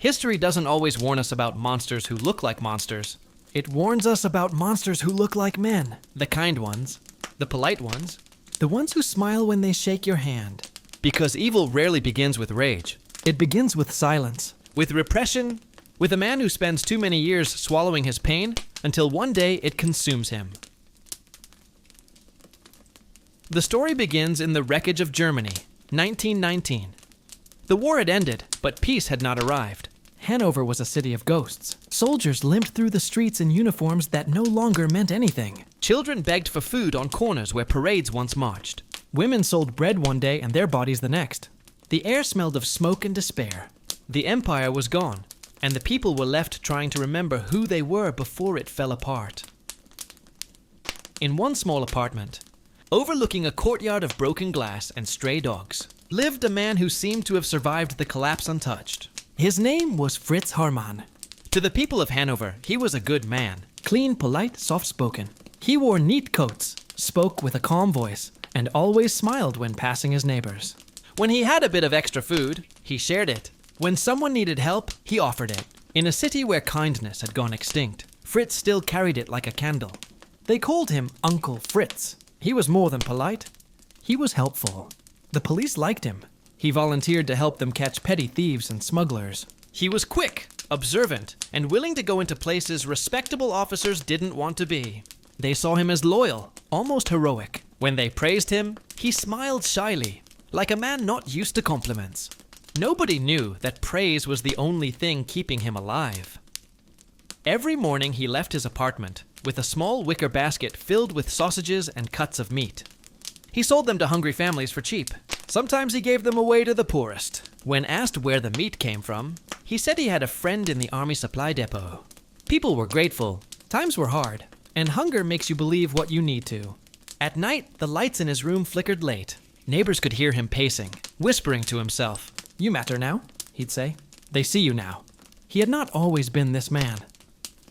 History doesn't always warn us about monsters who look like monsters. It warns us about monsters who look like men. The kind ones. The polite ones. The ones who smile when they shake your hand. Because evil rarely begins with rage. It begins with silence. With repression. With a man who spends too many years swallowing his pain until one day it consumes him. The story begins in the wreckage of Germany, 1919. The war had ended, but peace had not arrived. Hanover was a city of ghosts. Soldiers limped through the streets in uniforms that no longer meant anything. Children begged for food on corners where parades once marched. Women sold bread one day and their bodies the next. The air smelled of smoke and despair. The empire was gone, and the people were left trying to remember who they were before it fell apart. In one small apartment, overlooking a courtyard of broken glass and stray dogs, lived a man who seemed to have survived the collapse untouched. His name was Fritz Harman. To the people of Hanover, he was a good man. Clean, polite, soft-spoken. He wore neat coats, spoke with a calm voice, and always smiled when passing his neighbors. When he had a bit of extra food, he shared it. When someone needed help, he offered it. In a city where kindness had gone extinct, Fritz still carried it like a candle. They called him Uncle Fritz. He was more than polite. He was helpful. The police liked him. He volunteered to help them catch petty thieves and smugglers. He was quick, observant, and willing to go into places respectable officers didn't want to be. They saw him as loyal, almost heroic. When they praised him, he smiled shyly, like a man not used to compliments. Nobody knew that praise was the only thing keeping him alive. Every morning he left his apartment with a small wicker basket filled with sausages and cuts of meat. He sold them to hungry families for cheap. Sometimes he gave them away to the poorest. When asked where the meat came from, he said he had a friend in the army supply depot. People were grateful. Times were hard. And hunger makes you believe what you need to. At night, the lights in his room flickered late. Neighbors could hear him pacing, whispering to himself. "You matter now," he'd say. "They see you now." He had not always been this man.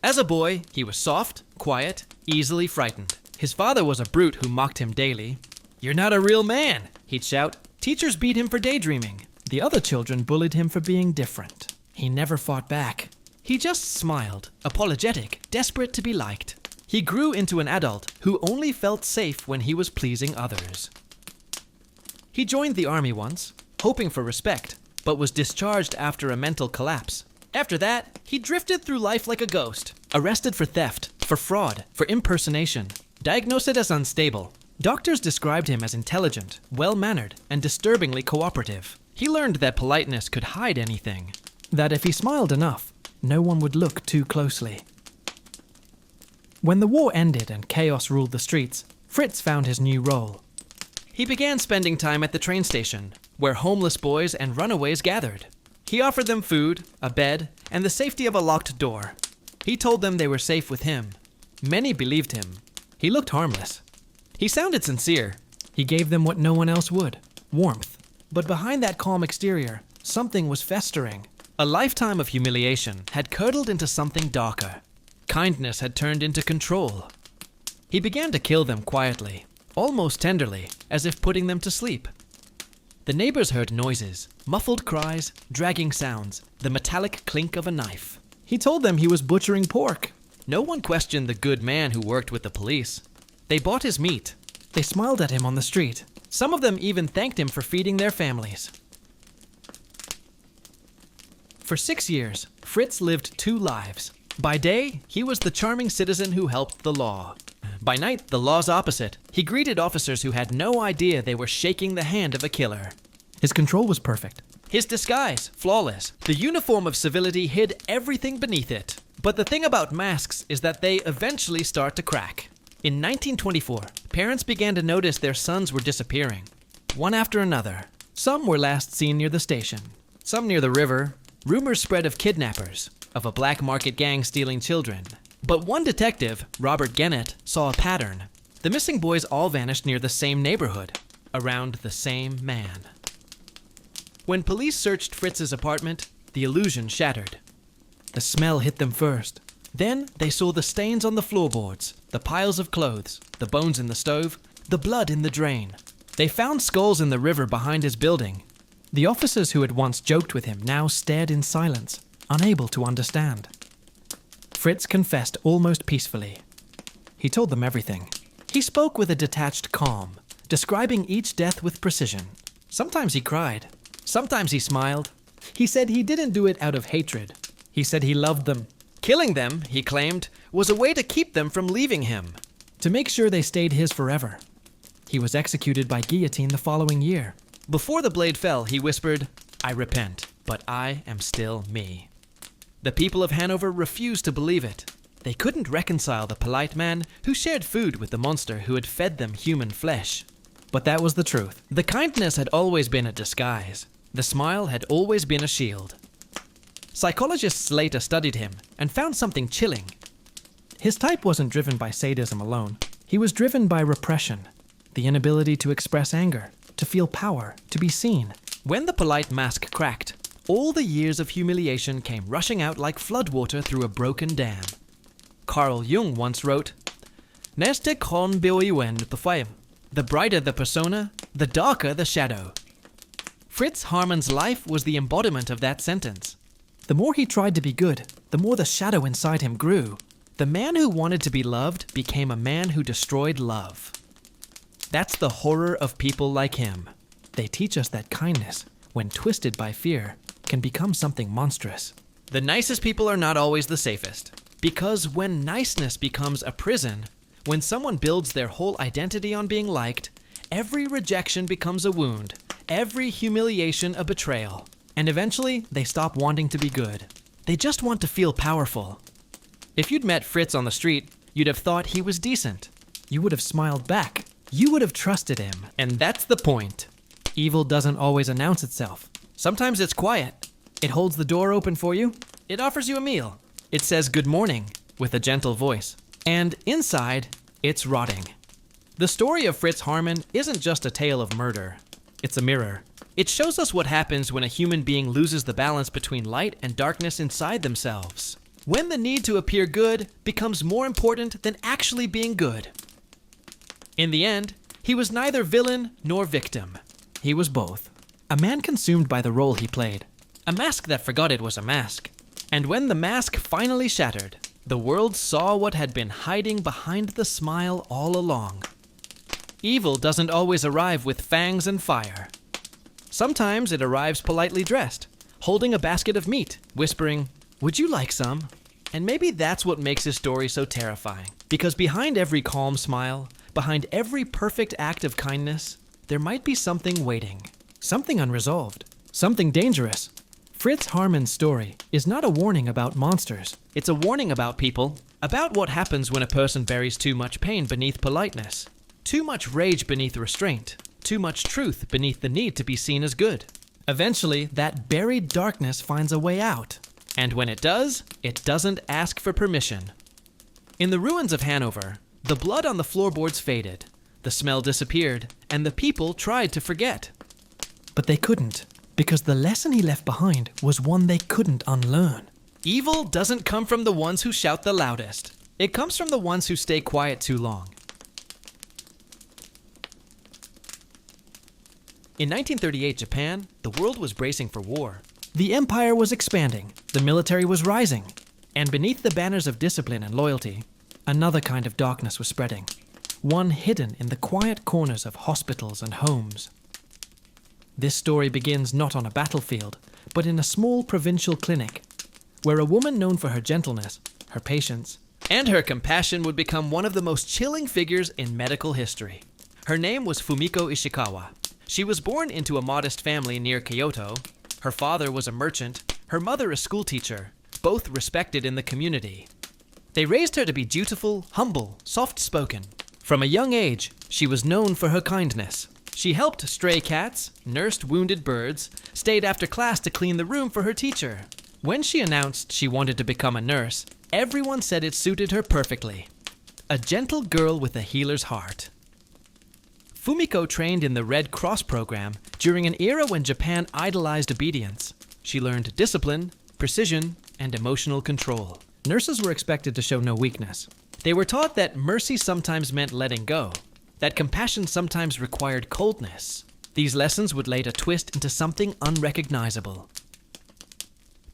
As a boy, he was soft, quiet, easily frightened. His father was a brute who mocked him daily. "You're not a real man," he'd shout. Teachers beat him for daydreaming. The other children bullied him for being different. He never fought back. He just smiled, apologetic, desperate to be liked. He grew into an adult who only felt safe when he was pleasing others. He joined the army once, hoping for respect, but was discharged after a mental collapse. After that, he drifted through life like a ghost, arrested for theft, for fraud, for impersonation, diagnosed as unstable. Doctors described him as intelligent, well-mannered, and disturbingly cooperative. He learned that politeness could hide anything, that if he smiled enough, no one would look too closely. When the war ended and chaos ruled the streets, Fritz found his new role. He began spending time at the train station, where homeless boys and runaways gathered. He offered them food, a bed, and the safety of a locked door. He told them they were safe with him. Many believed him. He looked harmless. He sounded sincere. He gave them what no one else would, warmth. But behind that calm exterior, something was festering. A lifetime of humiliation had curdled into something darker. Kindness had turned into control. He began to kill them quietly, almost tenderly, as if putting them to sleep. The neighbors heard noises, muffled cries, dragging sounds, the metallic clink of a knife. He told them he was butchering pork. No one questioned the good man who worked with the police. They bought his meat. They smiled at him on the street. Some of them even thanked him for feeding their families. For 6 years, Fritz lived 2 lives. By day, he was the charming citizen who helped the law. By night, the law's opposite. He greeted officers who had no idea they were shaking the hand of a killer. His control was perfect. His disguise, flawless. The uniform of civility hid everything beneath it. But the thing about masks is that they eventually start to crack. In 1924, parents began to notice their sons were disappearing, one after another. Some were last seen near the station, some near the river. Rumors spread of kidnappers, of a black market gang stealing children. But one detective, Robert Gennett, saw a pattern. The missing boys all vanished near the same neighborhood, around the same man. When police searched Fritz's apartment, the illusion shattered. The smell hit them first. Then they saw the stains on the floorboards, the piles of clothes, the bones in the stove, the blood in the drain. They found skulls in the river behind his building. The officers who had once joked with him now stared in silence. unable to understand. Fritz confessed almost peacefully. He told them everything. He spoke with a detached calm, describing each death with precision. Sometimes he cried. Sometimes he smiled. He said he didn't do it out of hatred. He said he loved them. Killing them, he claimed, was a way to keep them from leaving him, to make sure they stayed his forever. He was executed by guillotine the following year. Before the blade fell, he whispered, "I repent, but I am still me." The people of Hanover refused to believe it. They couldn't reconcile the polite man who shared food with the monster who had fed them human flesh. But that was the truth. The kindness had always been a disguise. The smile had always been a shield. Psychologists later studied him and found something chilling. His type wasn't driven by sadism alone. He was driven by repression, the inability to express anger, to feel power, to be seen. When the polite mask cracked, all the years of humiliation came rushing out like floodwater through a broken dam. Carl Jung once wrote, "Nästa kon beoiwen the flame. The brighter the persona, the darker the shadow." Fritz Harman's life was the embodiment of that sentence. The more he tried to be good, the more the shadow inside him grew. The man who wanted to be loved became a man who destroyed love. That's the horror of people like him. They teach us that kindness, when twisted by fear, can become something monstrous. The nicest people are not always the safest. Because when niceness becomes a prison, when someone builds their whole identity on being liked, every rejection becomes a wound, every humiliation a betrayal. And eventually, they stop wanting to be good. They just want to feel powerful. If you'd met Fritz on the street, you'd have thought he was decent. You would have smiled back. You would have trusted him. And that's the point. Evil doesn't always announce itself. Sometimes it's quiet. It holds the door open for you. It offers you a meal. It says good morning with a gentle voice. And inside, it's rotting. The story of Fritz Harman isn't just a tale of murder. It's a mirror. It shows us what happens when a human being loses the balance between light and darkness inside themselves. When the need to appear good becomes more important than actually being good. In the end, he was neither villain nor victim. He was both. A man consumed by the role he played. A mask that forgot it was a mask. And when the mask finally shattered, the world saw what had been hiding behind the smile all along. Evil doesn't always arrive with fangs and fire. Sometimes it arrives politely dressed, holding a basket of meat, whispering, "Would you like some?" And maybe that's what makes his story so terrifying. Because behind every calm smile, behind every perfect act of kindness, there might be something waiting. Something unresolved. Something dangerous. Fritz Harman's story is not a warning about monsters. It's a warning about people. About what happens when a person buries too much pain beneath politeness. Too much rage beneath restraint. Too much truth beneath the need to be seen as good. Eventually, that buried darkness finds a way out. And when it does, it doesn't ask for permission. In the ruins of Hanover, the blood on the floorboards faded, the smell disappeared, and the people tried to forget. But they couldn't, because the lesson he left behind was one they couldn't unlearn. Evil doesn't come from the ones who shout the loudest. It comes from the ones who stay quiet too long. In 1938 Japan, the world was bracing for war. The empire was expanding, the military was rising, and beneath the banners of discipline and loyalty, another kind of darkness was spreading, one hidden in the quiet corners of hospitals and homes. This story begins not on a battlefield, but in a small provincial clinic, where a woman known for her gentleness, her patience, and her compassion would become one of the most chilling figures in medical history. Her name was Fumiko Ishikawa. She was born into a modest family near Kyoto. Her father was a merchant, her mother a schoolteacher, both respected in the community. They raised her to be dutiful, humble, soft-spoken. From a young age, she was known for her kindness. She helped stray cats, nursed wounded birds, stayed after class to clean the room for her teacher. When she announced she wanted to become a nurse, everyone said it suited her perfectly. A gentle girl with a healer's heart. Fumiko trained in the Red Cross program during an era when Japan idolized obedience. She learned discipline, precision, and emotional control. Nurses were expected to show no weakness. They were taught that mercy sometimes meant letting go, that compassion sometimes required coldness. These lessons would later twist into something unrecognizable.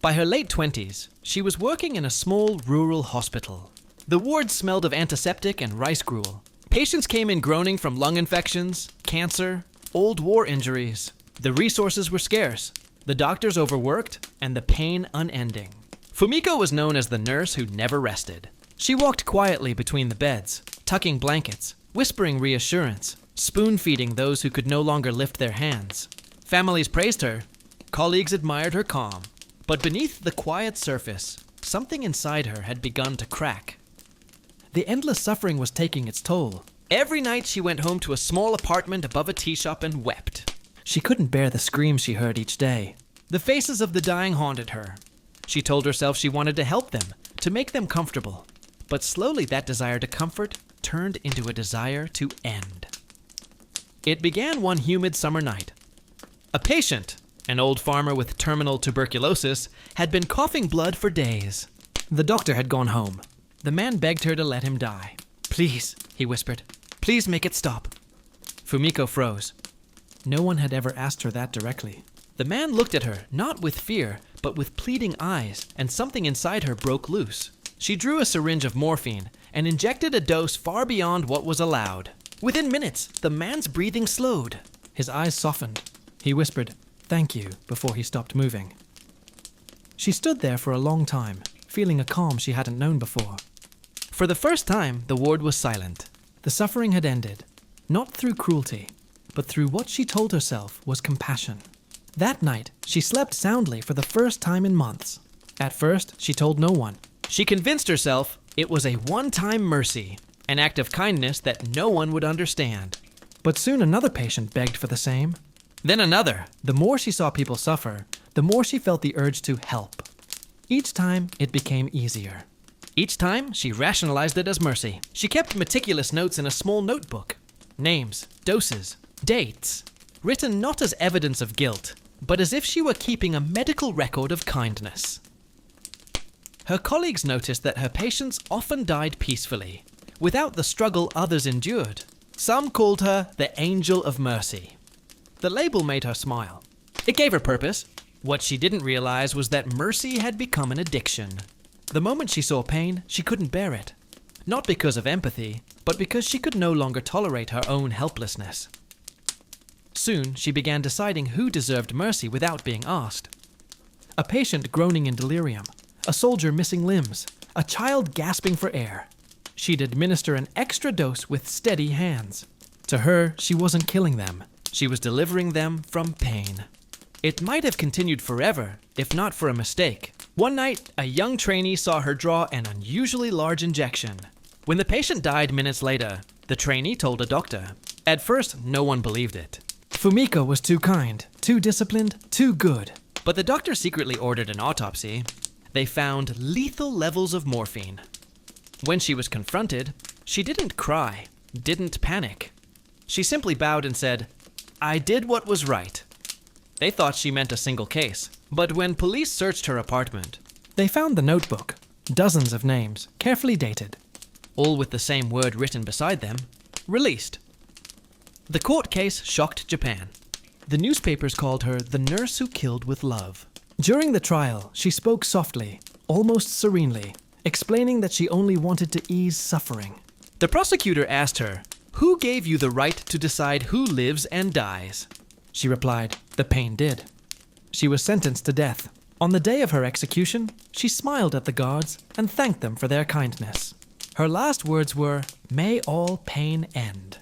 By her late 20s, she was working in a small rural hospital. The ward smelled of antiseptic and rice gruel. Patients came in groaning from lung infections, cancer, old war injuries. The resources were scarce, the doctors overworked, and the pain unending. Fumiko was known as the nurse who never rested. She walked quietly between the beds, tucking blankets, whispering reassurance, spoon-feeding those who could no longer lift their hands. Families praised her. Colleagues admired her calm. But beneath the quiet surface, something inside her had begun to crack. The endless suffering was taking its toll. Every night she went home to a small apartment above a tea shop and wept. She couldn't bear the screams she heard each day. The faces of the dying haunted her. She told herself she wanted to help them, to make them comfortable. But slowly that desire to comfort turned into a desire to end. It began one humid summer night. A patient, an old farmer with terminal tuberculosis, had been coughing blood for days. The doctor had gone home. The man begged her to let him die. "Please," he whispered. "Please make it stop." Fumiko froze. No one had ever asked her that directly. The man looked at her, not with fear, but with pleading eyes, and something inside her broke loose. She drew a syringe of morphine and injected a dose far beyond what was allowed. Within minutes, the man's breathing slowed. His eyes softened. He whispered, "Thank you," before he stopped moving. She stood there for a long time, feeling a calm she hadn't known before. For the first time, the ward was silent. The suffering had ended, not through cruelty, but through what she told herself was compassion. That night, she slept soundly for the first time in months. At first, she told no one. She convinced herself it was a one-time mercy, an act of kindness that no one would understand. But soon another patient begged for the same. Then another. The more she saw people suffer, the more she felt the urge to help. Each time, it became easier. Each time, she rationalized it as mercy. She kept meticulous notes in a small notebook. Names, doses, dates, written not as evidence of guilt, but as if she were keeping a medical record of kindness. Her colleagues noticed that her patients often died peacefully, without the struggle others endured. Some called her the Angel of Mercy. The label made her smile. It gave her purpose. What she didn't realize was that mercy had become an addiction. The moment she saw pain, she couldn't bear it. Not because of empathy, but because she could no longer tolerate her own helplessness. Soon, she began deciding who deserved mercy without being asked. A patient groaning in delirium, a soldier missing limbs, a child gasping for air. She'd administer an extra dose with steady hands. To her, she wasn't killing them. She was delivering them from pain. It might have continued forever, if not for a mistake. One night, a young trainee saw her draw an unusually large injection. When the patient died minutes later, the trainee told a doctor. At first, no one believed it. Fumiko was too kind, too disciplined, too good. But the doctor secretly ordered an autopsy. They found lethal levels of morphine. When she was confronted, she didn't cry, didn't panic. She simply bowed and said, "I did what was right." They thought she meant a single case, but when police searched her apartment, they found the notebook, dozens of names, carefully dated, all with the same word written beside them, "Released." The court case shocked Japan. The newspapers called her the nurse who killed with love. During the trial, she spoke softly, almost serenely, explaining that she only wanted to ease suffering. The prosecutor asked her, "Who gave you the right to decide who lives and dies?" She replied, "The pain did." She was sentenced to death. On the day of her execution, she smiled at the guards and thanked them for their kindness. Her last words were, "May all pain end."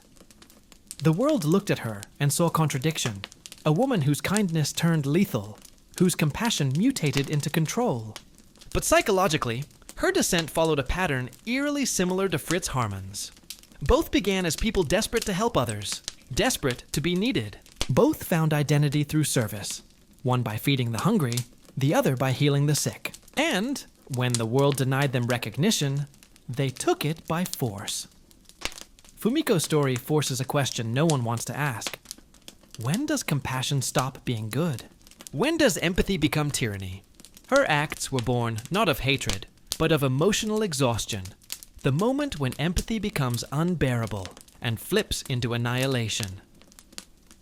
The world looked at her and saw contradiction. A woman whose kindness turned lethal, whose compassion mutated into control. But psychologically, her descent followed a pattern eerily similar to Fritz Harman's. Both began as people desperate to help others, desperate to be needed. Both found identity through service, one by feeding the hungry, the other by healing the sick. And, when the world denied them recognition, they took it by force. Fumiko's story forces a question no one wants to ask. When does compassion stop being good? When does empathy become tyranny? Her acts were born not of hatred, but of emotional exhaustion. The moment when empathy becomes unbearable and flips into annihilation.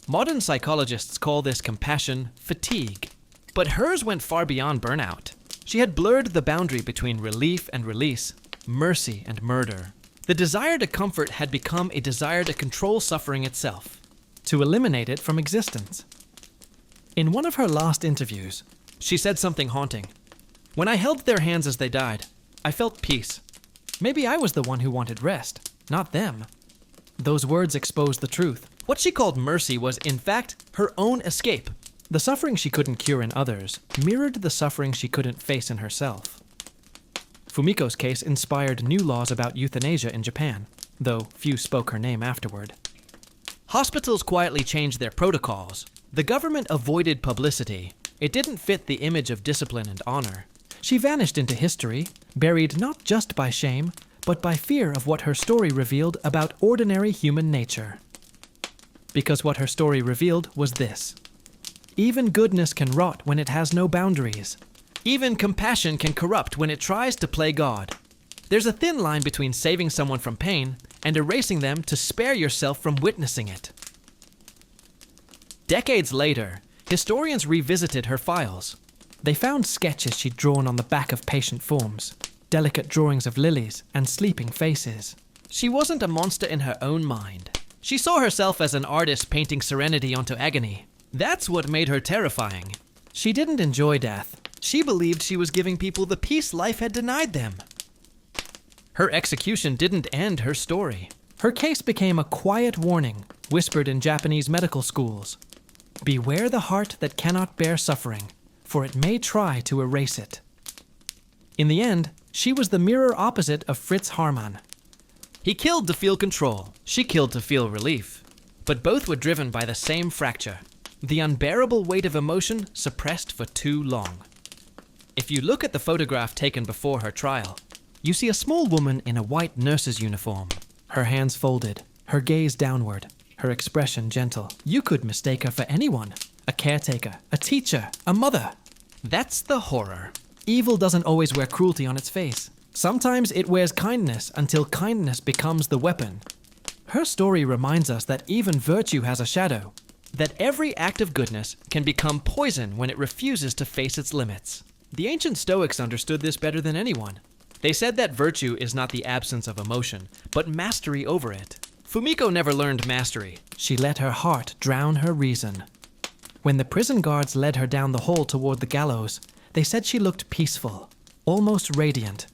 Modern psychologists call this compassion fatigue. But hers went far beyond burnout. She had blurred the boundary between relief and release, mercy and murder. The desire to comfort had become a desire to control suffering itself, to eliminate it from existence. In one of her last interviews, she said something haunting. "When I held their hands as they died, I felt peace. Maybe I was the one who wanted rest, not them." Those words exposed the truth. What she called mercy was, in fact, her own escape. The suffering she couldn't cure in others mirrored the suffering she couldn't face in herself. Fumiko's case inspired new laws about euthanasia in Japan, though few spoke her name afterward. Hospitals quietly changed their protocols. The government avoided publicity. It didn't fit the image of discipline and honor. She vanished into history, buried not just by shame, but by fear of what her story revealed about ordinary human nature. Because what her story revealed was this: even goodness can rot when it has no boundaries. Even compassion can corrupt when it tries to play God. There's a thin line between saving someone from pain and erasing them to spare yourself from witnessing it. Decades later, historians revisited her files. They found sketches she'd drawn on the back of patient forms, delicate drawings of lilies and sleeping faces. She wasn't a monster in her own mind. She saw herself as an artist painting serenity onto agony. That's what made her terrifying. She didn't enjoy death. She believed she was giving people the peace life had denied them. Her execution didn't end her story. Her case became a quiet warning, whispered in Japanese medical schools. Beware the heart that cannot bear suffering, for it may try to erase it. In the end, she was the mirror opposite of Fritz Haarmann. He killed to feel control. She killed to feel relief. But both were driven by the same fracture: the unbearable weight of emotion suppressed for too long. If you look at the photograph taken before her trial, you see a small woman in a white nurse's uniform. Her hands folded, her gaze downward, her expression gentle. You could mistake her for anyone: a caretaker, a teacher, a mother. That's the horror. Evil doesn't always wear cruelty on its face. Sometimes it wears kindness until kindness becomes the weapon. Her story reminds us that even virtue has a shadow, that every act of goodness can become poison when it refuses to face its limits. The ancient Stoics understood this better than anyone. They said that virtue is not the absence of emotion, but mastery over it. Fumiko never learned mastery. She let her heart drown her reason. When the prison guards led her down the hall toward the gallows, they said she looked peaceful, almost radiant.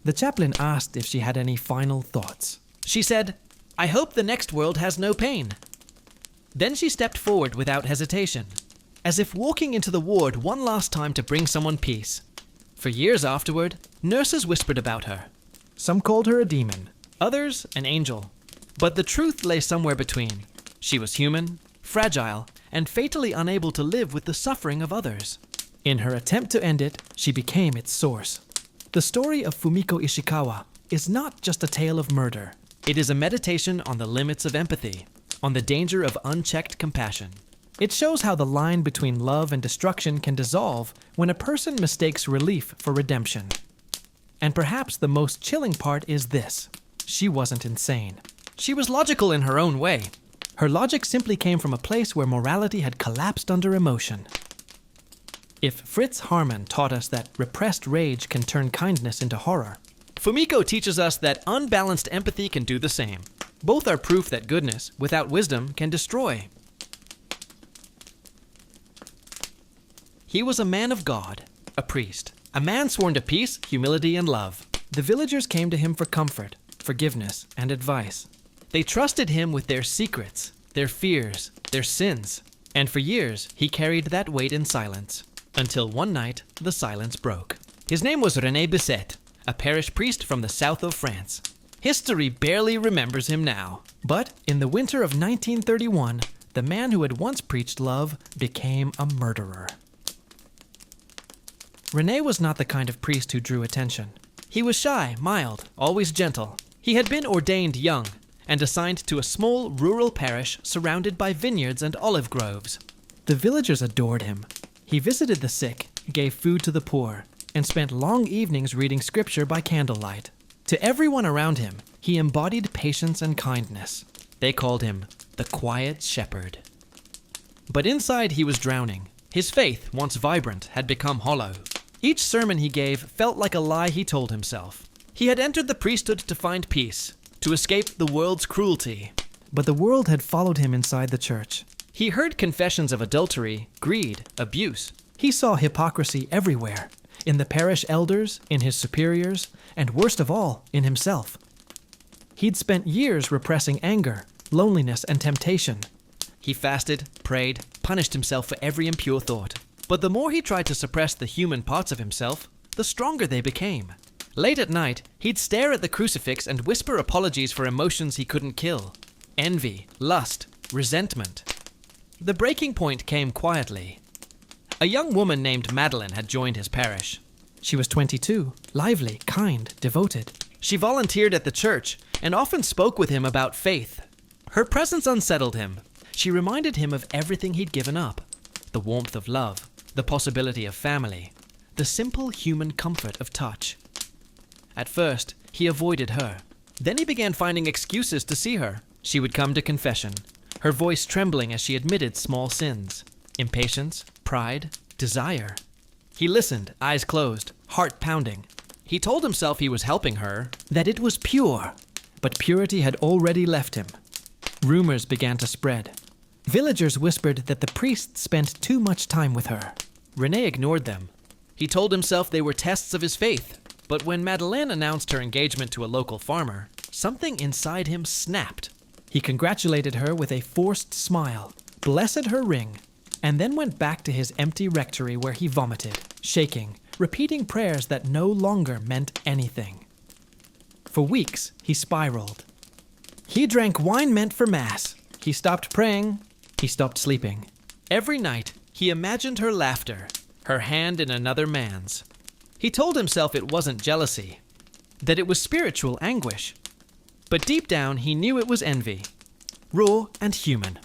The chaplain asked if she had any final thoughts. She said, "I hope the next world has no pain." Then she stepped forward without hesitation, as if walking into the ward one last time to bring someone peace. For years afterward, nurses whispered about her. Some called her a demon, others an angel. But the truth lay somewhere between. She was human, fragile, and fatally unable to live with the suffering of others. In her attempt to end it, she became its source. The story of Fumiko Ishikawa is not just a tale of murder. It is a meditation on the limits of empathy, on the danger of unchecked compassion. It shows how the line between love and destruction can dissolve when a person mistakes relief for redemption. And perhaps the most chilling part is this: she wasn't insane. She was logical in her own way. Her logic simply came from a place where morality had collapsed under emotion. If Fritz Haarmann taught us that repressed rage can turn kindness into horror, Fumiko teaches us that unbalanced empathy can do the same. Both are proof that goodness, without wisdom, can destroy. He was a man of God, a priest, a man sworn to peace, humility, and love. The villagers came to him for comfort, forgiveness, and advice. They trusted him with their secrets, their fears, their sins, and for years he carried that weight in silence, until one night the silence broke. His name was René Bisset, a parish priest from the south of France. History barely remembers him now, but in the winter of 1931, the man who had once preached love became a murderer. René was not the kind of priest who drew attention. He was shy, mild, always gentle. He had been ordained young, and assigned to a small rural parish surrounded by vineyards and olive groves. The villagers adored him. He visited the sick, gave food to the poor, and spent long evenings reading scripture by candlelight. To everyone around him, he embodied patience and kindness. They called him the Quiet Shepherd. But inside he was drowning. His faith, once vibrant, had become hollow. Each sermon he gave felt like a lie he told himself. He had entered the priesthood to find peace, to escape the world's cruelty. But the world had followed him inside the church. He heard confessions of adultery, greed, abuse. He saw hypocrisy everywhere, in the parish elders, in his superiors, and worst of all, in himself. He'd spent years repressing anger, loneliness, and temptation. He fasted, prayed, punished himself for every impure thought. But the more he tried to suppress the human parts of himself, the stronger they became. Late at night, he'd stare at the crucifix and whisper apologies for emotions he couldn't kill. Envy, lust, resentment. The breaking point came quietly. A young woman named Madeline had joined his parish. She was 22, lively, kind, devoted. She volunteered at the church and often spoke with him about faith. Her presence unsettled him. She reminded him of everything he'd given up. The warmth of love, the possibility of family, the simple human comfort of touch. At first, he avoided her. Then he began finding excuses to see her. She would come to confession, her voice trembling as she admitted small sins. Impatience, pride, desire. He listened, eyes closed, heart pounding. He told himself he was helping her, that it was pure. But purity had already left him. Rumors began to spread. Villagers whispered that the priest spent too much time with her. René ignored them. He told himself they were tests of his faith. But when Madeleine announced her engagement to a local farmer, something inside him snapped. He congratulated her with a forced smile, blessed her ring, and then went back to his empty rectory where he vomited, shaking, repeating prayers that no longer meant anything. For weeks, he spiraled. He drank wine meant for Mass. He stopped praying. He stopped sleeping. Every night, he imagined her laughter, her hand in another man's. He told himself it wasn't jealousy, that it was spiritual anguish. But deep down, he knew it was envy, raw and human.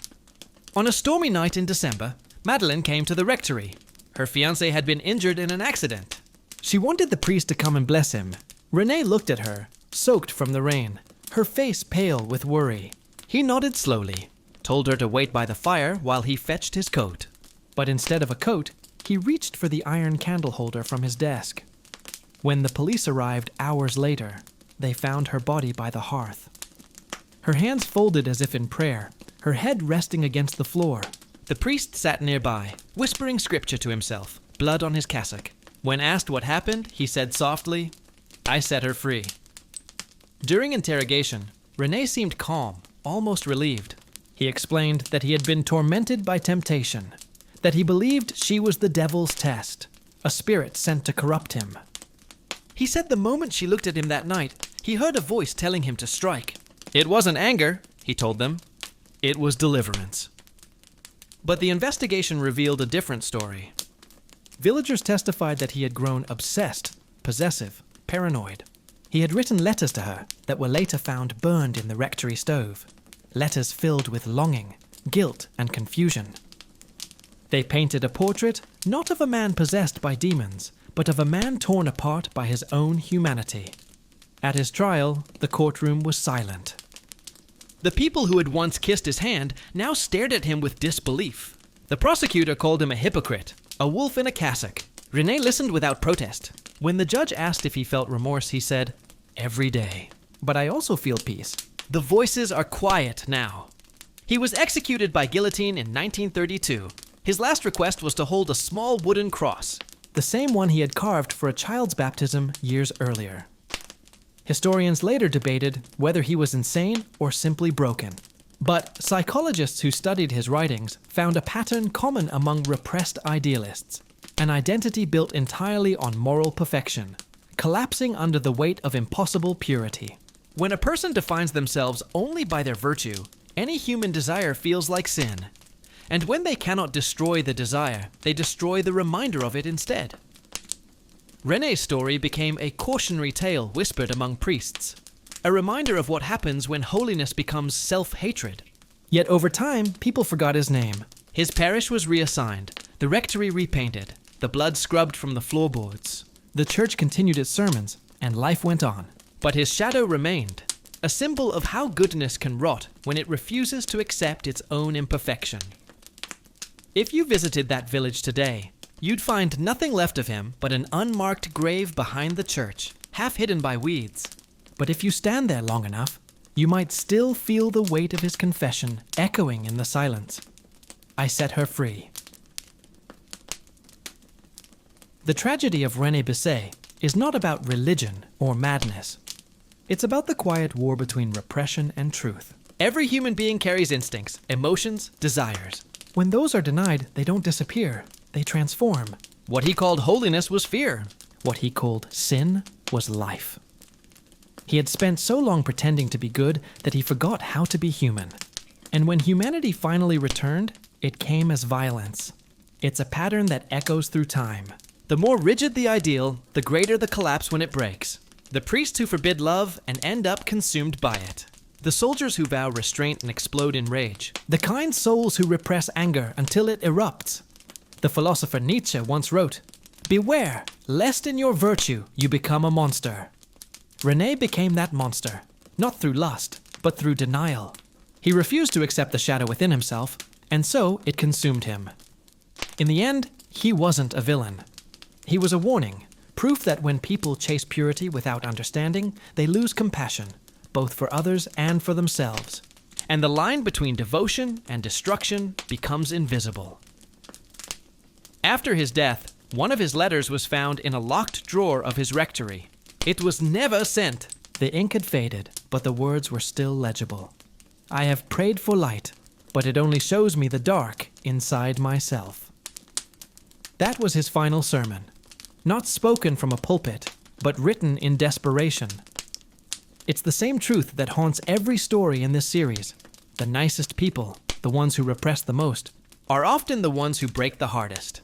On a stormy night in December, Madeleine came to the rectory. Her fiancé had been injured in an accident. She wanted the priest to come and bless him. René looked at her, soaked from the rain, her face pale with worry. He nodded slowly, told her to wait by the fire while he fetched his coat. But instead of a coat, he reached for the iron candle holder from his desk. When the police arrived hours later, they found her body by the hearth. Her hands folded as if in prayer, her head resting against the floor. The priest sat nearby, whispering scripture to himself, blood on his cassock. When asked what happened, he said softly, "I set her free." During interrogation, René seemed calm, almost relieved. He explained that he had been tormented by temptation, that he believed she was the devil's test, a spirit sent to corrupt him. He said the moment she looked at him that night, he heard a voice telling him to strike. It wasn't anger, he told them. It was deliverance. But the investigation revealed a different story. Villagers testified that he had grown obsessed, possessive, paranoid. He had written letters to her that were later found burned in the rectory stove. Letters filled with longing, guilt, and confusion. They painted a portrait not of a man possessed by demons, but of a man torn apart by his own humanity. At his trial, the courtroom was silent. The people who had once kissed his hand now stared at him with disbelief. The prosecutor called him a hypocrite, a wolf in a cassock. René listened without protest. When the judge asked if he felt remorse, he said, "Every day. But I also feel peace. The voices are quiet now." He was executed by guillotine in 1932. His last request was to hold a small wooden cross, the same one he had carved for a child's baptism years earlier. Historians later debated whether he was insane or simply broken. But psychologists who studied his writings found a pattern common among repressed idealists, an identity built entirely on moral perfection, collapsing under the weight of impossible purity. When a person defines themselves only by their virtue, any human desire feels like sin. And when they cannot destroy the desire, they destroy the reminder of it instead. René's story became a cautionary tale whispered among priests, a reminder of what happens when holiness becomes self-hatred. Yet over time, people forgot his name. His parish was reassigned, the rectory repainted, the blood scrubbed from the floorboards. The church continued its sermons, and life went on. But his shadow remained, a symbol of how goodness can rot when it refuses to accept its own imperfection. If you visited that village today, you'd find nothing left of him but an unmarked grave behind the church, half hidden by weeds. But if you stand there long enough, you might still feel the weight of his confession echoing in the silence. I set her free. The tragedy of René Bisset is not about religion or madness. It's about the quiet war between repression and truth. Every human being carries instincts, emotions, desires. When those are denied, they don't disappear, they transform. What he called holiness was fear. What he called sin was life. He had spent so long pretending to be good that he forgot how to be human. And when humanity finally returned, it came as violence. It's a pattern that echoes through time. The more rigid the ideal, the greater the collapse when it breaks. The priests who forbid love and end up consumed by it. The soldiers who vow restraint and explode in rage. The kind souls who repress anger until it erupts. The philosopher Nietzsche once wrote, "Beware, lest in your virtue you become a monster." René became that monster, not through lust, but through denial. He refused to accept the shadow within himself, and so it consumed him. In the end, he wasn't a villain. He was a warning, proof that when people chase purity without understanding, they lose compassion, both for others and for themselves. And the line between devotion and destruction becomes invisible. After his death, one of his letters was found in a locked drawer of his rectory. It was never sent. The ink had faded, but the words were still legible. I have prayed for light, but it only shows me the dark inside myself. That was his final sermon, not spoken from a pulpit, but written in desperation. It's the same truth that haunts every story in this series. The nicest people, the ones who repress the most, are often the ones who break the hardest.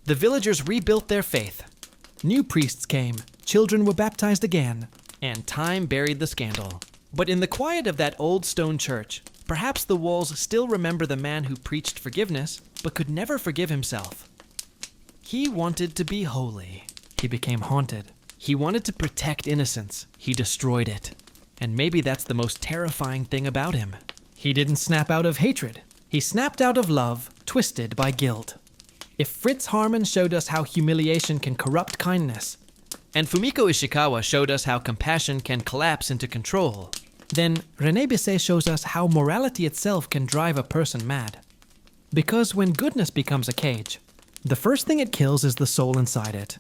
The villagers rebuilt their faith. New priests came, children were baptized again, and time buried the scandal. But in the quiet of that old stone church, perhaps the walls still remember the man who preached forgiveness, but could never forgive himself. He wanted to be holy. He became haunted. He wanted to protect innocence. He destroyed it. And maybe that's the most terrifying thing about him. He didn't snap out of hatred. He snapped out of love, twisted by guilt. If Fritz Harman showed us how humiliation can corrupt kindness, and Fumiko Ishikawa showed us how compassion can collapse into control, then René Bisset shows us how morality itself can drive a person mad. Because when goodness becomes a cage, the first thing it kills is the soul inside it.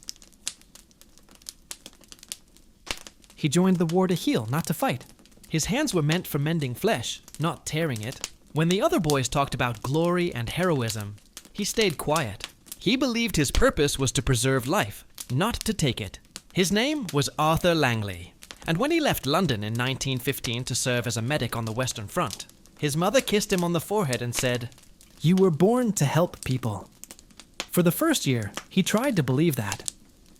He joined the war to heal, not to fight. His hands were meant for mending flesh, not tearing it. When the other boys talked about glory and heroism, he stayed quiet. He believed his purpose was to preserve life, not to take it. His name was Arthur Langley, and when he left London in 1915 to serve as a medic on the Western Front, his mother kissed him on the forehead and said, "You were born to help people." For the first year, he tried to believe that.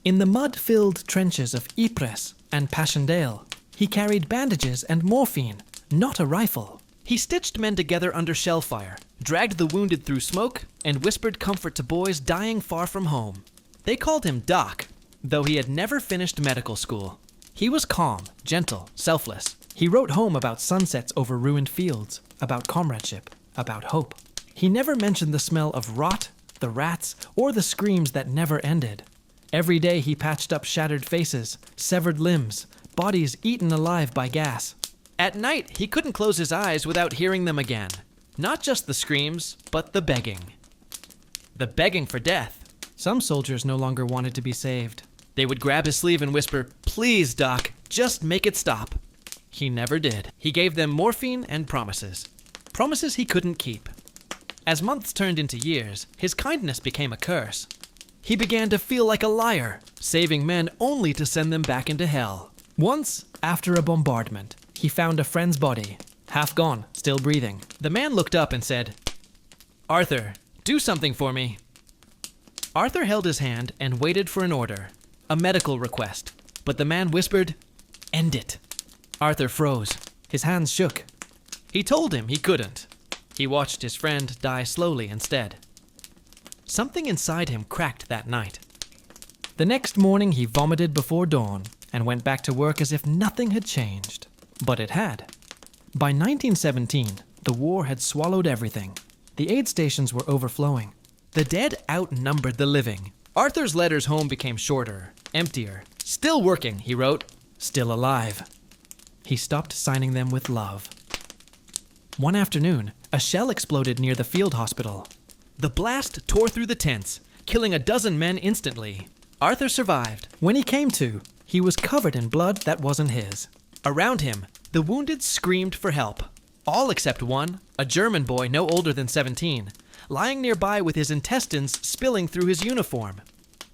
In the mud-filled trenches of Ypres and Passchendaele, he carried bandages and morphine, not a rifle. He stitched men together under shell fire, dragged the wounded through smoke, and whispered comfort to boys dying far from home. They called him Doc, though he had never finished medical school. He was calm, gentle, selfless. He wrote home about sunsets over ruined fields, about comradeship, about hope. He never mentioned the smell of rot, the rats, or the screams that never ended. Every day he patched up shattered faces, severed limbs, bodies eaten alive by gas. At night, he couldn't close his eyes without hearing them again. Not just the screams, but the begging. The begging for death. Some soldiers no longer wanted to be saved. They would grab his sleeve and whisper, "Please, Doc, just make it stop." He never did. He gave them morphine and promises. Promises he couldn't keep. As months turned into years, his kindness became a curse. He began to feel like a liar, saving men only to send them back into hell. Once, after a bombardment, he found a friend's body, half gone, still breathing. The man looked up and said, "Arthur, do something for me." Arthur held his hand and waited for an order, a medical request, but the man whispered, "End it." Arthur froze. His hands shook. He told him he couldn't. He watched his friend die slowly instead. Something inside him cracked that night. The next morning he vomited before dawn and went back to work as if nothing had changed. But it had. By 1917, the war had swallowed everything. The aid stations were overflowing. The dead outnumbered the living. Arthur's letters home became shorter, emptier. Still working, he wrote. Still alive. He stopped signing them with love. One afternoon, a shell exploded near the field hospital. The blast tore through the tents, killing a dozen men instantly. Arthur survived. When he came to, he was covered in blood that wasn't his. Around him, the wounded screamed for help. All except one, a German boy no older than 17, lying nearby with his intestines spilling through his uniform.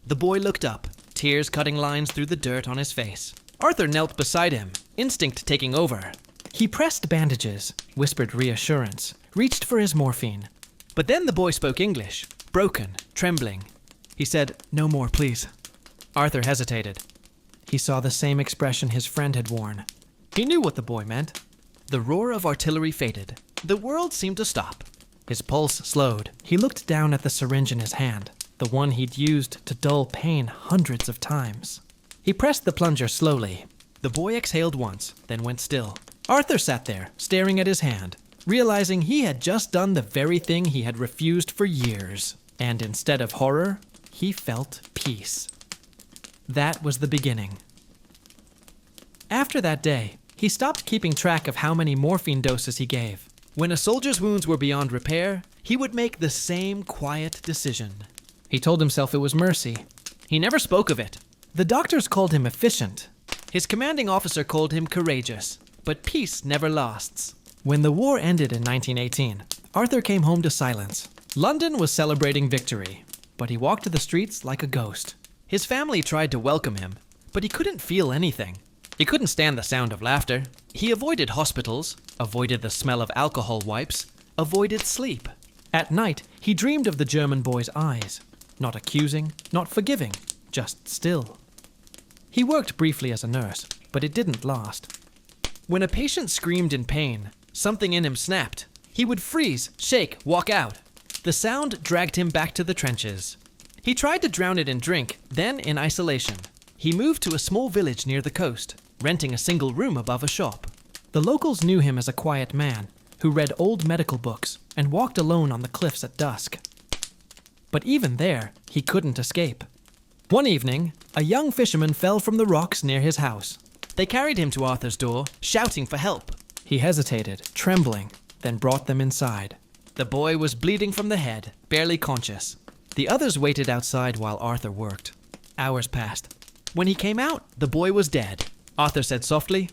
The boy looked up, tears cutting lines through the dirt on his face. Arthur knelt beside him, instinct taking over. He pressed bandages, whispered reassurance, reached for his morphine. But then the boy spoke English, broken, trembling. He said, "No more, please." Arthur hesitated. He saw the same expression his friend had worn. He knew what the boy meant. The roar of artillery faded. The world seemed to stop. His pulse slowed. He looked down at the syringe in his hand, the one he'd used to dull pain hundreds of times. He pressed the plunger slowly. The boy exhaled once, then went still. Arthur sat there, staring at his hand, realizing he had just done the very thing he had refused for years. And instead of horror, he felt peace. That was the beginning. After that day, he stopped keeping track of how many morphine doses he gave. When a soldier's wounds were beyond repair, he would make the same quiet decision. He told himself it was mercy. He never spoke of it. The doctors called him efficient. His commanding officer called him courageous. But peace never lasts. When the war ended in 1918, Arthur came home to silence. London was celebrating victory, but he walked the streets like a ghost. His family tried to welcome him, but he couldn't feel anything. He couldn't stand the sound of laughter. He avoided hospitals, avoided the smell of alcohol wipes, avoided sleep. At night, he dreamed of the German boy's eyes. Not accusing, not forgiving, just still. He worked briefly as a nurse, but it didn't last. When a patient screamed in pain, something in him snapped. He would freeze, shake, walk out. The sound dragged him back to the trenches. He tried to drown it in drink, then in isolation. He moved to a small village near the coast, renting a single room above a shop. The locals knew him as a quiet man who read old medical books and walked alone on the cliffs at dusk. But even there, he couldn't escape. One evening, a young fisherman fell from the rocks near his house. They carried him to Arthur's door, shouting for help. He hesitated, trembling, then brought them inside. The boy was bleeding from the head, barely conscious. The others waited outside while Arthur worked. Hours passed. When he came out, the boy was dead. Arthur said softly,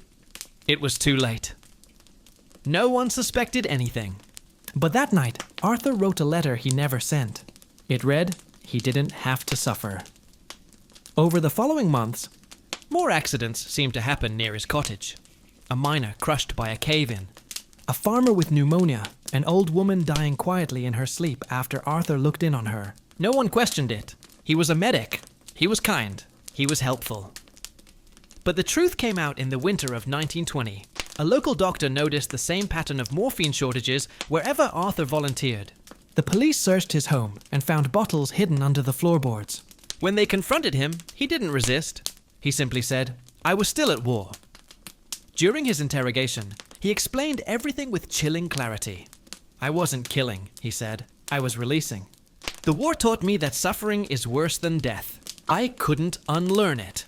"It was too late." No one suspected anything. But that night, Arthur wrote a letter he never sent. It read, he didn't have to suffer. Over the following months, more accidents seemed to happen near his cottage. A miner crushed by a cave-in. A farmer with pneumonia, an old woman dying quietly in her sleep after Arthur looked in on her. No one questioned it. He was a medic. He was kind. He was helpful. But the truth came out in the winter of 1920. A local doctor noticed the same pattern of morphine shortages wherever Arthur volunteered. The police searched his home and found bottles hidden under the floorboards. When they confronted him, he didn't resist. He simply said, "I was still at war." During his interrogation, he explained everything with chilling clarity. "I wasn't killing," he said. "I was releasing. The war taught me that suffering is worse than death. I couldn't unlearn it."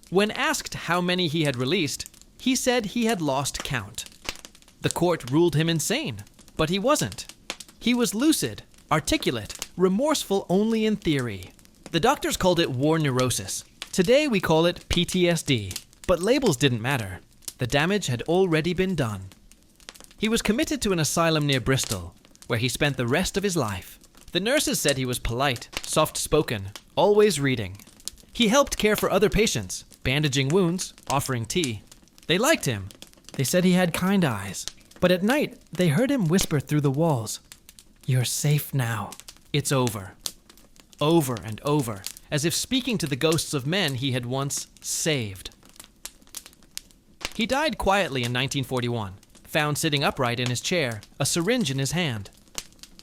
When asked how many he had released, he said he had lost count. The court ruled him insane, but he wasn't. He was lucid, articulate, remorseful only in theory. The doctors called it war neurosis. Today we call it PTSD, but labels didn't matter. The damage had already been done. He was committed to an asylum near Bristol, where he spent the rest of his life. The nurses said he was polite, soft-spoken, always reading. He helped care for other patients, bandaging wounds, offering tea. They liked him. They said he had kind eyes. But at night, they heard him whisper through the walls, "You're safe now. It's over." Over and over, as if speaking to the ghosts of men he had once saved. He died quietly in 1941, found sitting upright in his chair, a syringe in his hand.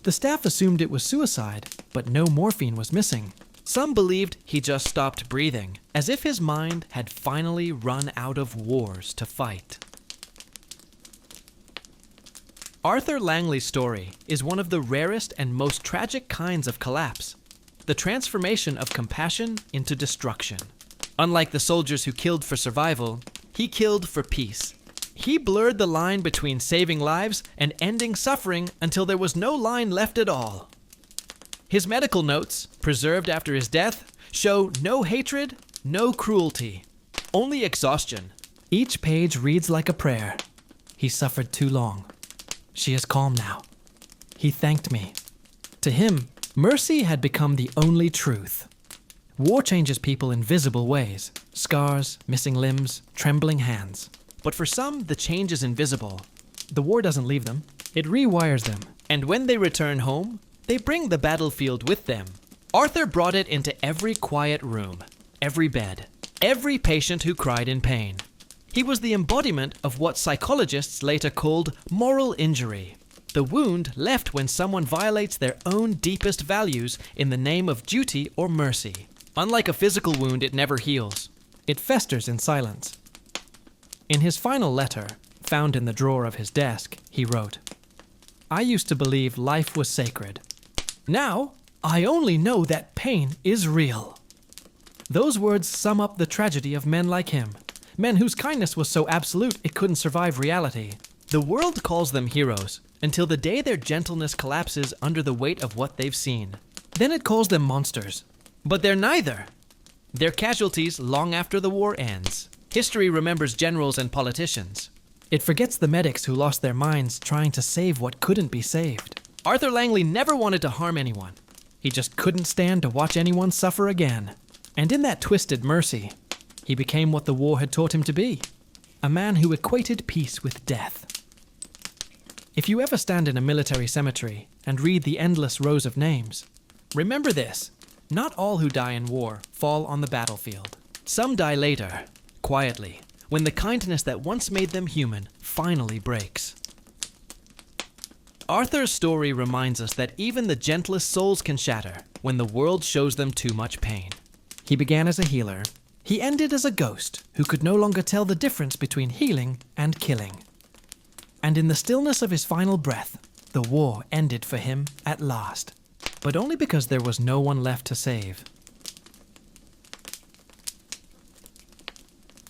The staff assumed it was suicide, but no morphine was missing. Some believed he just stopped breathing, as if his mind had finally run out of wars to fight. Arthur Langley's story is one of the rarest and most tragic kinds of collapse, the transformation of compassion into destruction. Unlike the soldiers who killed for survival, he killed for peace. He blurred the line between saving lives and ending suffering until there was no line left at all. His medical notes, preserved after his death, show no hatred, no cruelty, only exhaustion. Each page reads like a prayer. He suffered too long. She is calm now. He thanked me. To him, mercy had become the only truth. War changes people in visible ways. Scars, missing limbs, trembling hands. But for some, the change is invisible. The war doesn't leave them. It rewires them. And when they return home, they bring the battlefield with them. Arthur brought it into every quiet room, every bed, every patient who cried in pain. He was the embodiment of what psychologists later called moral injury, the wound left when someone violates their own deepest values in the name of duty or mercy. Unlike a physical wound, it never heals. It festers in silence. In his final letter, found in the drawer of his desk, he wrote, "I used to believe life was sacred. Now, I only know that pain is real." Those words sum up the tragedy of men like him, men whose kindness was so absolute it couldn't survive reality. The world calls them heroes until the day their gentleness collapses under the weight of what they've seen. Then it calls them monsters. But they're neither. They're casualties long after the war ends. History remembers generals and politicians. It forgets the medics who lost their minds trying to save what couldn't be saved. Arthur Langley never wanted to harm anyone. He just couldn't stand to watch anyone suffer again. And in that twisted mercy, he became what the war had taught him to be, a man who equated peace with death. If you ever stand in a military cemetery and read the endless rows of names, remember this: not all who die in war fall on the battlefield. Some die later, quietly, when the kindness that once made them human finally breaks. Arthur's story reminds us that even the gentlest souls can shatter when the world shows them too much pain. He began as a healer. He ended as a ghost who could no longer tell the difference between healing and killing. And in the stillness of his final breath, the war ended for him at last, but only because there was no one left to save.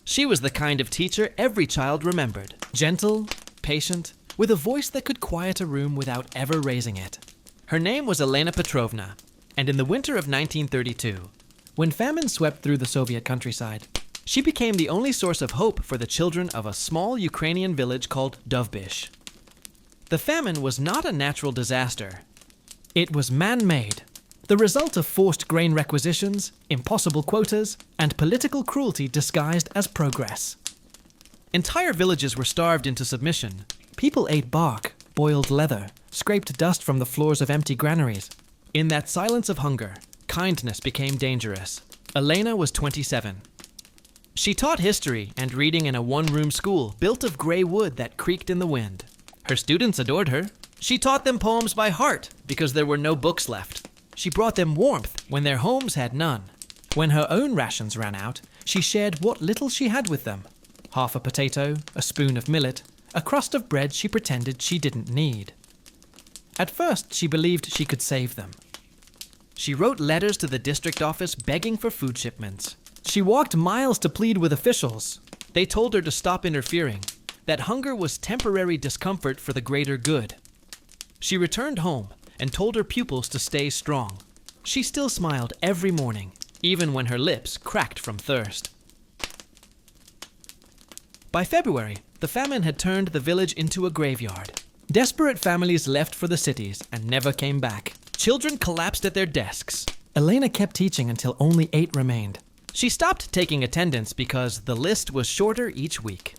She was the kind of teacher every child remembered. Gentle, patient, with a voice that could quiet a room without ever raising it. Her name was Elena Petrovna, and in the winter of 1932, when famine swept through the Soviet countryside, she became the only source of hope for the children of a small Ukrainian village called Dovbish. The famine was not a natural disaster. It was man-made, the result of forced grain requisitions, impossible quotas, and political cruelty disguised as progress. Entire villages were starved into submission. People ate bark, boiled leather, scraped dust from the floors of empty granaries. In that silence of hunger, kindness became dangerous. Elena was 27. She taught history and reading in a one-room school built of gray wood that creaked in the wind. Her students adored her. She taught them poems by heart because there were no books left. She brought them warmth when their homes had none. When her own rations ran out, she shared what little she had with them. Half a potato, a spoon of millet, a crust of bread she pretended she didn't need. At first, she believed she could save them. She wrote letters to the district office begging for food shipments. She walked miles to plead with officials. They told her to stop interfering, that hunger was temporary discomfort for the greater good. She returned home and told her pupils to stay strong. She still smiled every morning, even when her lips cracked from thirst. By February, the famine had turned the village into a graveyard. Desperate families left for the cities and never came back. Children collapsed at their desks. Elena kept teaching until only 8 remained. She stopped taking attendance because the list was shorter each week.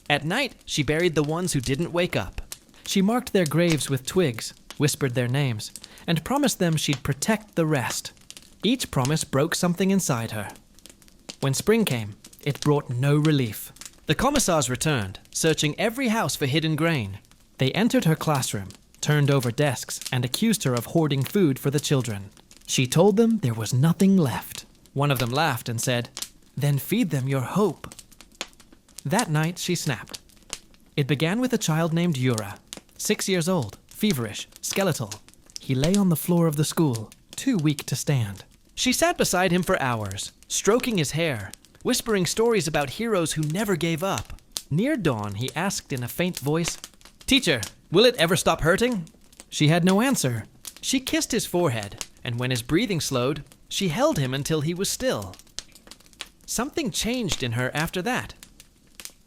At night, she buried the ones who didn't wake up. She marked their graves with twigs, whispered their names, and promised them she'd protect the rest. Each promise broke something inside her. When spring came, it brought no relief. The commissars returned, searching every house for hidden grain. They entered her classroom, turned over desks, and accused her of hoarding food for the children. She told them there was nothing left. One of them laughed and said, "Then feed them your hope." That night, she snapped. It began with a child named Yura. 6 years old, feverish, skeletal. He lay on the floor of the school, too weak to stand. She sat beside him for hours, stroking his hair, whispering stories about heroes who never gave up. Near dawn, he asked in a faint voice, "Teacher, will it ever stop hurting?" She had no answer. She kissed his forehead, and when his breathing slowed, she held him until he was still. Something changed in her after that.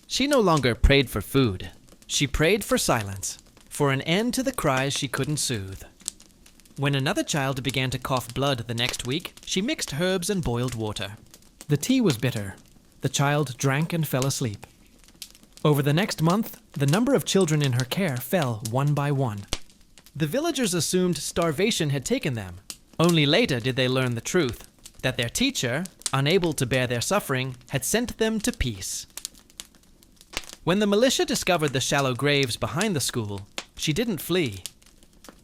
She no longer prayed for food. She prayed for silence, for an end to the cries she couldn't soothe. When another child began to cough blood the next week, she mixed herbs and boiled water. The tea was bitter. The child drank and fell asleep. Over the next month, the number of children in her care fell one by one. The villagers assumed starvation had taken them. Only later did they learn the truth, that their teacher, unable to bear their suffering, had sent them to peace. When the militia discovered the shallow graves behind the school, she didn't flee.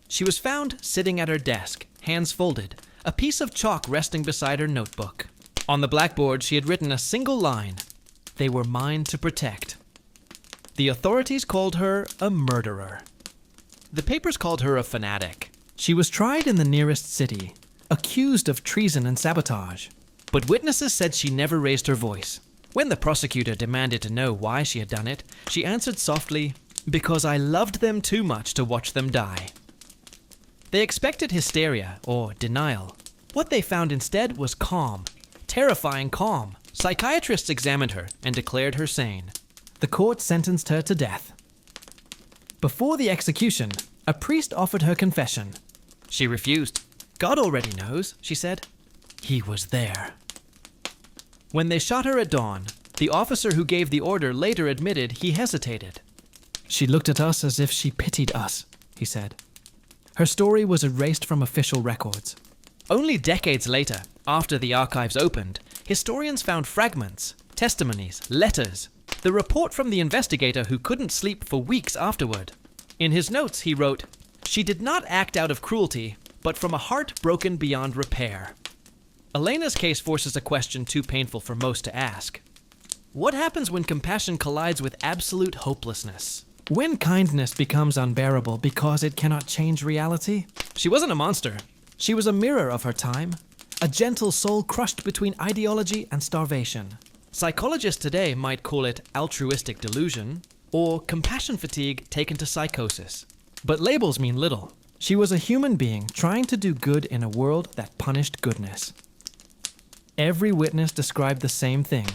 She was found sitting at her desk, hands folded, a piece of chalk resting beside her notebook. On the blackboard, she had written a single line: "They were mine to protect." The authorities called her a murderer. The papers called her a fanatic. She was tried in the nearest city, accused of treason and sabotage. But witnesses said she never raised her voice. When the prosecutor demanded to know why she had done it, she answered softly, "Because I loved them too much to watch them die." They expected hysteria or denial. What they found instead was calm, terrifying calm. Psychiatrists examined her and declared her sane. The court sentenced her to death. Before the execution, a priest offered her confession. She refused. "God already knows," she said. He was there. When they shot her at dawn, the officer who gave the order later admitted he hesitated. "She looked at us as if she pitied us," he said. Her story was erased from official records. Only decades later, after the archives opened, historians found fragments, testimonies, letters, the report from the investigator who couldn't sleep for weeks afterward. In his notes, he wrote, "She did not act out of cruelty, but from a heart broken beyond repair." Elena's case forces a question too painful for most to ask. What happens when compassion collides with absolute hopelessness? When kindness becomes unbearable because it cannot change reality? She wasn't a monster. She was a mirror of her time, a gentle soul crushed between ideology and starvation. Psychologists today might call it altruistic delusion, or compassion fatigue taken to psychosis. But labels mean little. She was a human being trying to do good in a world that punished goodness. Every witness described the same thing: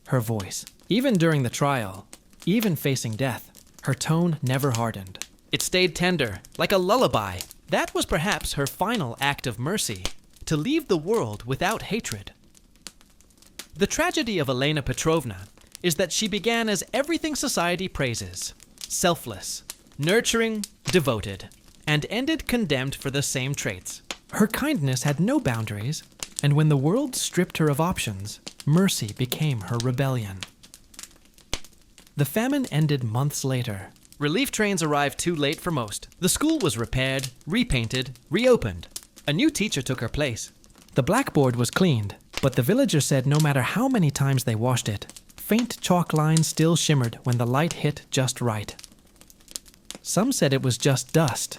her voice. Even during the trial, even facing death, her tone never hardened. It stayed tender, like a lullaby. That was perhaps her final act of mercy, to leave the world without hatred. The tragedy of Elena Petrovna is that she began as everything society praises: selfless, nurturing, devoted, and ended condemned for the same traits. Her kindness had no boundaries, and when the world stripped her of options, mercy became her rebellion. The famine ended months later. Relief trains arrived too late for most. The school was repaired, repainted, reopened. A new teacher took her place. The blackboard was cleaned, but the villagers said no matter how many times they washed it, faint chalk lines still shimmered when the light hit just right. Some said it was just dust.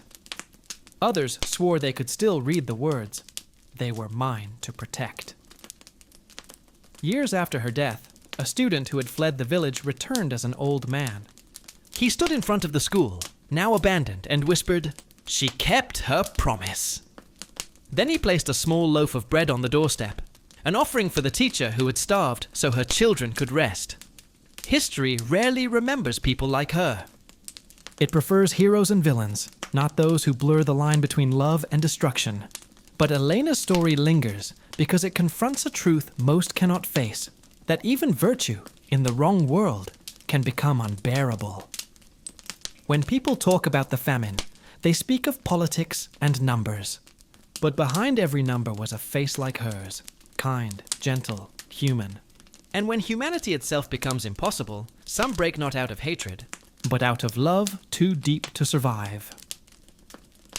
Others swore they could still read the words, "They were mine to protect." Years after her death, a student who had fled the village returned as an old man. He stood in front of the school, now abandoned, and whispered, "She kept her promise." Then he placed a small loaf of bread on the doorstep, an offering for the teacher who had starved so her children could rest. History rarely remembers people like her. It prefers heroes and villains, not those who blur the line between love and destruction. But Elena's story lingers because it confronts a truth most cannot face, that even virtue, in the wrong world, can become unbearable. When people talk about the famine, they speak of politics and numbers. But behind every number was a face like hers, kind, gentle, human. And when humanity itself becomes impossible, some break not out of hatred, but out of love too deep to survive.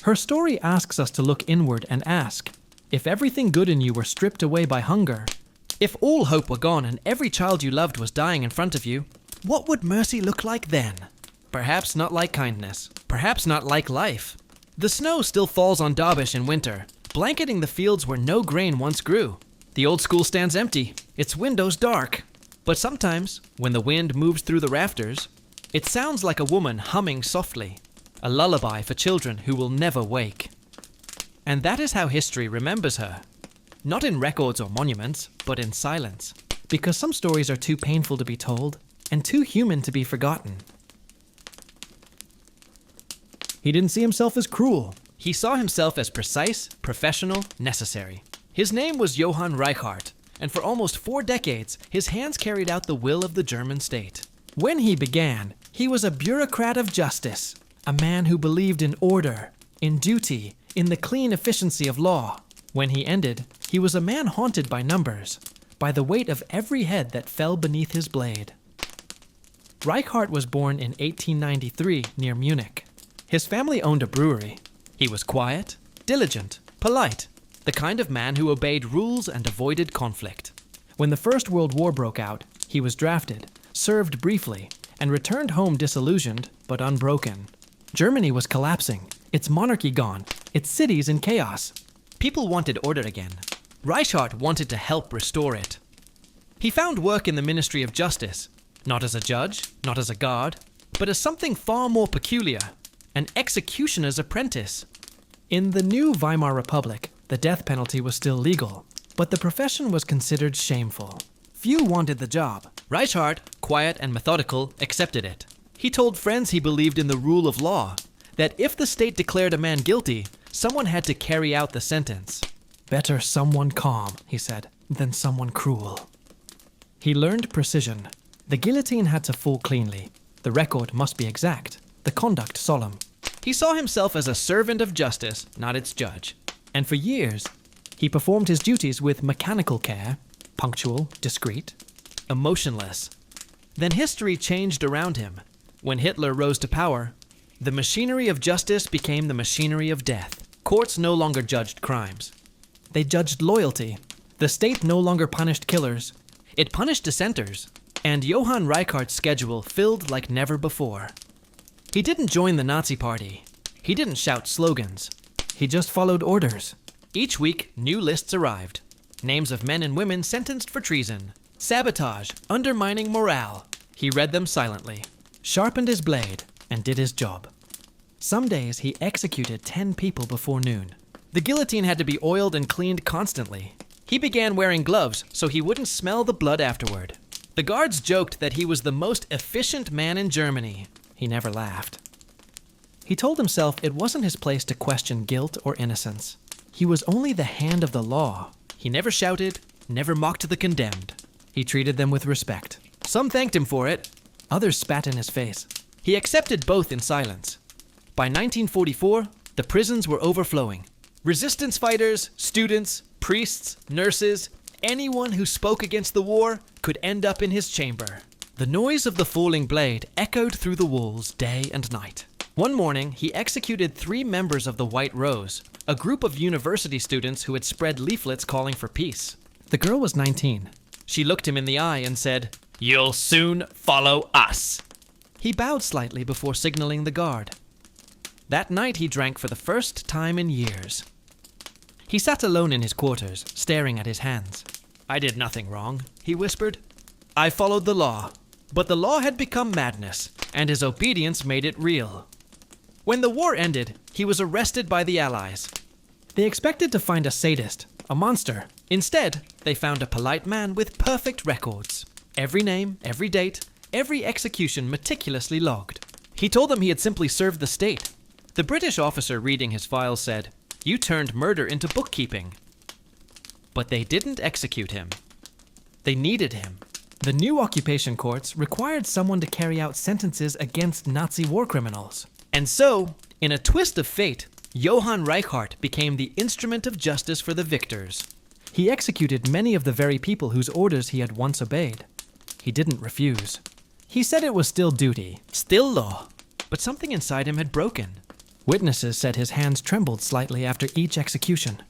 Her story asks us to look inward and ask, if everything good in you were stripped away by hunger, if all hope were gone and every child you loved was dying in front of you, what would mercy look like then? Perhaps not like kindness. Perhaps not like life. The snow still falls on Derbysh in winter, blanketing the fields where no grain once grew. The old school stands empty, its windows dark. But sometimes, when the wind moves through the rafters, it sounds like a woman humming softly, a lullaby for children who will never wake. And that is how history remembers her. Not in records or monuments, but in silence. Because some stories are too painful to be told, and too human to be forgotten. He didn't see himself as cruel. He saw himself as precise, professional, necessary. His name was Johann Reichardt, and for almost 4 decades, his hands carried out the will of the German state. When he began, he was a bureaucrat of justice, a man who believed in order, in duty, in the clean efficiency of law. When he ended, he was a man haunted by numbers, by the weight of every head that fell beneath his blade. Reichardt was born in 1893 near Munich. His family owned a brewery. He was quiet, diligent, polite, the kind of man who obeyed rules and avoided conflict. When the First World War broke out, he was drafted, served briefly, and returned home disillusioned but unbroken. Germany was collapsing, its monarchy gone, its cities in chaos. People wanted order again. Reichardt wanted to help restore it. He found work in the Ministry of Justice, not as a judge, not as a guard, but as something far more peculiar, an executioner's apprentice. In the new Weimar Republic, the death penalty was still legal, but the profession was considered shameful. Few wanted the job. Reichardt, quiet and methodical, accepted it. He told friends he believed in the rule of law, that if the state declared a man guilty, someone had to carry out the sentence. Better someone calm, he said, than someone cruel. He learned precision. The guillotine had to fall cleanly. The record must be exact, the conduct solemn. He saw himself as a servant of justice, not its judge. And for years, he performed his duties with mechanical care, punctual, discreet, emotionless. Then history changed around him. When Hitler rose to power, the machinery of justice became the machinery of death. Courts no longer judged crimes. They judged loyalty. The state no longer punished killers. It punished dissenters. And Johann Reichardt's schedule filled like never before. He didn't join the Nazi Party. He didn't shout slogans. He just followed orders. Each week, new lists arrived. Names of men and women sentenced for treason, sabotage, undermining morale. He read them silently, sharpened his blade, and did his job. Some days he executed 10 people before noon. The guillotine had to be oiled and cleaned constantly. He began wearing gloves so he wouldn't smell the blood afterward. The guards joked that he was the most efficient man in Germany. He never laughed. He told himself it wasn't his place to question guilt or innocence. He was only the hand of the law. He never shouted, never mocked the condemned. He treated them with respect. Some thanked him for it. Others spat in his face. He accepted both in silence. By 1944, the prisons were overflowing. Resistance fighters, students, priests, nurses, anyone who spoke against the war could end up in his chamber. The noise of the falling blade echoed through the walls day and night. One morning, he executed 3 members of the White Rose, a group of university students who had spread leaflets calling for peace. The girl was 19. She looked him in the eye and said, "You'll soon follow us." He bowed slightly before signaling the guard. That night he drank for the first time in years. He sat alone in his quarters, staring at his hands. "I did nothing wrong," he whispered. "I followed the law." But the law had become madness, and his obedience made it real. When the war ended, he was arrested by the Allies. They expected to find a sadist, a monster. Instead, they found a polite man with perfect records. Every name, every date, every execution meticulously logged. He told them he had simply served the state. The British officer reading his files said, "You turned murder into bookkeeping." But they didn't execute him. They needed him. The new occupation courts required someone to carry out sentences against Nazi war criminals. And so, in a twist of fate, Johann Reichardt became the instrument of justice for the victors. He executed many of the very people whose orders he had once obeyed. He didn't refuse. He said it was still duty, still law, but something inside him had broken. Witnesses said his hands trembled slightly after each execution.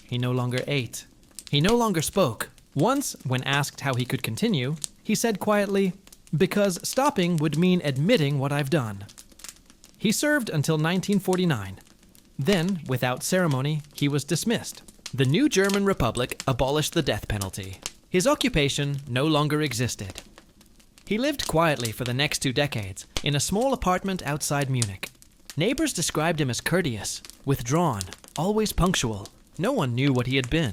He no longer ate. He no longer spoke. Once, when asked how he could continue, he said quietly, because stopping would mean admitting what I've done. He served until 1949. Then, without ceremony, he was dismissed. The new German Republic abolished the death penalty. His occupation no longer existed. He lived quietly for the next 2 decades in a small apartment outside Munich. Neighbors described him as courteous, withdrawn, always punctual. No one knew what he had been.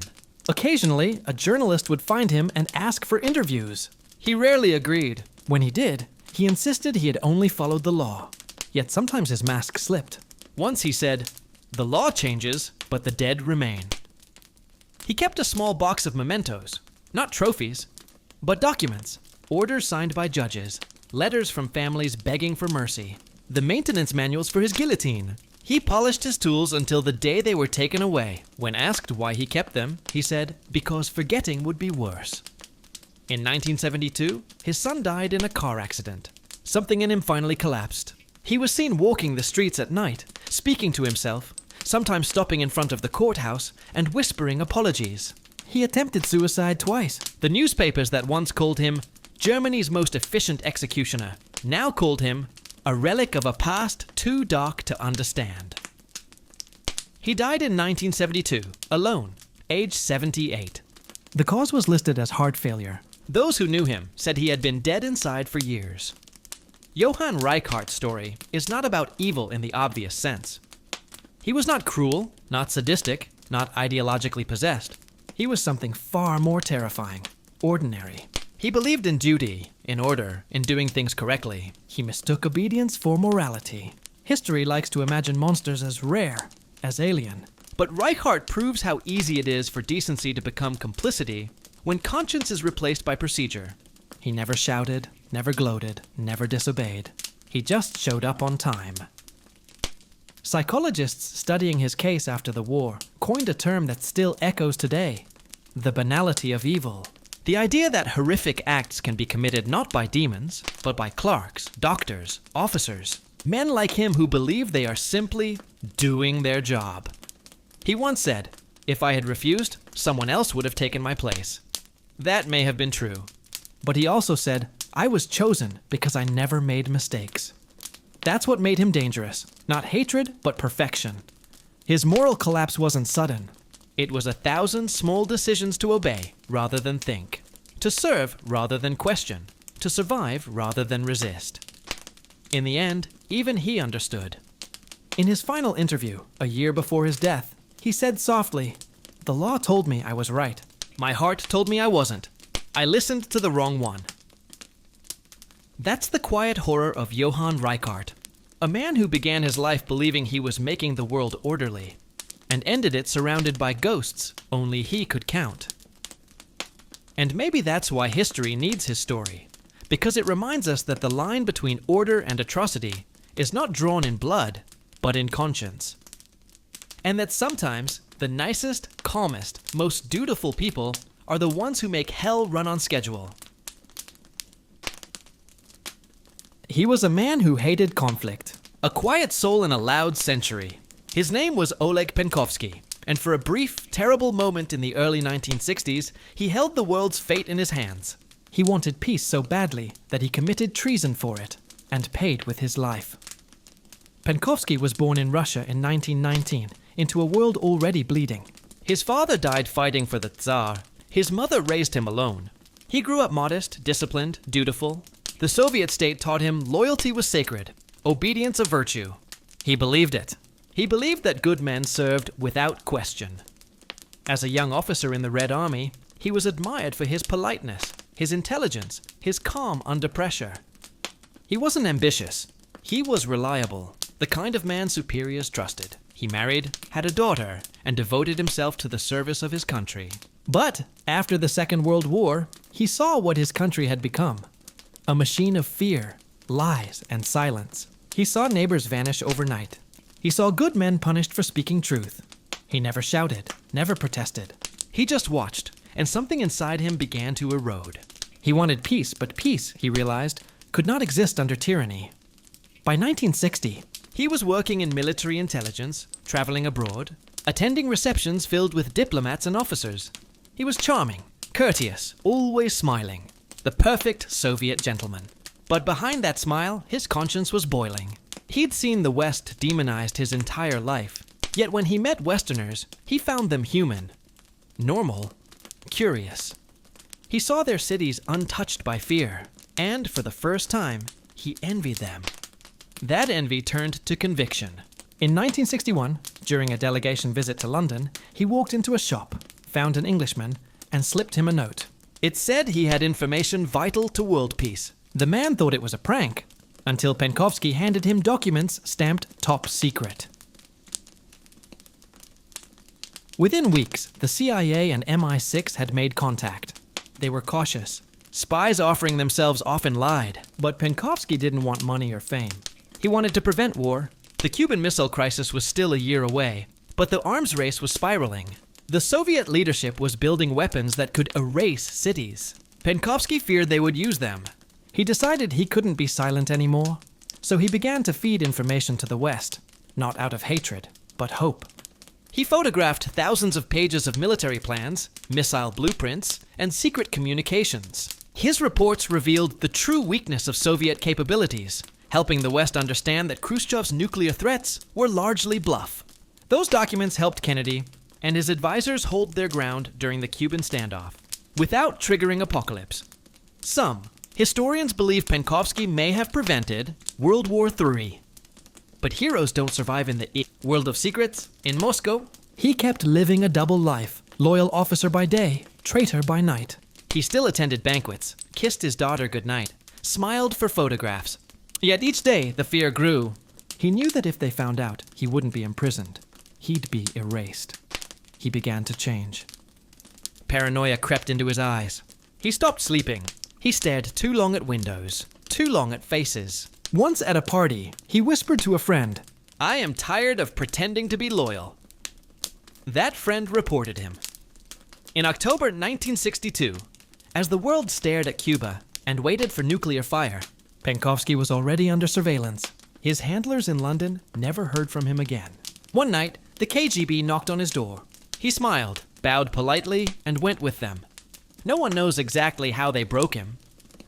Occasionally, a journalist would find him and ask for interviews. He rarely agreed. When he did, he insisted he had only followed the law. Yet sometimes his mask slipped. Once he said, "The law changes, but the dead remain." He kept a small box of mementos, not trophies, but documents, orders signed by judges, letters from families begging for mercy, the maintenance manuals for his guillotine. He polished his tools until the day they were taken away. When asked why he kept them, he said, "Because forgetting would be worse." In 1972, his son died in a car accident. Something in him finally collapsed. He was seen walking the streets at night, speaking to himself, sometimes stopping in front of the courthouse and whispering apologies. He attempted suicide twice. The newspapers that once called him Germany's most efficient executioner now called him a relic of a past too dark to understand. He died in 1972, alone, age 78. The cause was listed as heart failure. Those who knew him said he had been dead inside for years. Johann Reichardt's story is not about evil in the obvious sense. He was not cruel, not sadistic, not ideologically possessed. He was something far more terrifying, ordinary. He believed in duty, in order, in doing things correctly. He mistook obedience for morality. History likes to imagine monsters as rare, as alien. But Reichardt proves how easy it is for decency to become complicity when conscience is replaced by procedure. He never shouted, never gloated, never disobeyed. He just showed up on time. Psychologists studying his case after the war coined a term that still echoes today: the banality of evil. The idea that horrific acts can be committed not by demons, but by clerks, doctors, officers, men like him who believe they are simply doing their job. He once said, "If I had refused, someone else would have taken my place." That may have been true. But he also said, "I was chosen because I never made mistakes." That's what made him dangerous. Not hatred, but perfection. His moral collapse wasn't sudden. It was 1,000 small decisions to obey rather than think, to serve rather than question, to survive rather than resist. In the end, even he understood. In his final interview, a year before his death, he said softly, "The law told me I was right. My heart told me I wasn't. I listened to the wrong one." That's the quiet horror of Johann Reichhardt, a man who began his life believing he was making the world orderly, and ended it surrounded by ghosts only he could count. And maybe that's why history needs his story, because it reminds us that the line between order and atrocity is not drawn in blood, but in conscience. And that sometimes the nicest, calmest, most dutiful people are the ones who make hell run on schedule. He was a man who hated conflict. A quiet soul in a loud century. His name was Oleg Penkovsky, and for a brief, terrible moment in the early 1960s, he held the world's fate in his hands. He wanted peace so badly that he committed treason for it, and paid with his life. Penkovsky was born in Russia in 1919, into a world already bleeding. His father died fighting for the Tsar. His mother raised him alone. He grew up modest, disciplined, dutiful. The Soviet state taught him loyalty was sacred, obedience a virtue. He believed it. He believed that good men served without question. As a young officer in the Red Army, he was admired for his politeness, his intelligence, his calm under pressure. He wasn't ambitious. He was reliable, the kind of man superiors trusted. He married, had a daughter, and devoted himself to the service of his country. But after the Second World War, he saw what his country had become. A machine of fear, lies, and silence. He saw neighbors vanish overnight. He saw good men punished for speaking truth. He never shouted, never protested. He just watched, and something inside him began to erode. He wanted peace, but peace, he realized, could not exist under tyranny. By 1960, he was working in military intelligence, traveling abroad, attending receptions filled with diplomats and officers. He was charming, courteous, always smiling. The perfect Soviet gentleman. But behind that smile, his conscience was boiling. He'd seen the West demonized his entire life, yet when he met Westerners, he found them human, normal, curious. He saw their cities untouched by fear, and for the first time, he envied them. That envy turned to conviction. In 1961, during a delegation visit to London, he walked into a shop, found an Englishman, and slipped him a note. It said he had information vital to world peace. The man thought it was a prank, until Penkovsky handed him documents stamped top secret. Within weeks, the CIA and MI6 had made contact. They were cautious. Spies offering themselves often lied. But Penkovsky didn't want money or fame. He wanted to prevent war. The Cuban Missile Crisis was still a year away, but the arms race was spiraling. The Soviet leadership was building weapons that could erase cities. Penkovsky feared they would use them. He decided he couldn't be silent anymore, so he began to feed information to the West, not out of hatred, but hope. He photographed thousands of pages of military plans, missile blueprints, and secret communications. His reports revealed the true weakness of Soviet capabilities, helping the West understand that Khrushchev's nuclear threats were largely bluff. Those documents helped Kennedy and his advisors hold their ground during the Cuban standoff, without triggering apocalypse. Some historians believe Penkovsky may have prevented World War III. But heroes don't survive in the world of secrets. In Moscow, he kept living a double life, loyal officer by day, traitor by night. He still attended banquets, kissed his daughter goodnight, smiled for photographs. Yet each day the fear grew. He knew that if they found out, he wouldn't be imprisoned. He'd be erased. He began to change. Paranoia crept into his eyes. He stopped sleeping. He stared too long at windows, too long at faces. Once at a party, he whispered to a friend, "I am tired of pretending to be loyal." That friend reported him. In October 1962, as the world stared at Cuba and waited for nuclear fire, Penkovsky was already under surveillance. His handlers in London never heard from him again. One night, the KGB knocked on his door. He smiled, bowed politely, and went with them. No one knows exactly how they broke him.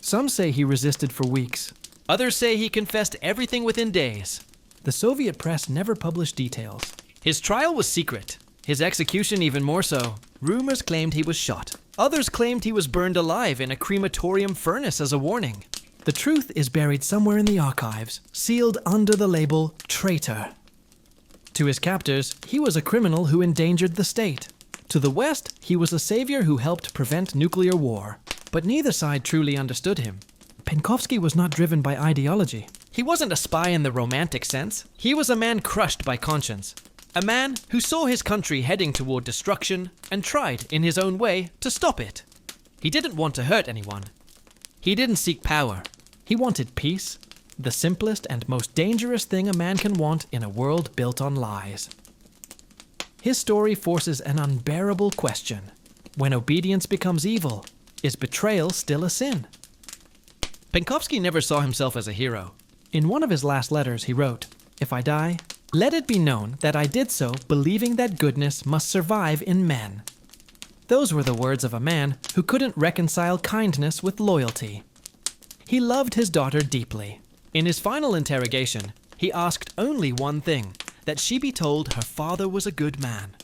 Some say he resisted for weeks. Others say he confessed everything within days. The Soviet press never published details. His trial was secret. His execution even more so. Rumors claimed he was shot. Others claimed he was burned alive in a crematorium furnace as a warning. The truth is buried somewhere in the archives, sealed under the label traitor. To his captors, he was a criminal who endangered the state. To the West, he was a savior who helped prevent nuclear war. But neither side truly understood him. Penkovsky was not driven by ideology. He wasn't a spy in the romantic sense. He was a man crushed by conscience. A man who saw his country heading toward destruction and tried, in his own way, to stop it. He didn't want to hurt anyone. He didn't seek power. He wanted peace, the simplest and most dangerous thing a man can want in a world built on lies. His story forces an unbearable question. When obedience becomes evil, is betrayal still a sin? Penkovsky never saw himself as a hero. In one of his last letters, he wrote, "If I die, let it be known that I did so believing that goodness must survive in men." Those were the words of a man who couldn't reconcile kindness with loyalty. He loved his daughter deeply. In his final interrogation, he asked only one thing, that she be told her father was a good man.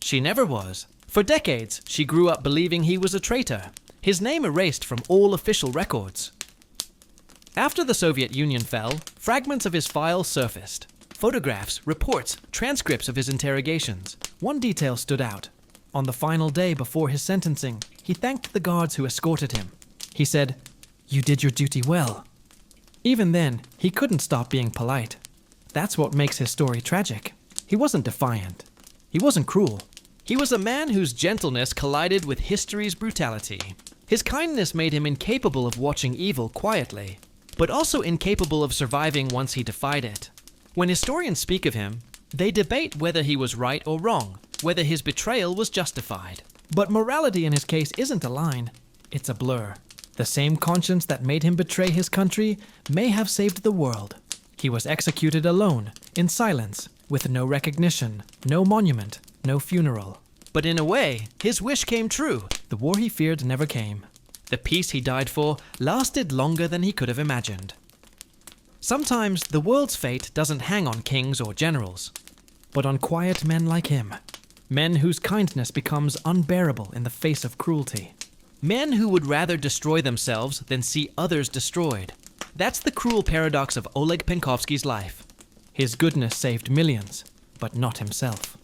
She never was. For decades, she grew up believing he was a traitor, his name erased from all official records. After the Soviet Union fell, fragments of his file surfaced. Photographs, reports, transcripts of his interrogations. One detail stood out. On the final day before his sentencing, he thanked the guards who escorted him. He said, "You did your duty well." Even then, he couldn't stop being polite. That's what makes his story tragic. He wasn't defiant. He wasn't cruel. He was a man whose gentleness collided with history's brutality. His kindness made him incapable of watching evil quietly, but also incapable of surviving once he defied it. When historians speak of him, they debate whether he was right or wrong, whether his betrayal was justified. But morality in his case isn't a line, it's a blur. The same conscience that made him betray his country may have saved the world. He was executed alone, in silence, with no recognition, no monument, no funeral. But in a way, his wish came true. The war he feared never came. The peace he died for lasted longer than he could have imagined. Sometimes the world's fate doesn't hang on kings or generals, but on quiet men like him. Men whose kindness becomes unbearable in the face of cruelty. men who would rather destroy themselves than see others destroyed. That's the cruel paradox of Oleg Penkovsky's life. His goodness saved millions, but not himself.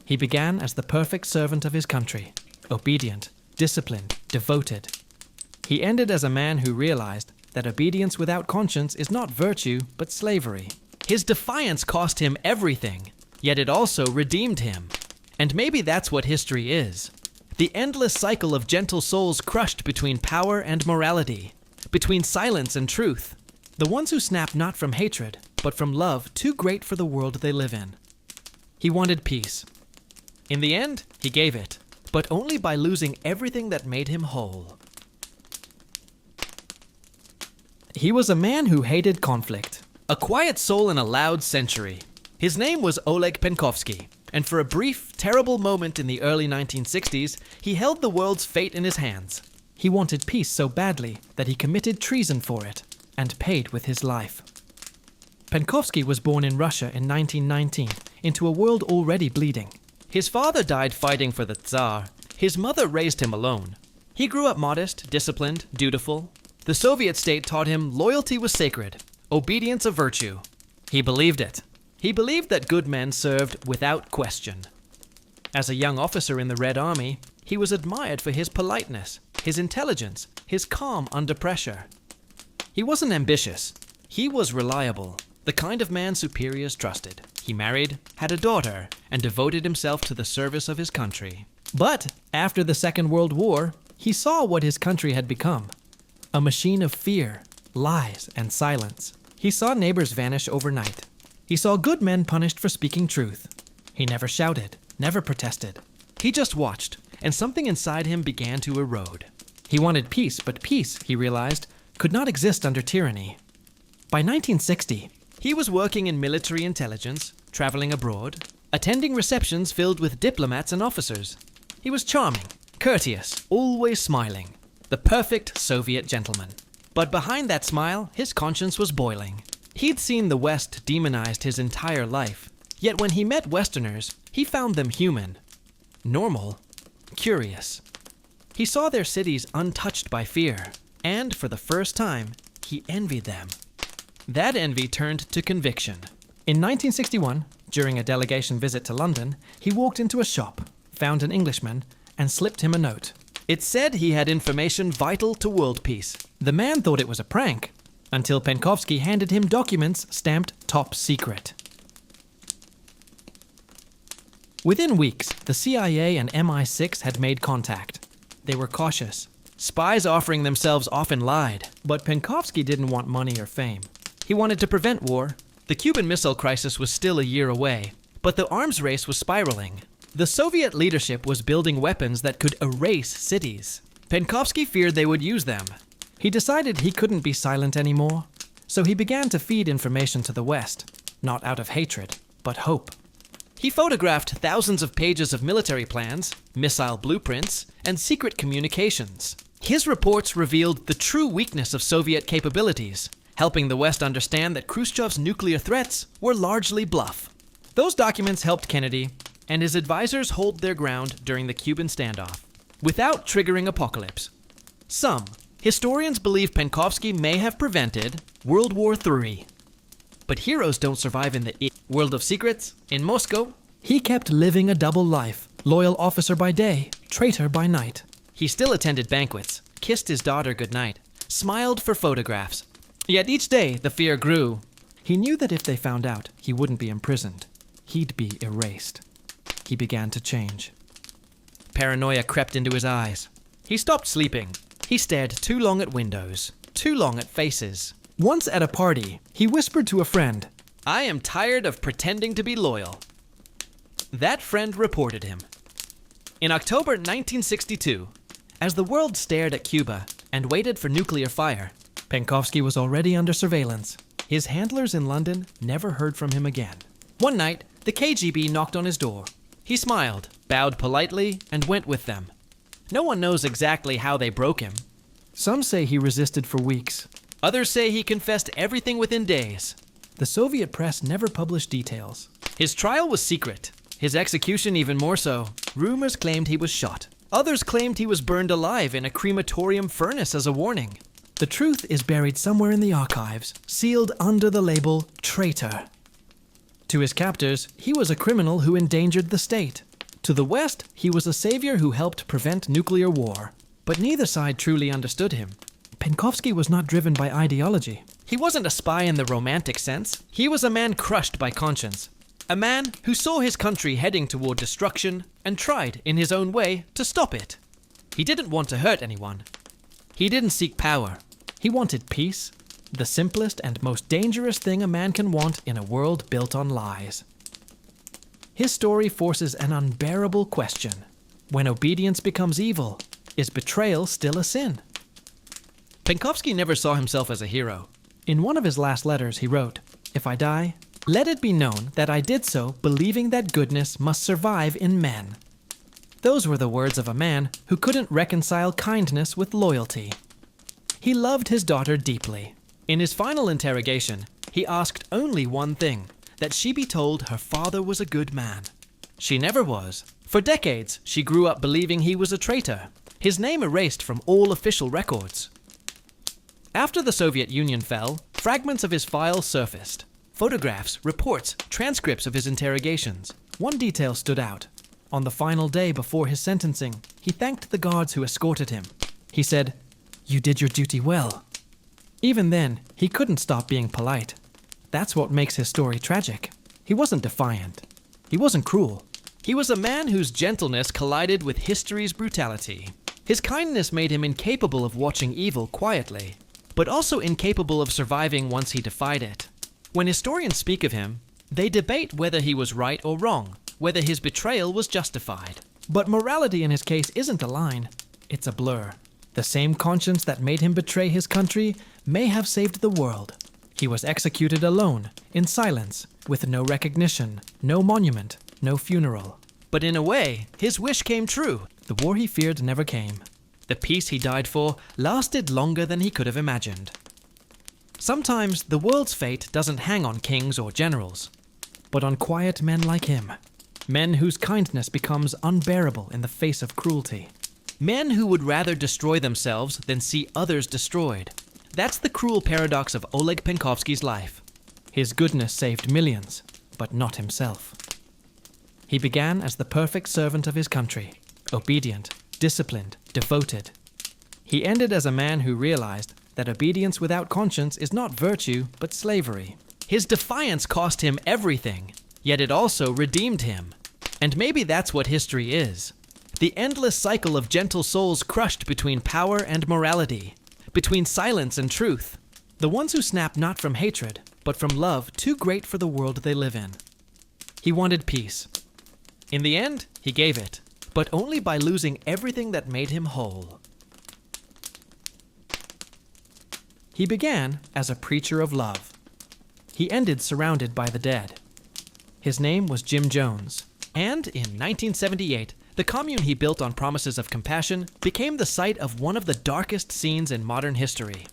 He began as the perfect servant of his country, obedient, disciplined, devoted. He ended as a man who realized that obedience without conscience is not virtue, but slavery. His defiance cost him everything, yet it also redeemed him. And maybe that's what history is. The endless cycle of gentle souls crushed between power and morality, between silence and truth. The ones who snap not from hatred, but from love too great for the world they live in. He wanted peace. In the end, he gave it, but only by losing everything that made him whole. He was a man who hated conflict. A quiet soul in a loud century. His name was Oleg Penkovsky, and for a brief, terrible moment in the early 1960s, he held the world's fate in his hands. He wanted peace so badly that he committed treason for it, and paid with his life. Penkovsky was born in Russia in 1919, into a world already bleeding. His father died fighting for the Tsar. His mother raised him alone. He grew up modest, disciplined, dutiful. The Soviet state taught him loyalty was sacred, obedience a virtue. He believed it. He believed that good men served without question. As a young officer in the Red Army, he was admired for his politeness, his intelligence, his calm under pressure. He wasn't ambitious. He was reliable, the kind of man superiors trusted. He married, had a daughter, and devoted himself to the service of his country. But after the Second World War, he saw what his country had become. A machine of fear, lies, and silence. He saw neighbors vanish overnight. He saw good men punished for speaking truth. He never shouted, never protested. He just watched, and something inside him began to erode. He wanted peace, but peace, he realized, could not exist under tyranny. By 1960, he was working in military intelligence, traveling abroad, attending receptions filled with diplomats and officers. He was charming, courteous, always smiling, the perfect Soviet gentleman. But behind that smile, his conscience was boiling. He'd seen the West demonized his entire life, yet when he met Westerners, he found them human, normal, curious. He saw their cities untouched by fear, and for the first time, he envied them. That envy turned to conviction. In 1961, during a delegation visit to London, he walked into a shop, found an Englishman, and slipped him a note. It said he had information vital to world peace. The man thought it was a prank, until Penkovsky handed him documents stamped top secret. Within weeks, the CIA and MI6 had made contact. They were cautious. Spies offering themselves often lied. But Penkovsky didn't want money or fame. He wanted to prevent war. The Cuban Missile Crisis was still a year away, but the arms race was spiraling. The Soviet leadership was building weapons that could erase cities. Penkovsky feared they would use them. He decided he couldn't be silent anymore, so he began to feed information to the West, not out of hatred, but hope. He photographed thousands of pages of military plans, missile blueprints, and secret communications. His reports revealed the true weakness of Soviet capabilities, helping the West understand that Khrushchev's nuclear threats were largely bluff. Those documents helped Kennedy and his advisors hold their ground during the Cuban standoff, without triggering apocalypse. Some historians believe Penkovsky may have prevented World War III. But heroes don't survive in the world of secrets. In Moscow, he kept living a double life, loyal officer by day, traitor by night. He still attended banquets, kissed his daughter goodnight, smiled for photographs. Yet each day, the fear grew. He knew that if they found out, he wouldn't be imprisoned. He'd be erased. He began to change. Paranoia crept into his eyes. He stopped sleeping. He stared too long at windows, too long at faces. Once at a party, he whispered to a friend, "I am tired of pretending to be loyal." That friend reported him. In October 1962, as the world stared at Cuba and waited for nuclear fire, Penkovsky was already under surveillance. His handlers in London never heard from him again. One night, the KGB knocked on his door. He smiled, bowed politely, and went with them. No one knows exactly how they broke him. Some say he resisted for weeks. Others say he confessed everything within days. The Soviet press never published details. His trial was secret. His execution even more so. Rumors claimed he was shot. Others claimed he was burned alive in a crematorium furnace as a warning. The truth is buried somewhere in the archives, sealed under the label traitor. To his captors, he was a criminal who endangered the state. To the West, he was a savior who helped prevent nuclear war. But neither side truly understood him. Penkovsky was not driven by ideology. He wasn't a spy in the romantic sense. He was a man crushed by conscience. A man who saw his country heading toward destruction and tried, in his own way, to stop it. He didn't want to hurt anyone. He didn't seek power. He wanted peace, the simplest and most dangerous thing a man can want in a world built on lies. His story forces an unbearable question. When obedience becomes evil, is betrayal still a sin? Penkovsky never saw himself as a hero. In one of his last letters, he wrote, "If I die, let it be known that I did so believing that goodness must survive in men." Those were the words of a man who couldn't reconcile kindness with loyalty. He loved his daughter deeply. In his final interrogation, he asked only one thing, that she be told her father was a good man. She never was. For decades, she grew up believing he was a traitor, his name erased from all official records. After the Soviet Union fell, fragments of his files surfaced. Photographs, reports, transcripts of his interrogations. One detail stood out. On the final day before his sentencing, he thanked the guards who escorted him. He said, "You did your duty well." Even then, he couldn't stop being polite. That's what makes his story tragic. He wasn't defiant. He wasn't cruel. He was a man whose gentleness collided with history's brutality. His kindness made him incapable of watching evil quietly, but also incapable of surviving once he defied it. When historians speak of him, they debate whether he was right or wrong, whether his betrayal was justified. But morality in his case isn't a line, it's a blur. The same conscience that made him betray his country may have saved the world. He was executed alone, in silence, with no recognition, no monument, no funeral. But in a way, his wish came true. The war he feared never came. The peace he died for lasted longer than he could have imagined. Sometimes the world's fate doesn't hang on kings or generals, but on quiet men like him. Men whose kindness becomes unbearable in the face of cruelty. Men who would rather destroy themselves than see others destroyed. That's the cruel paradox of Oleg Penkovsky's life. His goodness saved millions, but not himself. He began as the perfect servant of his country, obedient, disciplined, devoted. He ended as a man who realized that obedience without conscience is not virtue, but slavery. His defiance cost him everything, yet it also redeemed him. And maybe that's what history is. The endless cycle of gentle souls crushed between power and morality, between silence and truth. The ones who snap not from hatred, but from love too great for the world they live in. He wanted peace. In the end, he gave it, but only by losing everything that made him whole. He began as a preacher of love. He ended surrounded by the dead. His name was Jim Jones. And in 1978, the commune he built on promises of compassion became the site of one of the darkest scenes in modern history.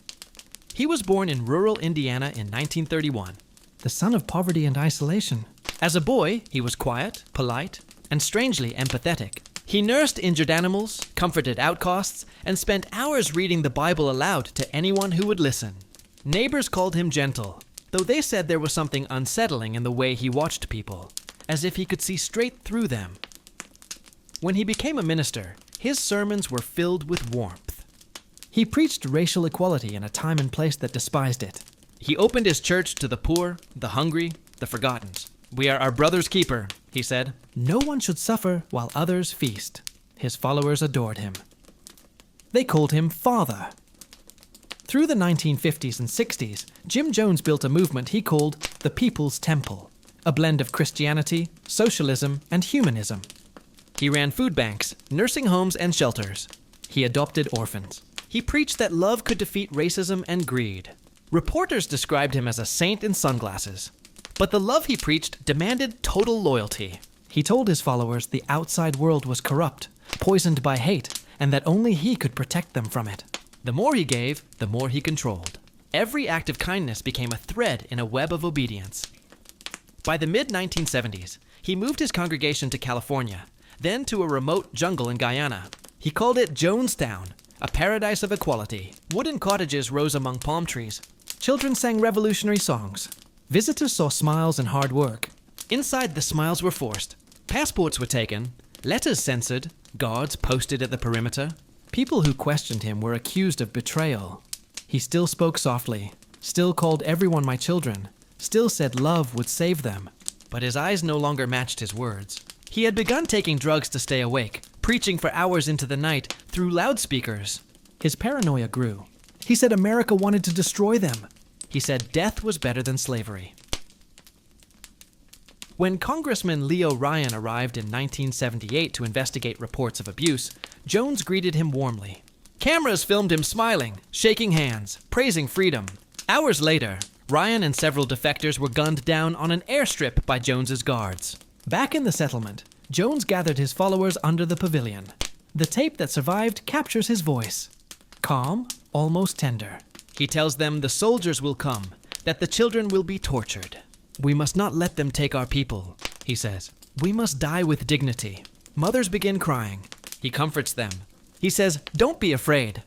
He was born in rural Indiana in 1931. The son of poverty and isolation. As a boy, he was quiet, polite, and strangely empathetic. He nursed injured animals, comforted outcasts, and spent hours reading the Bible aloud to anyone who would listen. Neighbors called him gentle, though they said there was something unsettling in the way he watched people, as if he could see straight through them. When he became a minister, his sermons were filled with warmth. He preached racial equality in a time and place that despised it. He opened his church to the poor, the hungry, the forgotten. "We are our brother's keeper," he said. No one should suffer while others feast. His followers adored him. They called him Father. Through the 1950s and 60s, Jim Jones built a movement he called the People's Temple, a blend of Christianity, socialism, and humanism. He ran food banks, nursing homes, and shelters. He adopted orphans. He preached that love could defeat racism and greed. Reporters described him as a saint in sunglasses. But the love he preached demanded total loyalty. He told his followers the outside world was corrupt, poisoned by hate, and that only he could protect them from it. The more he gave, the more he controlled. Every act of kindness became a thread in a web of obedience. By the mid-1970s, he moved his congregation to California, then to a remote jungle in Guyana. He called it Jonestown, a paradise of equality. Wooden cottages rose among palm trees. Children sang revolutionary songs. Visitors saw smiles and hard work. Inside, the smiles were forced. Passports were taken, letters censored, guards posted at the perimeter. People who questioned him were accused of betrayal. He still spoke softly, still called everyone my children, still said love would save them. But his eyes no longer matched his words. He had begun taking drugs to stay awake, preaching for hours into the night through loudspeakers. His paranoia grew. He said America wanted to destroy them. He said death was better than slavery. When Congressman Leo Ryan arrived in 1978 to investigate reports of abuse, Jones greeted him warmly. Cameras filmed him smiling, shaking hands, praising freedom. Hours later, Ryan and several defectors were gunned down on an airstrip by Jones's guards. Back in the settlement, Jones gathered his followers under the pavilion. The tape that survived captures his voice. Calm, almost tender. He tells them the soldiers will come, that the children will be tortured. We must not let them take our people, he says. We must die with dignity. Mothers begin crying. He comforts them. He says, don't be afraid.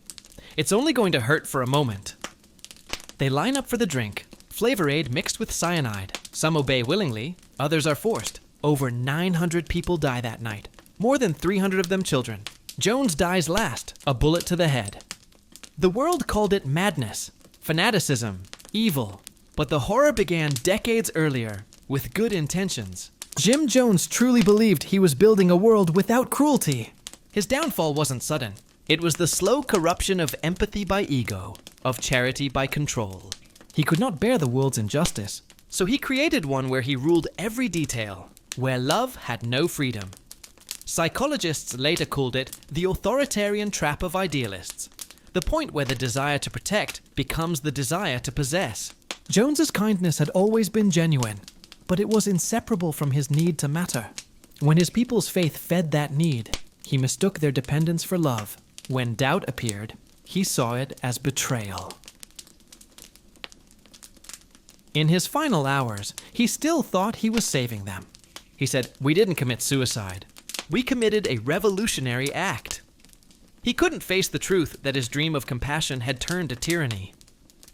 It's only going to hurt for a moment. They line up for the drink, Flavor Aid mixed with cyanide. Some obey willingly, others are forced. Over 900 people die that night, more than 300 of them children. Jones dies last, a bullet to the head. The world called it madness, fanaticism, evil. But the horror began decades earlier, with good intentions. Jim Jones truly believed he was building a world without cruelty. His downfall wasn't sudden. It was the slow corruption of empathy by ego, of charity by control. He could not bear the world's injustice. So he created one where he ruled every detail, where love had no freedom. Psychologists later called it the authoritarian trap of idealists, the point where the desire to protect becomes the desire to possess. Jones's kindness had always been genuine, but it was inseparable from his need to matter. When his people's faith fed that need, he mistook their dependence for love. When doubt appeared, he saw it as betrayal. In his final hours, he still thought he was saving them. He said, "We didn't commit suicide. We committed a revolutionary act." He couldn't face the truth that his dream of compassion had turned to tyranny.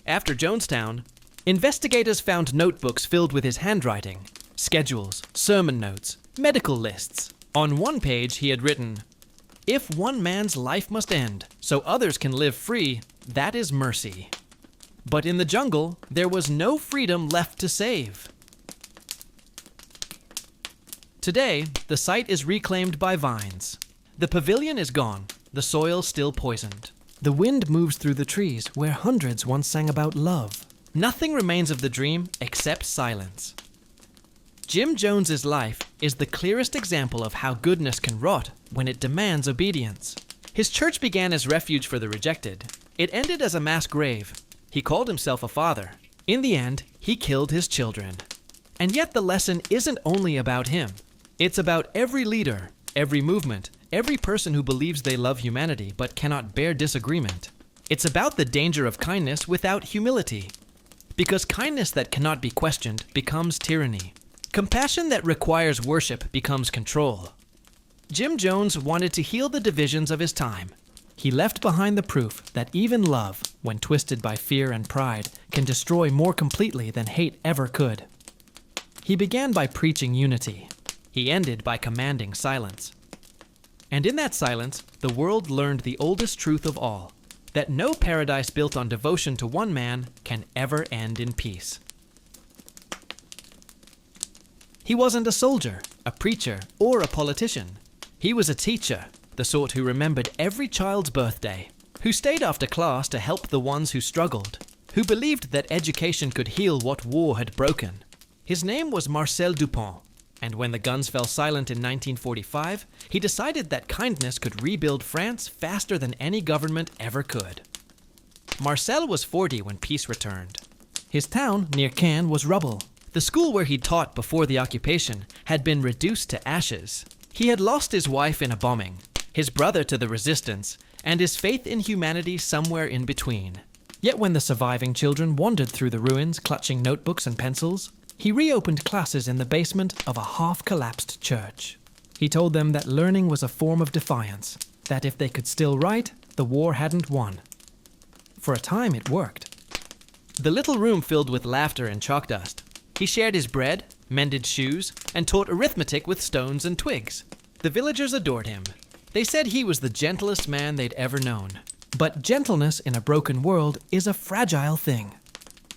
After Jonestown, investigators found notebooks filled with his handwriting, schedules, sermon notes, medical lists. On one page he had written, "If one man's life must end, so others can live free, that is mercy." But in the jungle, there was no freedom left to save. Today, the site is reclaimed by vines. The pavilion is gone, the soil still poisoned. The wind moves through the trees where hundreds once sang about love. Nothing remains of the dream except silence. Jim Jones's life is the clearest example of how goodness can rot when it demands obedience. His church began as refuge for the rejected. It ended as a mass grave. He called himself a father. In the end, he killed his children. And yet the lesson isn't only about him. It's about every leader, every movement, every person who believes they love humanity but cannot bear disagreement. It's about the danger of kindness without humility. Because kindness that cannot be questioned becomes tyranny. Compassion that requires worship becomes control. Jim Jones wanted to heal the divisions of his time. He left behind the proof that even love, when twisted by fear and pride, can destroy more completely than hate ever could. He began by preaching unity. He ended by commanding silence. And in that silence, the world learned the oldest truth of all, that no paradise built on devotion to one man can ever end in peace. He wasn't a soldier, a preacher, or a politician. He was a teacher, the sort who remembered every child's birthday, who stayed after class to help the ones who struggled, who believed that education could heal what war had broken. His name was Marcel Dupont, and when the guns fell silent in 1945, he decided that kindness could rebuild France faster than any government ever could. Marcel was 40 when peace returned. His town, near Caen, was rubble. The school where he'd taught before the occupation had been reduced to ashes. He had lost his wife in a bombing. his brother to the resistance, and his faith in humanity somewhere in between. Yet when the surviving children wandered through the ruins clutching notebooks and pencils, he reopened classes in the basement of a half-collapsed church. He told them that learning was a form of defiance, that if they could still write, the war hadn't won. For a time it worked. The little room filled with laughter and chalk dust. He shared his bread, mended shoes, and taught arithmetic with stones and twigs. The villagers adored him. They said he was the gentlest man they'd ever known. But gentleness in a broken world is a fragile thing.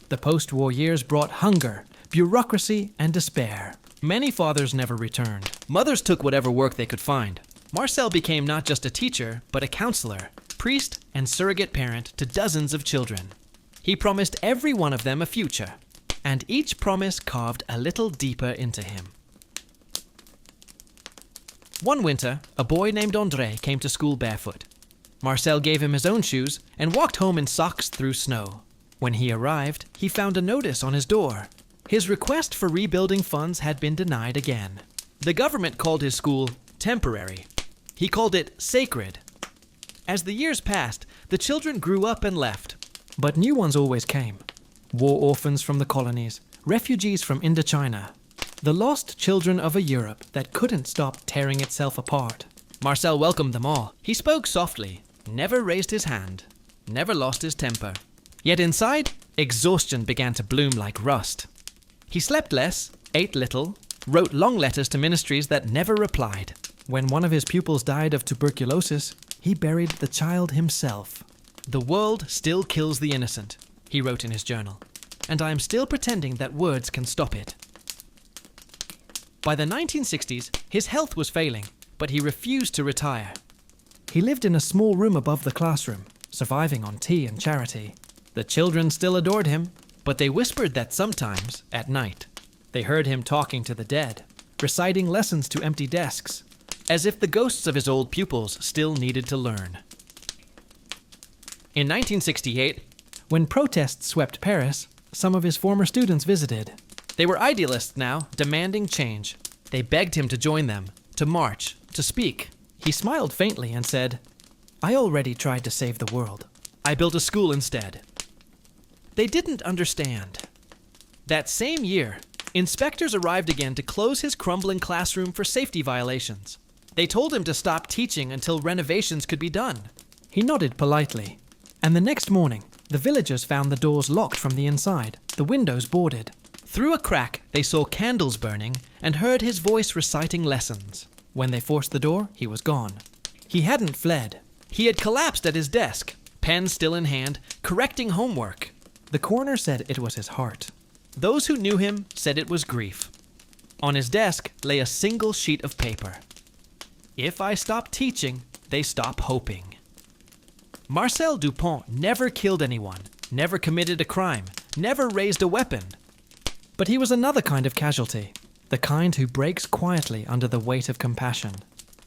The post-war years brought hunger, bureaucracy, and despair. Many fathers never returned. Mothers took whatever work they could find. Marcel became not just a teacher, but a counselor, priest, and surrogate parent to dozens of children. He promised every one of them a future, and each promise carved a little deeper into him. One winter, a boy named André came to school barefoot. Marcel gave him his own shoes and walked home in socks through snow. When he arrived, he found a notice on his door. His request for rebuilding funds had been denied again. The government called his school temporary. He called it sacred. As the years passed, the children grew up and left. But new ones always came. War orphans from the colonies, refugees from Indochina, the lost children of a Europe that couldn't stop tearing itself apart. Marcel welcomed them all. He spoke softly, never raised his hand, never lost his temper. Yet inside, exhaustion began to bloom like rust. He slept less, ate little, wrote long letters to ministries that never replied. When one of his pupils died of tuberculosis, he buried the child himself. "The world still kills the innocent," he wrote in his journal, "and I am still pretending that words can stop it." By the 1960s, his health was failing, but he refused to retire. He lived in a small room above the classroom, surviving on tea and charity. The children still adored him, but they whispered that sometimes, at night, they heard him talking to the dead, reciting lessons to empty desks, as if the ghosts of his old pupils still needed to learn. In 1968, when protests swept Paris, some of his former students visited. They were idealists now, demanding change. They begged him to join them, to march, to speak. He smiled faintly and said, "I already tried to save the world. I built a school instead." They didn't understand. That same year, inspectors arrived again to close his crumbling classroom for safety violations. They told him to stop teaching until renovations could be done. He nodded politely, and the next morning, the villagers found the doors locked from the inside, the windows boarded. Through a crack, they saw candles burning and heard his voice reciting lessons. When they forced the door, he was gone. He hadn't fled. He had collapsed at his desk, pen still in hand, correcting homework. The coroner said it was his heart. Those who knew him said it was grief. On his desk lay a single sheet of paper. "If I stop teaching, they stop hoping." Marcel Dupont never killed anyone, never committed a crime, never raised a weapon. But he was another kind of casualty, the kind who breaks quietly under the weight of compassion.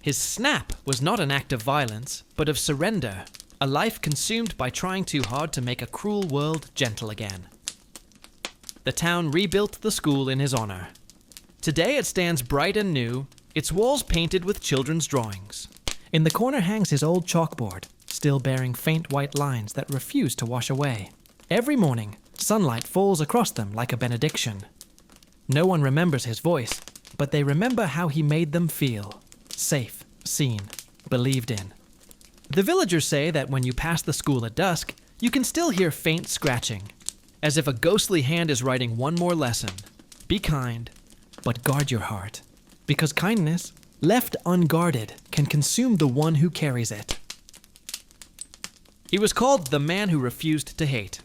His snap was not an act of violence, but of surrender, a life consumed by trying too hard to make a cruel world gentle again. The town rebuilt the school in his honor. Today it stands bright and new, its walls painted with children's drawings. In the corner hangs his old chalkboard, still bearing faint white lines that refuse to wash away. Every morning, sunlight falls across them like a benediction. No one remembers his voice, but they remember how he made them feel. Safe, seen, believed in. The villagers say that when you pass the school at dusk, you can still hear faint scratching, as if a ghostly hand is writing one more lesson. Be kind, but guard your heart, because kindness, left unguarded, can consume the one who carries it. He was called the man who refused to hate.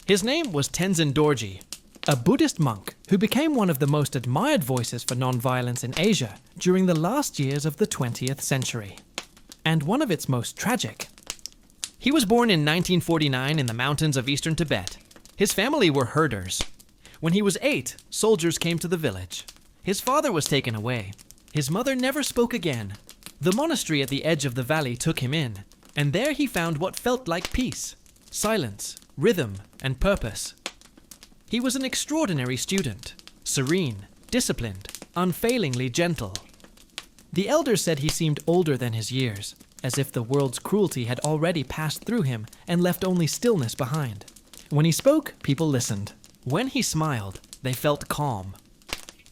His name was Tenzin Dorji, a Buddhist monk who became one of the most admired voices for nonviolence in Asia during the last years of the 20th century, and one of its most tragic. He was born in 1949 in the mountains of eastern Tibet. His family were herders. When he was 8, soldiers came to the village. His father was taken away. His mother never spoke again. The monastery at the edge of the valley took him in, and there he found what felt like peace, silence, rhythm, and purpose. He was an extraordinary student, serene, disciplined, unfailingly gentle. The elders said he seemed older than his years, as if the world's cruelty had already passed through him and left only stillness behind. When he spoke, people listened. When he smiled, they felt calm.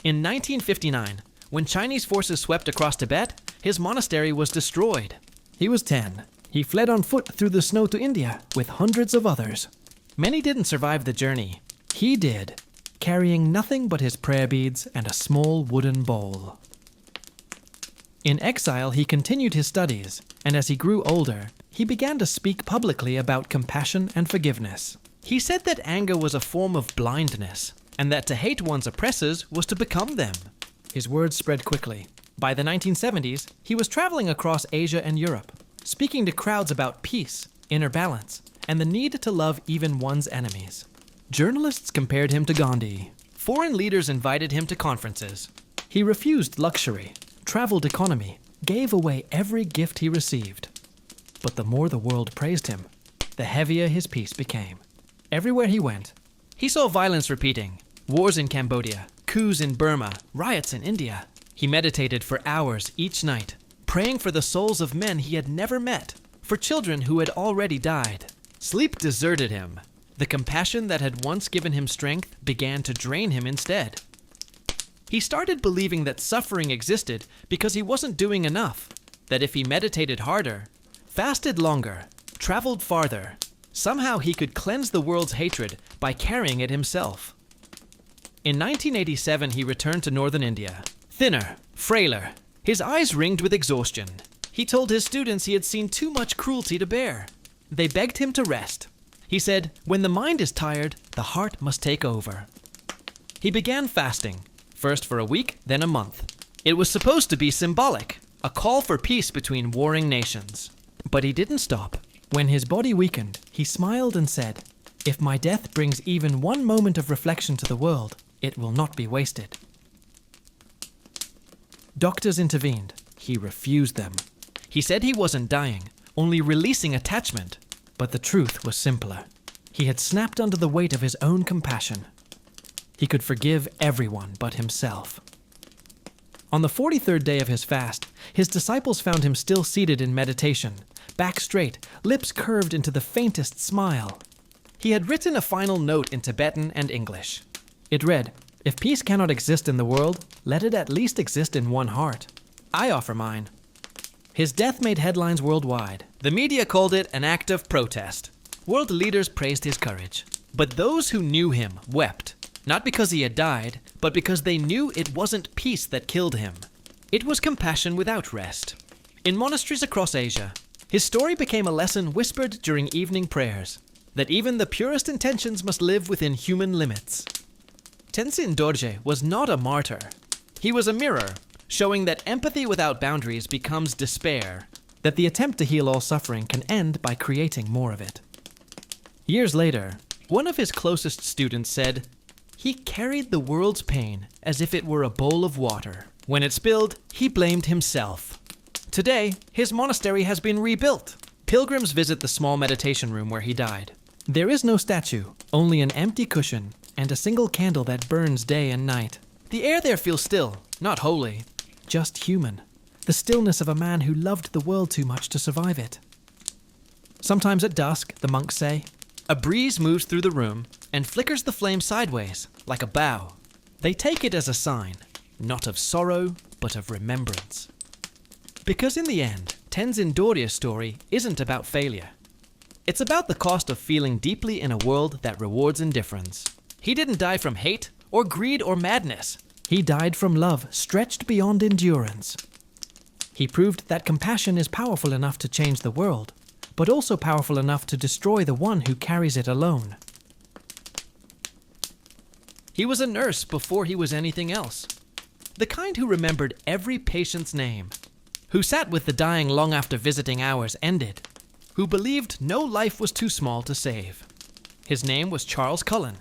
In 1959, when Chinese forces swept across Tibet, his monastery was destroyed. He was 10. He fled on foot through the snow to India with hundreds of others. Many didn't survive the journey. He did, carrying nothing but his prayer beads and a small wooden bowl. In exile, he continued his studies, and as he grew older, he began to speak publicly about compassion and forgiveness. He said that anger was a form of blindness, and that to hate one's oppressors was to become them. His words spread quickly. By the 1970s, he was traveling across Asia and Europe, speaking to crowds about peace, inner balance, and the need to love even one's enemies. Journalists compared him to Gandhi. Foreign leaders invited him to conferences. He refused luxury, traveled economy, gave away every gift he received. But the more the world praised him, the heavier his peace became. Everywhere he went, he saw violence repeating. Wars in Cambodia, coups in Burma, riots in India. He meditated for hours each night, praying for the souls of men he had never met, for children who had already died. Sleep deserted him. The compassion that had once given him strength began to drain him instead. He started believing that suffering existed because he wasn't doing enough, that if he meditated harder, fasted longer, traveled farther, somehow he could cleanse the world's hatred by carrying it himself. In 1987, he returned to northern India, thinner, frailer, his eyes ringed with exhaustion. He told his students he had seen too much cruelty to bear. They begged him to rest. He said, "When the mind is tired, the heart must take over." He began fasting, first for a week, then a month. It was supposed to be symbolic, a call for peace between warring nations. But he didn't stop. When his body weakened, he smiled and said, "If my death brings even one moment of reflection to the world, it will not be wasted." Doctors intervened. He refused them. He said he wasn't dying, only releasing attachment. But the truth was simpler. He had snapped under the weight of his own compassion. He could forgive everyone but himself. On the 43rd day of his fast, his disciples found him still seated in meditation, back straight, lips curved into the faintest smile. He had written a final note in Tibetan and English. It read, "If peace cannot exist in the world, let it at least exist in one heart. I offer mine." His death made headlines worldwide. The media called it an act of protest. World leaders praised his courage. But those who knew him wept, not because he had died, but because they knew it wasn't peace that killed him. It was compassion without rest. In monasteries across Asia, his story became a lesson whispered during evening prayers, that even the purest intentions must live within human limits. Tenzin Dorje was not a martyr. He was a mirror, showing that empathy without boundaries becomes despair, that the attempt to heal all suffering can end by creating more of it. Years later, one of his closest students said, "He carried the world's pain as if it were a bowl of water. When it spilled, he blamed himself." Today, his monastery has been rebuilt. Pilgrims visit the small meditation room where he died. There is no statue, only an empty cushion and a single candle that burns day and night. The air there feels still, not holy, just human. The stillness of a man who loved the world too much to survive it. Sometimes at dusk, the monks say, a breeze moves through the room and flickers the flame sideways, like a bough. They take it as a sign, not of sorrow, but of remembrance. Because in the end, Tenzin Dorje's story isn't about failure. It's about the cost of feeling deeply in a world that rewards indifference. He didn't die from hate, or greed, or madness. He died from love stretched beyond endurance. He proved that compassion is powerful enough to change the world, but also powerful enough to destroy the one who carries it alone. He was a nurse before he was anything else. The kind who remembered every patient's name, who sat with the dying long after visiting hours ended, who believed no life was too small to save. His name was Charles Cullen,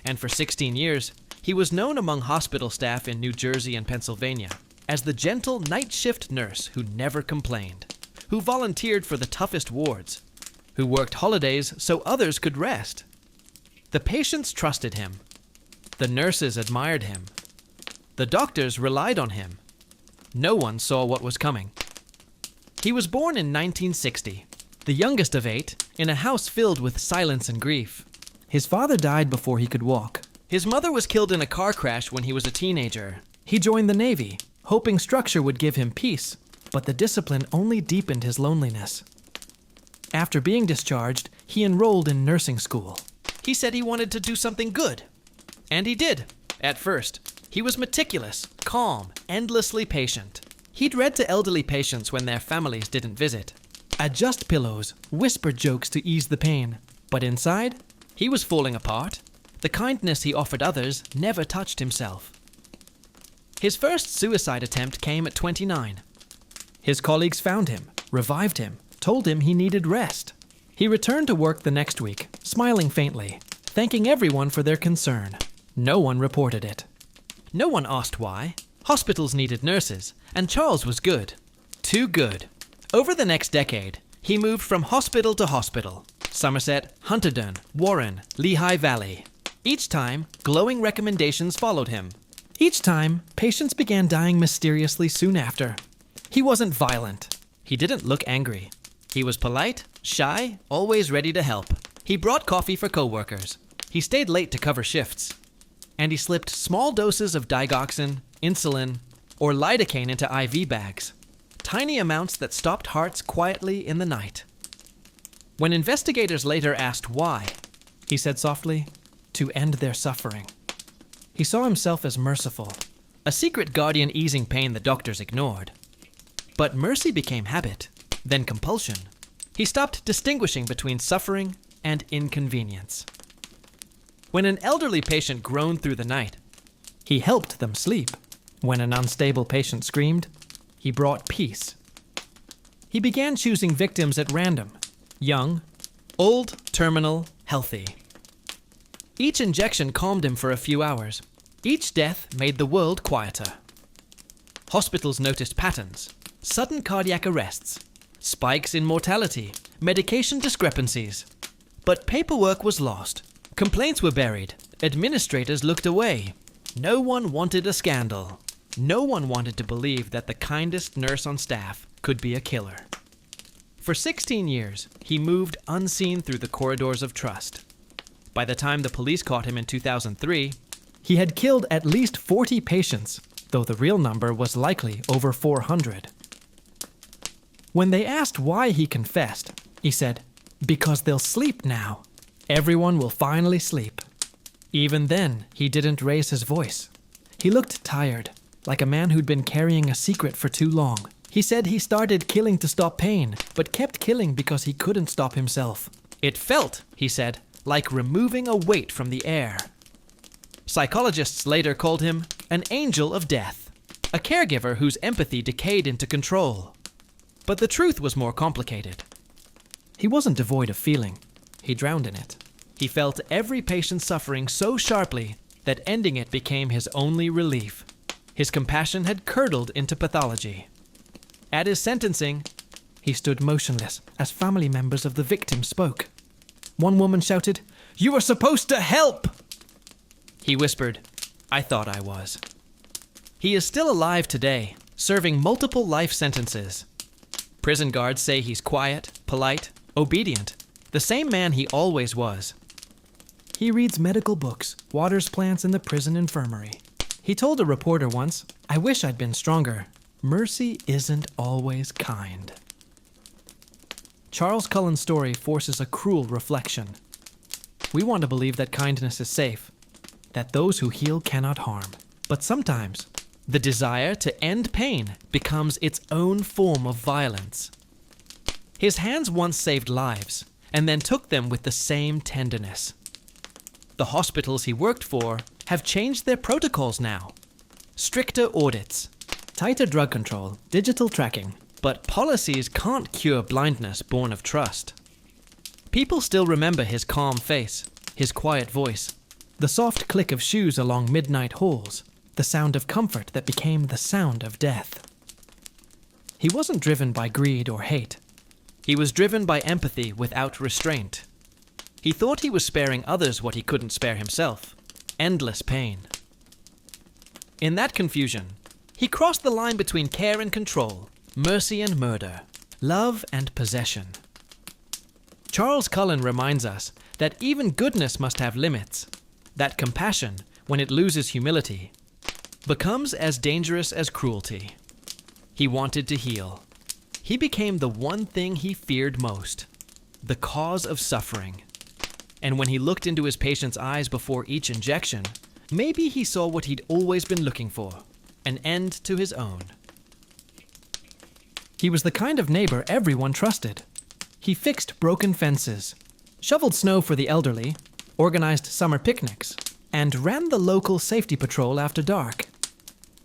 and for 16 years, he was known among hospital staff in New Jersey and Pennsylvania as the gentle night shift nurse who never complained, who volunteered for the toughest wards, who worked holidays so others could rest. The patients trusted him. The nurses admired him. The doctors relied on him. No one saw what was coming. He was born in 1960, the youngest of 8, in a house filled with silence and grief. His father died before he could walk. His mother was killed in a car crash when he was a teenager. He joined the Navy, hoping structure would give him peace, but the discipline only deepened his loneliness. After being discharged, he enrolled in nursing school. He said he wanted to do something good. And he did, at first. He was meticulous, calm, endlessly patient. He'd read to elderly patients when their families didn't visit. Adjust pillows, whisper jokes to ease the pain. But inside, he was falling apart. The kindness he offered others never touched himself. His first suicide attempt came at 29. His colleagues found him, revived him, told him he needed rest. He returned to work the next week, smiling faintly, thanking everyone for their concern. No one reported it. No one asked why. Hospitals needed nurses, and Charles was good. Too good. Over the next decade, he moved from hospital to hospital. Somerset, Hunterdon, Warren, Lehigh Valley. Each time, glowing recommendations followed him. Each time, patients began dying mysteriously soon after. He wasn't violent. He didn't look angry. He was polite, shy, always ready to help. He brought coffee for coworkers. He stayed late to cover shifts. And he slipped small doses of digoxin, insulin, or lidocaine into IV bags. Tiny amounts that stopped hearts quietly in the night. When investigators later asked why, he said softly, to end their suffering. He saw himself as merciful, a secret guardian easing pain the doctors ignored. But mercy became habit, then compulsion. He stopped distinguishing between suffering and inconvenience. When an elderly patient groaned through the night, he helped them sleep. When an unstable patient screamed, he brought peace. He began choosing victims at random, young, old, terminal, healthy. Each injection calmed him for a few hours. Each death made the world quieter. Hospitals noticed patterns, sudden cardiac arrests, spikes in mortality, medication discrepancies. But paperwork was lost. Complaints were buried. Administrators looked away. No one wanted a scandal. No one wanted to believe that the kindest nurse on staff could be a killer. For 16 years, he moved unseen through the corridors of trust. By the time the police caught him in 2003, he had killed at least 40 patients, though the real number was likely over 400. When they asked why he confessed, he said, "Because they'll sleep now. Everyone will finally sleep." Even then, he didn't raise his voice. He looked tired, like a man who'd been carrying a secret for too long. He said he started killing to stop pain, but kept killing because he couldn't stop himself. It felt, he said, like removing a weight from the air. Psychologists later called him an angel of death, a caregiver whose empathy decayed into control. But the truth was more complicated. He wasn't devoid of feeling. He drowned in it. He felt every patient's suffering so sharply that ending it became his only relief. His compassion had curdled into pathology. At his sentencing, he stood motionless as family members of the victim spoke. One woman shouted, "You were supposed to help!" He whispered, "I thought I was." He is still alive today, serving multiple life sentences. Prison guards say he's quiet, polite, obedient, the same man he always was. He reads medical books, waters plants in the prison infirmary. He told a reporter once, "I wish I'd been stronger. Mercy isn't always kind." Charles Cullen's story forces a cruel reflection. We want to believe that kindness is safe, that those who heal cannot harm. But sometimes, the desire to end pain becomes its own form of violence. His hands once saved lives, and then took them with the same tenderness. The hospitals he worked for have changed their protocols now. Stricter audits, tighter drug control, digital tracking. But policies can't cure blindness born of trust. People still remember his calm face, his quiet voice, the soft click of shoes along midnight halls, the sound of comfort that became the sound of death. He wasn't driven by greed or hate. He was driven by empathy without restraint. He thought he was sparing others what he couldn't spare himself. Endless pain. In that confusion, He crossed the line between care and control, mercy and murder, love and possession. Charles Cullen reminds us that even goodness must have limits, that compassion, when it loses humility, becomes as dangerous as cruelty. He wanted to heal. He became the one thing he feared most, the cause of suffering. And when he looked into his patient's eyes before each injection, maybe he saw what he'd always been looking for, an end to his own. He was the kind of neighbor everyone trusted. He fixed broken fences, shoveled snow for the elderly, organized summer picnics, and ran the local safety patrol after dark.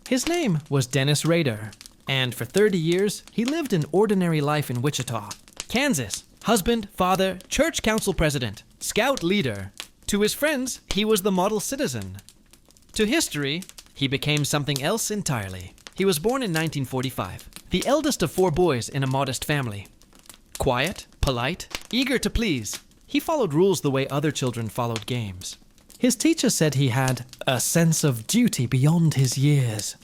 His name was Dennis Rader, and for 30 years, he lived an ordinary life in Wichita, Kansas. Husband, father, church council president, scout leader. To his friends, he was the model citizen. To history, he became something else entirely. He was born in 1945, the eldest of 4 boys in a modest family. Quiet, polite, eager to please, he followed rules the way other children followed games. His teacher said he had a sense of duty beyond his years.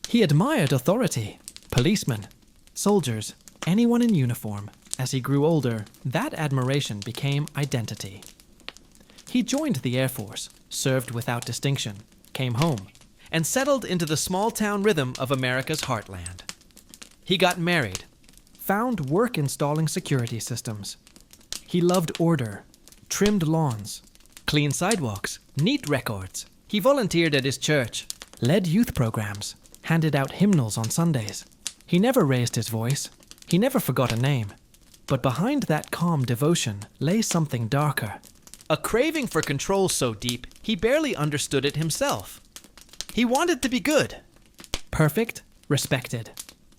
He admired authority, policemen, soldiers, anyone in uniform. As he grew older, that admiration became identity. He joined the Air Force, served without distinction, came home, and settled into the small-town rhythm of America's heartland. He got married, found work installing security systems. He loved order, trimmed lawns, clean sidewalks, neat records. He volunteered at his church, led youth programs, handed out hymnals on Sundays. He never raised his voice. He never forgot a name. But behind that calm devotion lay something darker. A craving for control so deep, he barely understood it himself. He wanted to be good. Perfect, respected.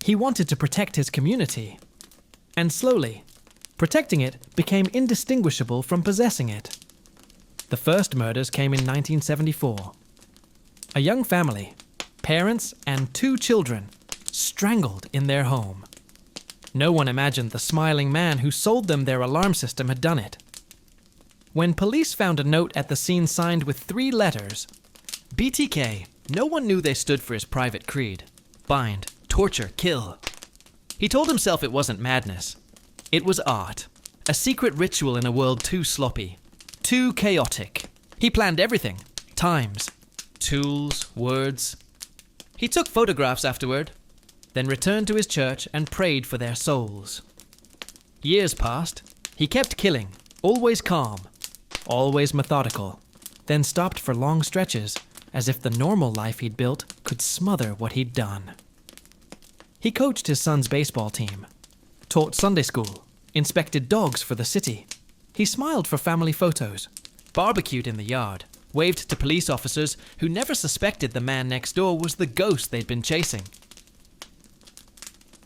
He wanted to protect his community. And slowly, protecting it became indistinguishable from possessing it. The first murders came in 1974. A young family, parents and 2 children, strangled in their home. No one imagined the smiling man who sold them their alarm system had done it. When police found a note at the scene signed with 3 letters, BTK, no one knew they stood for his private creed. Bind, torture, kill. He told himself it wasn't madness. It was art, a secret ritual in a world too sloppy, too chaotic. He planned everything, times, tools, words. He took photographs afterward, then returned to his church and prayed for their souls. Years passed. He kept killing, always calm, always methodical, then stopped for long stretches, as if the normal life he'd built could smother what he'd done. He coached his son's baseball team, taught Sunday school, inspected dogs for the city. He smiled for family photos, barbecued in the yard, waved to police officers who never suspected the man next door was the ghost they'd been chasing.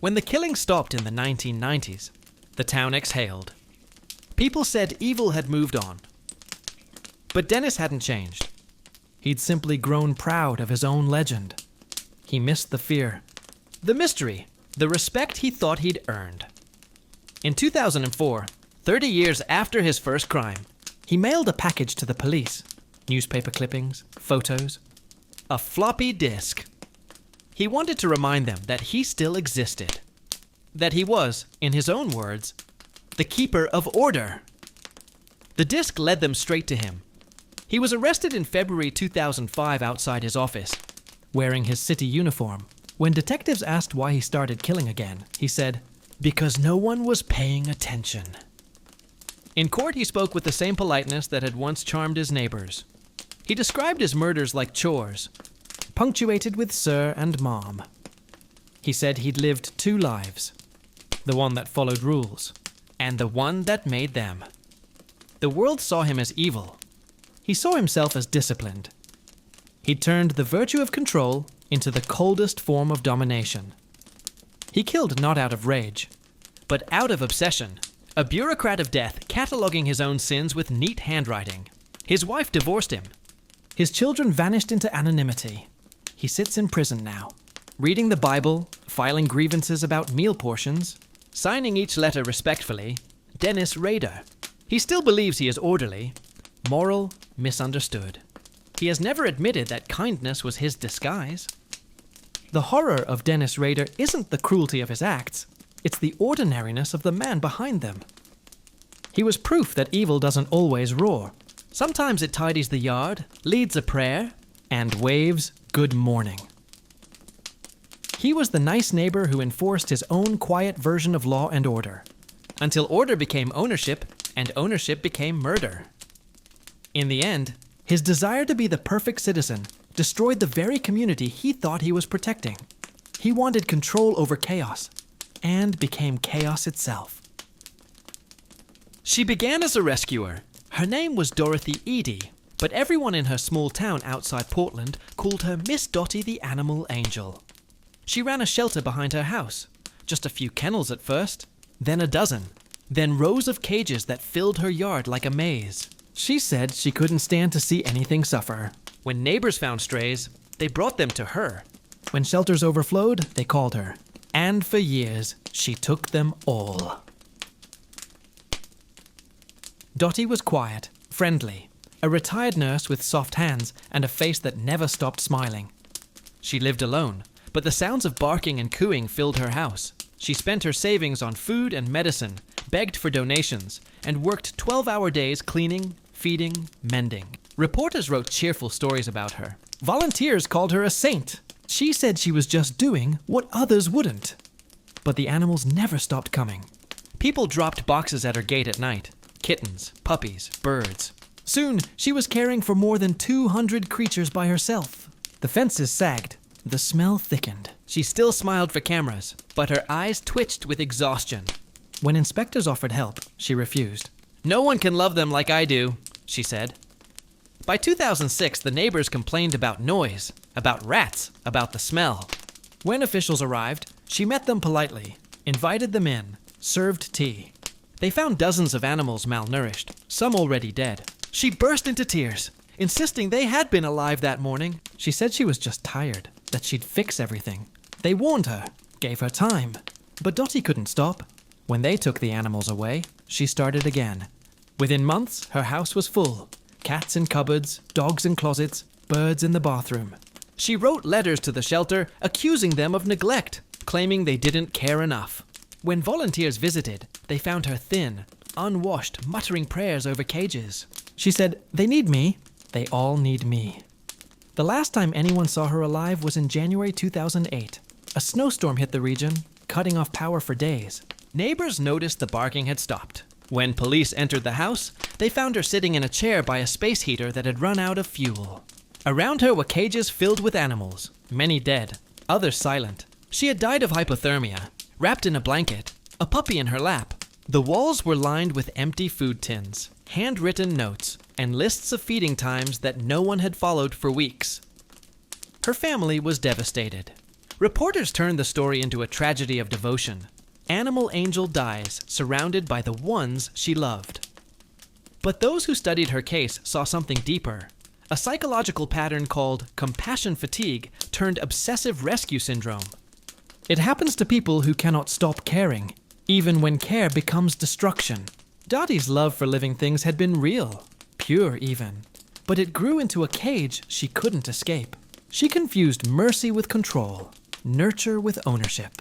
When the killing stopped in the 1990s, the town exhaled. People said evil had moved on. But Dennis hadn't changed. He'd simply grown proud of his own legend. He missed the fear, the mystery, the respect he thought he'd earned. In 2004, 30 years after his first crime, he mailed a package to the police. Newspaper clippings, photos, a floppy disk. He wanted to remind them that he still existed. That he was, in his own words, the keeper of order. The disc led them straight to him. He was arrested in February 2005 outside his office, wearing his city uniform. When detectives asked why he started killing again, he said, "Because no one was paying attention." In court, he spoke with the same politeness that had once charmed his neighbors. He described his murders like chores, punctuated with sir and mom. He said he'd lived 2 lives, the one that followed rules, and the one that made them. The world saw him as evil. He saw himself as disciplined. He turned the virtue of control into the coldest form of domination. He killed not out of rage, but out of obsession, a bureaucrat of death cataloging his own sins with neat handwriting. His wife divorced him. His children vanished into anonymity. He sits in prison now, reading the Bible, filing grievances about meal portions, signing each letter respectfully, Dennis Rader. He still believes he is orderly, moral, misunderstood. He has never admitted that kindness was his disguise. The horror of Dennis Rader isn't the cruelty of his acts, it's the ordinariness of the man behind them. He was proof that evil doesn't always roar. Sometimes it tidies the yard, leads a prayer, and waves good morning. He was the nice neighbor who enforced his own quiet version of law and order. until order became ownership, and ownership became murder. In the end, His desire to be the perfect citizen destroyed the very community he thought he was protecting. He wanted control over chaos, and became chaos itself. she began as a rescuer. Her name was Dorothy Eady, but everyone in her small town outside Portland called her Miss Dottie the Animal Angel. She ran a shelter behind her house. Just a few kennels at first, then a dozen, then rows of cages that filled her yard like a maze. She said she couldn't stand to see anything suffer. When neighbors found strays, they brought them to her. When shelters overflowed, they called her. And for years, she took them all. Dottie was quiet, friendly, a retired nurse with soft hands and a face that never stopped smiling. She lived alone, but the sounds of barking and cooing filled her house. She spent her savings on food and medicine, begged for donations, and worked 12-hour days cleaning, feeding, mending. Reporters wrote cheerful stories about her. Volunteers called her a saint. She said she was just doing what others wouldn't. But the animals never stopped coming. People dropped boxes at her gate at night. Kittens, puppies, birds. Soon, she was caring for more than 200 creatures by herself. The fences sagged. The smell thickened. She still smiled for cameras, but her eyes twitched with exhaustion. When inspectors offered help, she refused. "No one can love them like I do," she said. By 2006, the neighbors complained about noise, about rats, about the smell. When officials arrived, she met them politely, invited them in, served tea. They found dozens of animals malnourished, some already dead. She burst into tears, insisting they had been alive that morning. She said she was just tired, that she'd fix everything. They warned her, gave her time. But Dottie couldn't stop. When they took the animals away, she started again. Within months, her house was full. Cats in cupboards, dogs in closets, birds in the bathroom. She wrote letters to the shelter accusing them of neglect, claiming they didn't care enough. When volunteers visited, they found her thin, unwashed, muttering prayers over cages. She said, "They need me. They all need me." The last time anyone saw her alive was in January 2008. A snowstorm hit the region, cutting off power for days. Neighbors noticed the barking had stopped. When police entered the house, they found her sitting in a chair by a space heater that had run out of fuel. Around her were cages filled with animals, many dead, others silent. She had died of hypothermia, wrapped in a blanket, a puppy in her lap. The walls were lined with empty food tins, handwritten notes, and lists of feeding times that no one had followed for weeks. Her family was devastated. Reporters turned the story into a tragedy of devotion. Animal Angel dies, surrounded by the ones she loved. But those who studied her case saw something deeper. A psychological pattern called compassion fatigue turned obsessive rescue syndrome. It happens to people who cannot stop caring, even when care becomes destruction. Dottie's love for living things had been real, pure even, but it grew into a cage she couldn't escape. She confused mercy with control, nurture with ownership.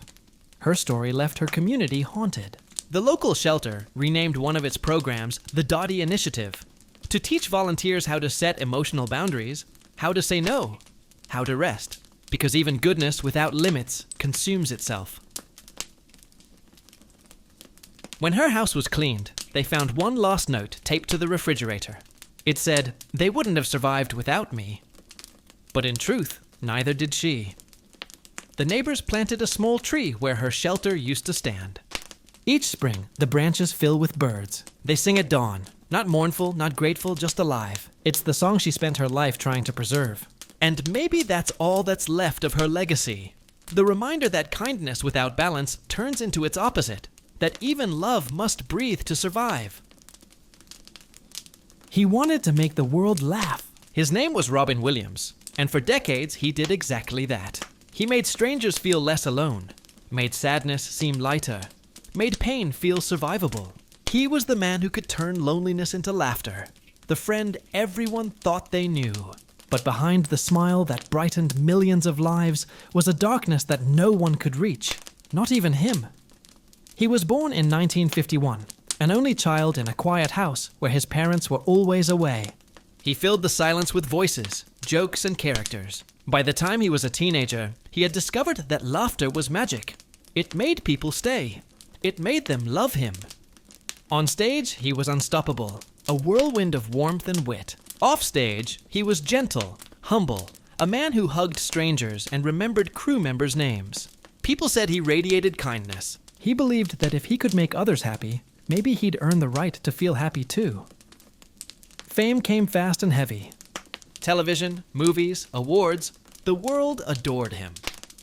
Her story left her community haunted. The local shelter renamed one of its programs the Dottie Initiative to teach volunteers how to set emotional boundaries, how to say no, how to rest, because even goodness without limits consumes itself. When her house was cleaned, they found one lost note taped to the refrigerator. It said, "They wouldn't have survived without me." But in truth, neither did she. The neighbors planted a small tree where her shelter used to stand. Each spring, the branches fill with birds. They sing at dawn, not mournful, not grateful, just alive. It's the song she spent her life trying to preserve. And maybe that's all that's left of her legacy. The reminder that kindness without balance turns into its opposite, that even love must breathe to survive. He wanted to make the world laugh. His name was Robin Williams, and for decades he did exactly that. He made strangers feel less alone, made sadness seem lighter, made pain feel survivable. He was the man who could turn loneliness into laughter, the friend everyone thought they knew. But behind the smile that brightened millions of lives was a darkness that no one could reach, not even him. He was born in 1951, an only child in a quiet house where his parents were always away. He filled the silence with voices, jokes, and characters. By the time he was a teenager, he had discovered that laughter was magic. It made people stay. It made them love him. On stage, he was unstoppable, a whirlwind of warmth and wit. Off stage, he was gentle, humble, a man who hugged strangers and remembered crew members' names. People said he radiated kindness. He believed that if he could make others happy, maybe he'd earn the right to feel happy too. Fame came fast and heavy. Television, movies, awards, the world adored him.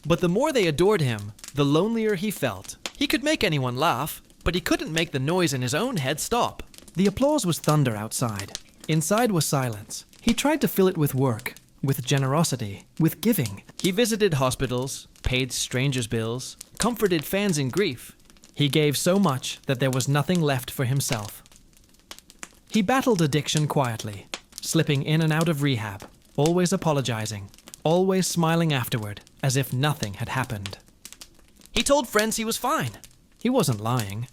But the more they adored him, the lonelier he felt. He could make anyone laugh, but he couldn't make the noise in his own head stop. The applause was thunder outside. Inside was silence. He tried to fill it with work, with generosity, with giving. He visited hospitals, paid strangers' bills, comforted fans in grief. He gave so much that there was nothing left for himself. He battled addiction quietly, slipping in and out of rehab, always apologizing, always smiling afterward, as if nothing had happened. He told friends he was fine. He wasn't lying.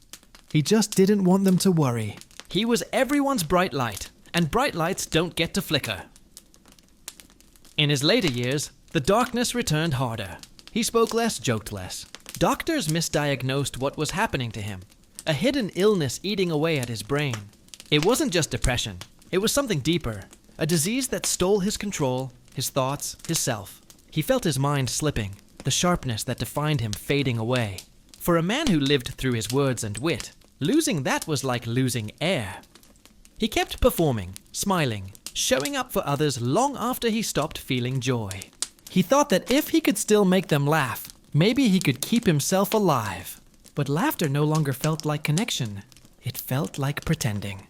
He just didn't want them to worry. He was everyone's bright light, and bright lights don't get to flicker. In his later years, the darkness returned harder. He spoke less, joked less. Doctors misdiagnosed what was happening to him, a hidden illness eating away at his brain. It wasn't just depression. It was something deeper, a disease that stole his control, his thoughts, his self. He felt his mind slipping, the sharpness that defined him fading away. For a man who lived through his words and wit, losing that was like losing air. He kept performing, smiling, showing up for others long after he stopped feeling joy. He thought that if he could still make them laugh, maybe he could keep himself alive. But laughter no longer felt like connection. It felt like pretending.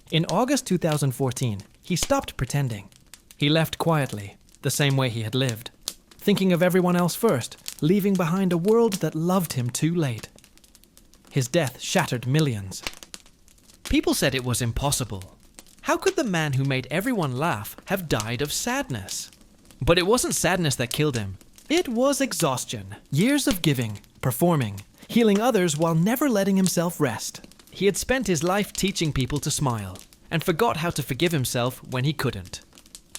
In August 2014, he stopped pretending. He left quietly, the same way he had lived, thinking of everyone else first, leaving behind a world that loved him too late. His death shattered millions. People said it was impossible. How could the man who made everyone laugh have died of sadness? But it wasn't sadness that killed him. It was exhaustion. Years of giving, performing, healing others while never letting himself rest. He had spent his life teaching people to smile, and forgot how to forgive himself when he couldn't.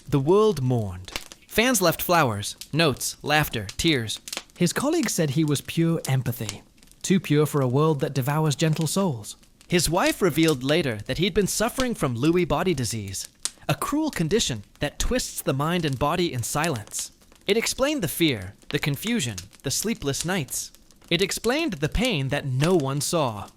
The world mourned. Fans left flowers, notes, laughter, tears. His colleagues said he was pure empathy, too pure for a world that devours gentle souls. His wife revealed later that he'd been suffering from Lewy body disease, a cruel condition that twists the mind and body in silence. It explained the fear, the confusion, the sleepless nights. It explained the pain that no one saw.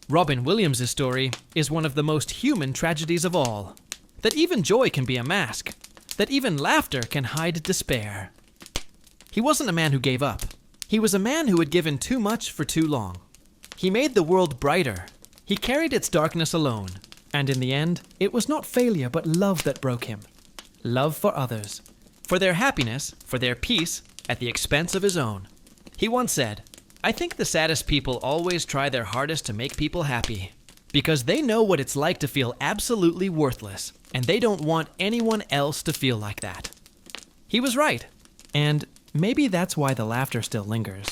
Robin Williams' story is one of the most human tragedies of all. That even joy can be a mask. That even laughter can hide despair. He wasn't a man who gave up. He was a man who had given too much for too long. He made the world brighter. He carried its darkness alone. And in the end, it was not failure but love that broke him. Love for others. For their happiness, for their peace, at the expense of his own. He once said, "I think the saddest people always try their hardest to make people happy. Because they know what it's like to feel absolutely worthless, and they don't want anyone else to feel like that." He was right. And maybe that's why the laughter still lingers.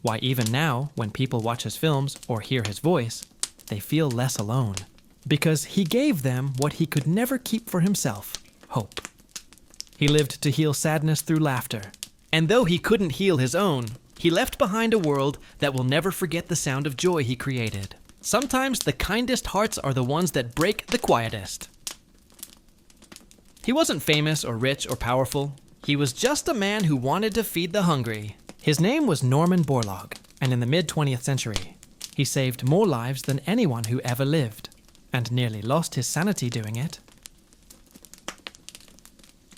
Why even now, when people watch his films or hear his voice, they feel less alone. Because he gave them what he could never keep for himself: hope. He lived to heal sadness through laughter. And though he couldn't heal his own, he left behind a world that will never forget the sound of joy he created. Sometimes the kindest hearts are the ones that break the quietest. He wasn't famous or rich or powerful. He was just a man who wanted to feed the hungry. His name was Norman Borlaug, and in the mid-20th century, he saved more lives than anyone who ever lived, and nearly lost his sanity doing it.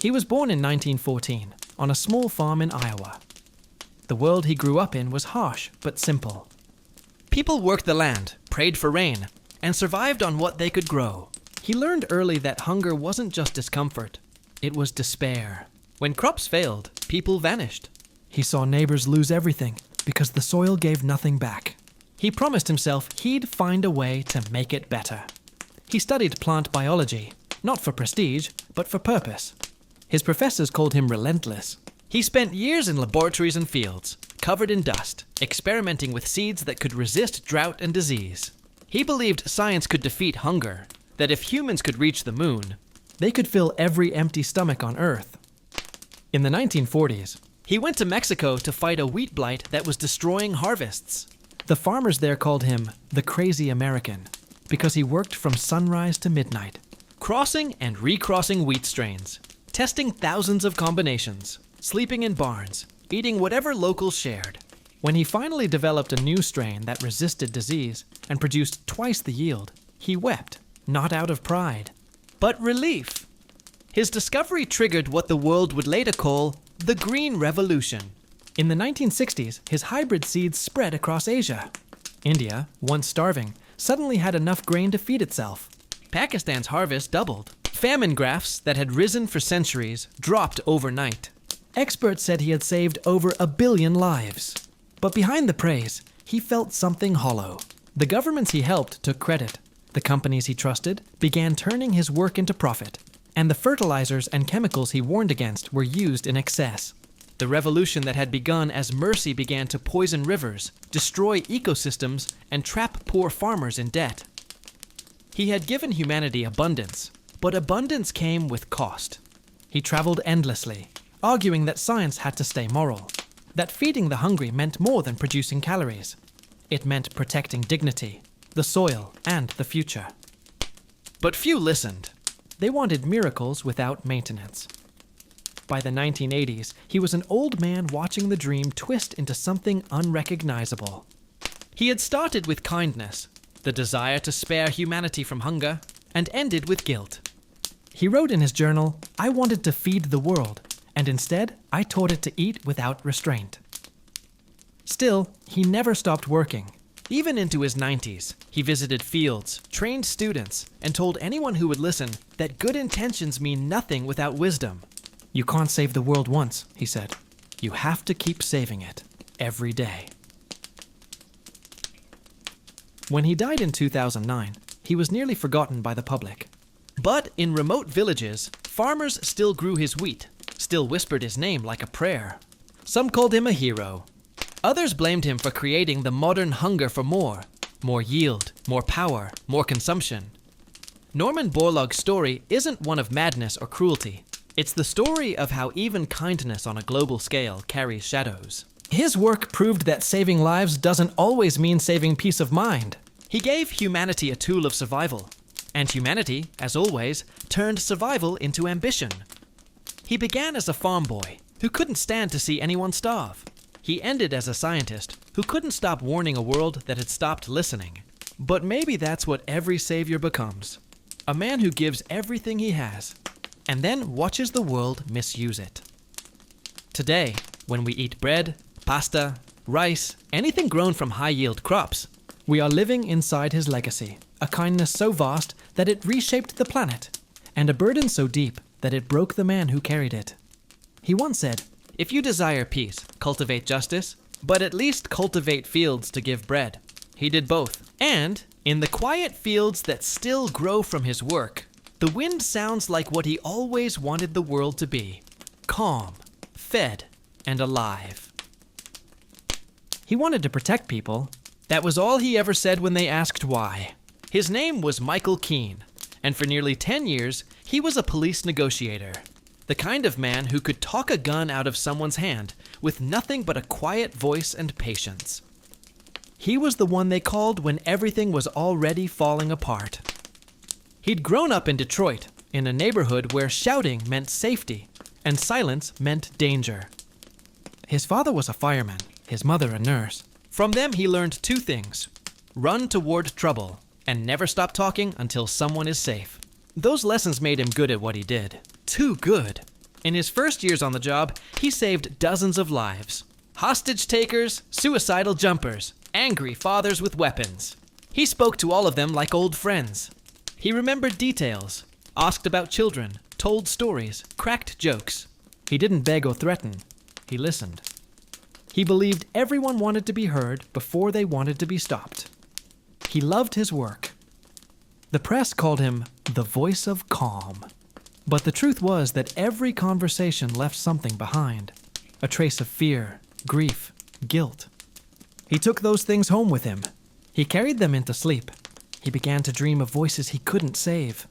He was born in 1914, on a small farm in Iowa. The world he grew up in was harsh but simple. People worked the land, prayed for rain, and survived on what they could grow. He learned early that hunger wasn't just discomfort, it was despair. When crops failed, people vanished. He saw neighbors lose everything because the soil gave nothing back. He promised himself he'd find a way to make it better. He studied plant biology, not for prestige, but for purpose. His professors called him relentless. He spent years in laboratories and fields, covered in dust, experimenting with seeds that could resist drought and disease. He believed science could defeat hunger, that if humans could reach the moon, they could fill every empty stomach on Earth. In the 1940s, he went to Mexico to fight a wheat blight that was destroying harvests. The farmers there called him the Crazy American because he worked from sunrise to midnight, crossing and recrossing wheat strains, testing thousands of combinations, sleeping in barns, eating whatever locals shared. When he finally developed a new strain that resisted disease and produced twice the yield, he wept, not out of pride, but relief. His discovery triggered what the world would later call the Green Revolution. In the 1960s, his hybrid seeds spread across Asia. India, once starving, suddenly had enough grain to feed itself. Pakistan's harvest doubled. Famine graphs that had risen for centuries dropped overnight. Experts said he had saved over 1 billion lives. But behind the praise, he felt something hollow. The governments he helped took credit. The companies he trusted began turning his work into profit. And the fertilizers and chemicals he warned against were used in excess. The revolution that had begun as mercy began to poison rivers, destroy ecosystems, and trap poor farmers in debt. He had given humanity abundance, but abundance came with cost. He traveled endlessly, arguing that science had to stay moral, that feeding the hungry meant more than producing calories. It meant protecting dignity, the soil, and the future. But few listened. They wanted miracles without maintenance. By the 1980s, he was an old man watching the dream twist into something unrecognizable. He had started with kindness, the desire to spare humanity from hunger, and ended with guilt. He wrote in his journal, "I wanted to feed the world, and instead, I taught it to eat without restraint." Still, he never stopped working. Even into his 90s, he visited fields, trained students, and told anyone who would listen that good intentions mean nothing without wisdom. "You can't save the world once," he said. "You have to keep saving it, every day." When he died in 2009, he was nearly forgotten by the public. But in remote villages, farmers still grew his wheat, still whispered his name like a prayer. Some called him a hero. Others blamed him for creating the modern hunger for more yield, more power, more consumption. Norman Borlaug's story isn't one of madness or cruelty. It's the story of how even kindness on a global scale carries shadows. His work proved that saving lives doesn't always mean saving peace of mind. He gave humanity a tool of survival, and humanity, as always, turned survival into ambition. He began as a farm boy who couldn't stand to see anyone starve. He ended as a scientist who couldn't stop warning a world that had stopped listening. But maybe that's what every savior becomes. A man who gives everything he has, and then watches the world misuse it. Today, when we eat bread, pasta, rice, anything grown from high-yield crops, we are living inside his legacy, a kindness so vast that it reshaped the planet, and a burden so deep that it broke the man who carried it. He once said, "If you desire peace, cultivate justice, but at least cultivate fields to give bread." He did both. And, in the quiet fields that still grow from his work, the wind sounds like what he always wanted the world to be: calm, fed, and alive. He wanted to protect people. That was all he ever said when they asked why. His name was Michael Keane, and for nearly 10 years, he was a police negotiator. The kind of man who could talk a gun out of someone's hand with nothing but a quiet voice and patience. He was the one they called when everything was already falling apart. He'd grown up in Detroit, in a neighborhood where shouting meant safety and silence meant danger. His father was a fireman, his mother a nurse. From them he learned two things: run toward trouble, and never stop talking until someone is safe. Those lessons made him good at what he did. Too good. In his first years on the job, he saved dozens of lives. Hostage takers, suicidal jumpers, angry fathers with weapons. He spoke to all of them like old friends. He remembered details, asked about children, told stories, cracked jokes. He didn't beg or threaten. He listened. He believed everyone wanted to be heard before they wanted to be stopped. He loved his work. The press called him the voice of calm. But the truth was that every conversation left something behind. A trace of fear, grief, guilt. He took those things home with him. He carried them into sleep. He began to dream of voices he couldn't save.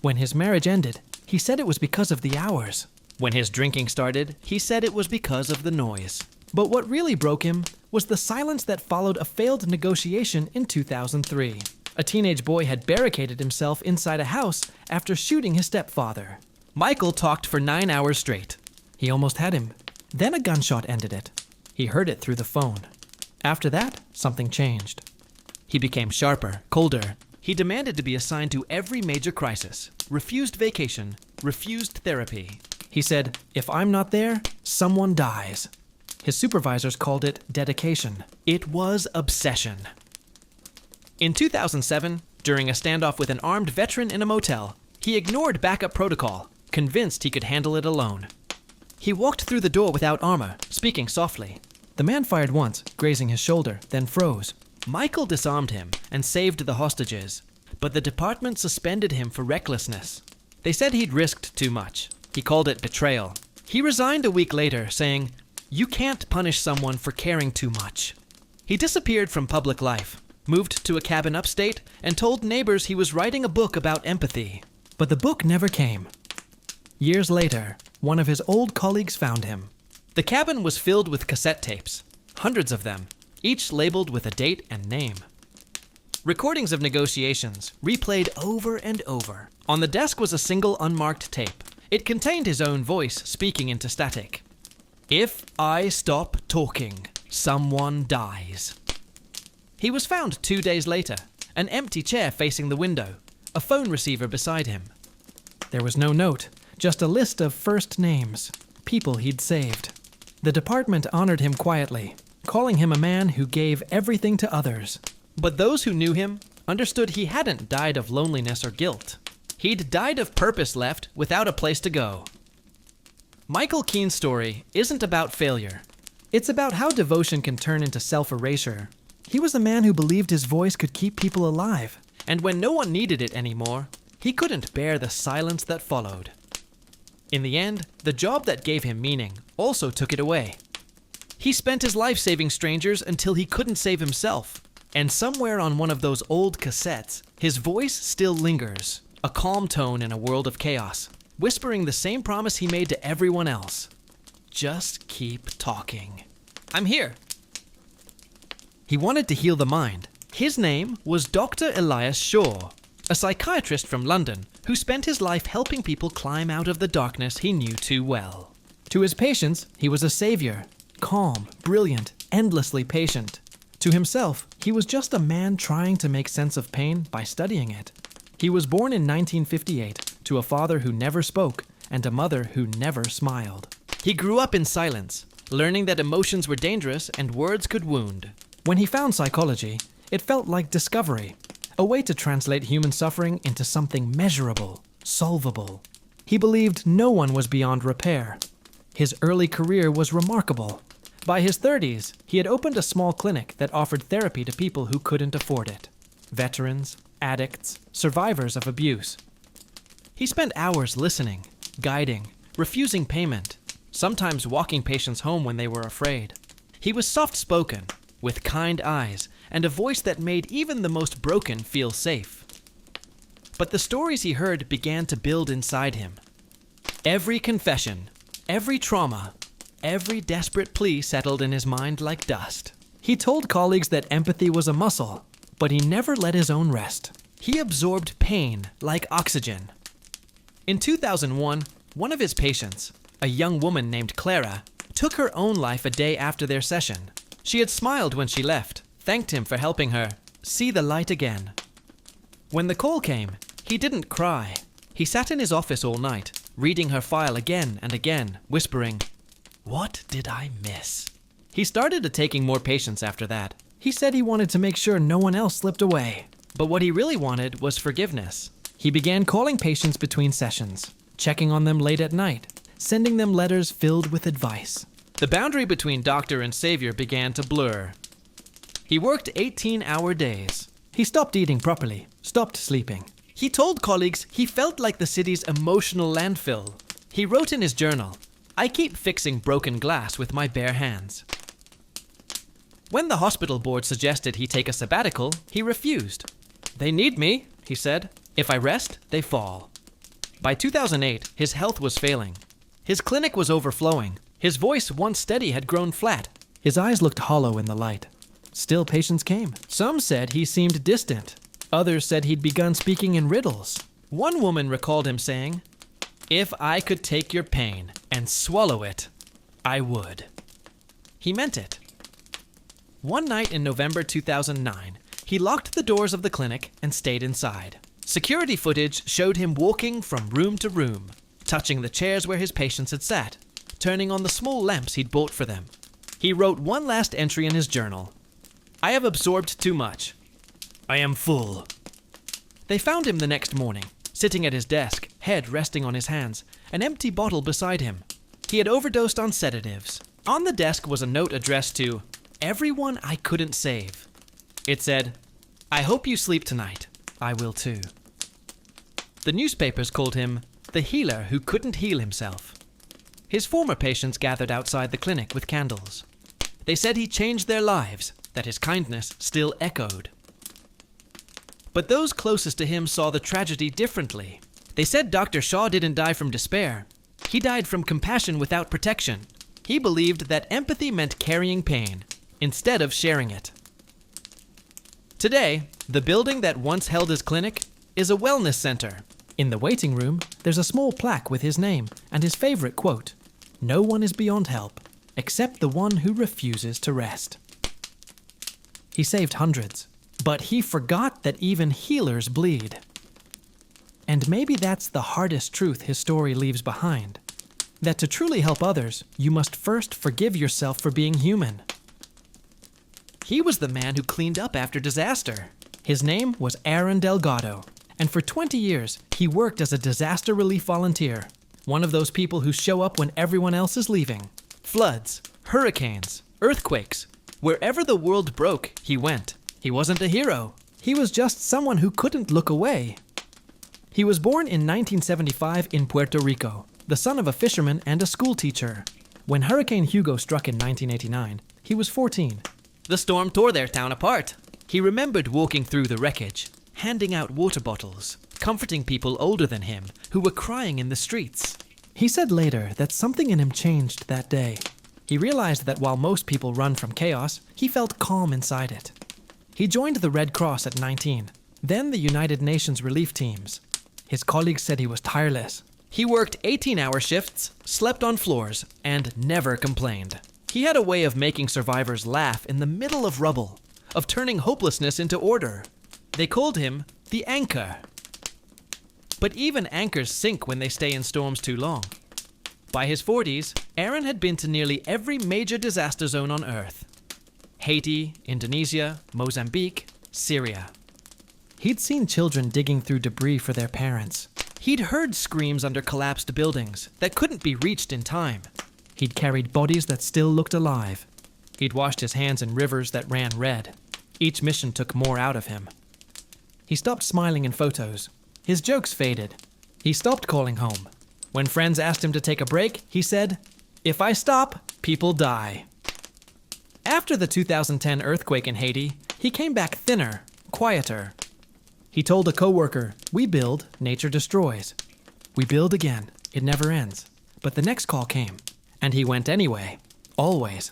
When his marriage ended, he said it was because of the hours. When his drinking started, he said it was because of the noise. But what really broke him was the silence that followed a failed negotiation in 2003. A teenage boy had barricaded himself inside a house after shooting his stepfather. Michael talked for 9 hours straight. He almost had him. Then a gunshot ended it. He heard it through the phone. After that, something changed. He became sharper, colder. He demanded to be assigned to every major crisis, refused vacation, refused therapy. He said, "If I'm not there, someone dies." His supervisors called it dedication. It was obsession. In 2007, during a standoff with an armed veteran in a motel, he ignored backup protocol, convinced he could handle it alone. He walked through the door without armor, speaking softly. The man fired once, grazing his shoulder, then froze. Michael disarmed him and saved the hostages, but the department suspended him for recklessness. They said he'd risked too much. He called it betrayal. He resigned a week later, saying, "You can't punish someone for caring too much." He disappeared from public life, moved to a cabin upstate, and told neighbors he was writing a book about empathy. But the book never came. Years later, one of his old colleagues found him. The cabin was filled with cassette tapes, hundreds of them, each labeled with a date and name. Recordings of negotiations, replayed over and over. On the desk was a single unmarked tape. It contained his own voice speaking into static. "If I stop talking, someone dies." He was found 2 days later, an empty chair facing the window, a phone receiver beside him. There was no note, just a list of first names, people he'd saved. The department honored him quietly, calling him a man who gave everything to others. But those who knew him understood he hadn't died of loneliness or guilt. He'd died of purpose left without a place to go. Michael Keene's story isn't about failure. It's about how devotion can turn into self-erasure. He was a man who believed his voice could keep people alive. And when no one needed it anymore, he couldn't bear the silence that followed. In the end, the job that gave him meaning also took it away. He spent his life saving strangers until he couldn't save himself. And somewhere on one of those old cassettes, his voice still lingers, a calm tone in a world of chaos, whispering the same promise he made to everyone else. Just keep talking. I'm here. He wanted to heal the mind. His name was Dr. Elias Shaw, a psychiatrist from London who spent his life helping people climb out of the darkness he knew too well. To his patients, he was a savior, calm, brilliant, endlessly patient. To himself, he was just a man trying to make sense of pain by studying it. He was born in 1958 to a father who never spoke and a mother who never smiled. He grew up in silence, learning that emotions were dangerous and words could wound. When he found psychology, it felt like discovery, a way to translate human suffering into something measurable, solvable. He believed no one was beyond repair. His early career was remarkable. By his 30s, he had opened a small clinic that offered therapy to people who couldn't afford it. Veterans, addicts, survivors of abuse. He spent hours listening, guiding, refusing payment, sometimes walking patients home when they were afraid. He was soft-spoken, with kind eyes, and a voice that made even the most broken feel safe. But the stories he heard began to build inside him. Every confession, every trauma, every desperate plea settled in his mind like dust. He told colleagues that empathy was a muscle, but he never let his own rest. He absorbed pain like oxygen. In 2001, one of his patients, a young woman named Clara, took her own life a day after their session. She had smiled when she left, thanked him for helping her see the light again. When the call came, he didn't cry. He sat in his office all night, reading her file again and again, whispering, "What did I miss?" He started taking more patients after that. He said he wanted to make sure no one else slipped away. But what he really wanted was forgiveness. He began calling patients between sessions, checking on them late at night, sending them letters filled with advice. The boundary between doctor and savior began to blur. He worked 18-hour days. He stopped eating properly, stopped sleeping. He told colleagues he felt like the city's emotional landfill. He wrote in his journal, "I keep fixing broken glass with my bare hands." When the hospital board suggested he take a sabbatical, he refused. "They need me," he said. "If I rest, they fall." By 2008, his health was failing. His clinic was overflowing. His voice, once steady, had grown flat. His eyes looked hollow in the light. Still, patients came. Some said he seemed distant. Others said he'd begun speaking in riddles. One woman recalled him saying, "If I could take your pain and swallow it, I would." He meant it. One night in November 2009, he locked the doors of the clinic and stayed inside. Security footage showed him walking from room to room, touching the chairs where his patients had sat, turning on the small lamps he'd bought for them. He wrote one last entry in his journal. "I have absorbed too much. I am full." They found him the next morning, sitting at his desk, head resting on his hands, an empty bottle beside him. He had overdosed on sedatives. On the desk was a note addressed to everyone I couldn't save. It said, "I hope you sleep tonight. I will too." The newspapers called him the healer who couldn't heal himself. His former patients gathered outside the clinic with candles. They said he changed their lives, that his kindness still echoed. But those closest to him saw the tragedy differently. They said Dr. Shaw didn't die from despair. He died from compassion without protection. He believed that empathy meant carrying pain, instead of sharing it. Today, the building that once held his clinic is a wellness center. In the waiting room, there's a small plaque with his name and his favorite quote, "No one is beyond help, except the one who refuses to rest." He saved hundreds, but he forgot that even healers bleed. And maybe that's the hardest truth his story leaves behind. That to truly help others, you must first forgive yourself for being human. He was the man who cleaned up after disaster. His name was Aaron Delgado, and for 20 years, he worked as a disaster relief volunteer, one of those people who show up when everyone else is leaving. Floods, hurricanes, earthquakes. Wherever the world broke, he went. He wasn't a hero. He was just someone who couldn't look away. He was born in 1975 in Puerto Rico, the son of a fisherman and a school teacher. When Hurricane Hugo struck in 1989, he was 14. The storm tore their town apart. He remembered walking through the wreckage, handing out water bottles, comforting people older than him who were crying in the streets. He said later that something in him changed that day. He realized that while most people run from chaos, he felt calm inside it. He joined the Red Cross at 19, then the United Nations relief teams. His colleagues said he was tireless. He worked 18-hour shifts, slept on floors, and never complained. He had a way of making survivors laugh in the middle of rubble, of turning hopelessness into order. They called him the anchor. But even anchors sink when they stay in storms too long. By his 40s, Aaron had been to nearly every major disaster zone on Earth. Haiti, Indonesia, Mozambique, Syria. He'd seen children digging through debris for their parents. He'd heard screams under collapsed buildings that couldn't be reached in time. He'd carried bodies that still looked alive. He'd washed his hands in rivers that ran red. Each mission took more out of him. He stopped smiling in photos. His jokes faded. He stopped calling home. When friends asked him to take a break, he said, "If I stop, people die." After the 2010 earthquake in Haiti, he came back thinner, quieter. He told a coworker, "We build, nature destroys. We build again, it never ends." But the next call came, and he went anyway, always.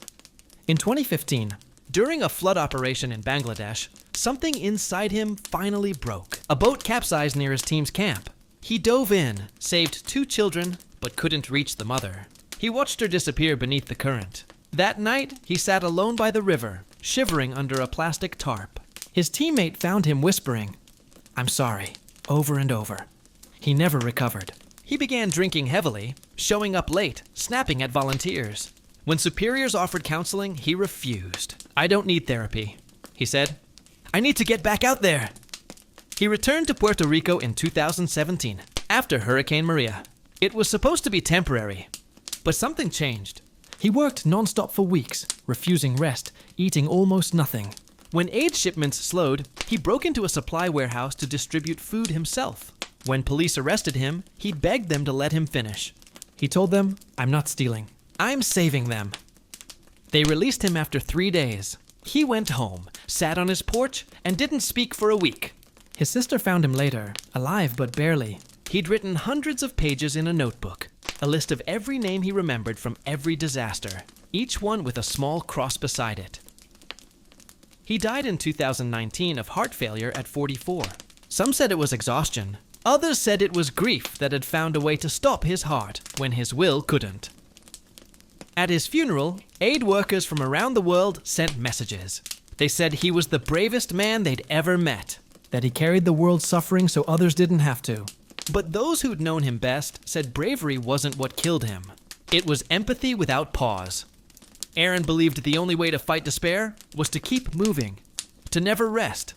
In 2015, during a flood operation in Bangladesh, something inside him finally broke. A boat capsized near his team's camp. He dove in, saved 2 children, but couldn't reach the mother. He watched her disappear beneath the current. That night, he sat alone by the river, shivering under a plastic tarp. His teammate found him whispering, "I'm sorry," over and over. He never recovered. He began drinking heavily, showing up late, snapping at volunteers. When superiors offered counseling, he refused. "I don't need therapy," he said. "I need to get back out there." He returned to Puerto Rico in 2017, after Hurricane Maria. It was supposed to be temporary, but something changed. He worked nonstop for weeks, refusing rest, eating almost nothing. When aid shipments slowed, he broke into a supply warehouse to distribute food himself. When police arrested him, he begged them to let him finish. He told them, "I'm not stealing. I'm saving them." They released him after 3 days. He went home, sat on his porch, and didn't speak for a week. His sister found him later, alive but barely. He'd written hundreds of pages in a notebook, a list of every name he remembered from every disaster, each one with a small cross beside it. He died in 2019 of heart failure at 44. Some said it was exhaustion. Others said it was grief that had found a way to stop his heart when his will couldn't. At his funeral, aid workers from around the world sent messages. They said he was the bravest man they'd ever met. That he carried the world's suffering so others didn't have to. But those who'd known him best said bravery wasn't what killed him. It was empathy without pause. Aaron believed the only way to fight despair was to keep moving, to never rest.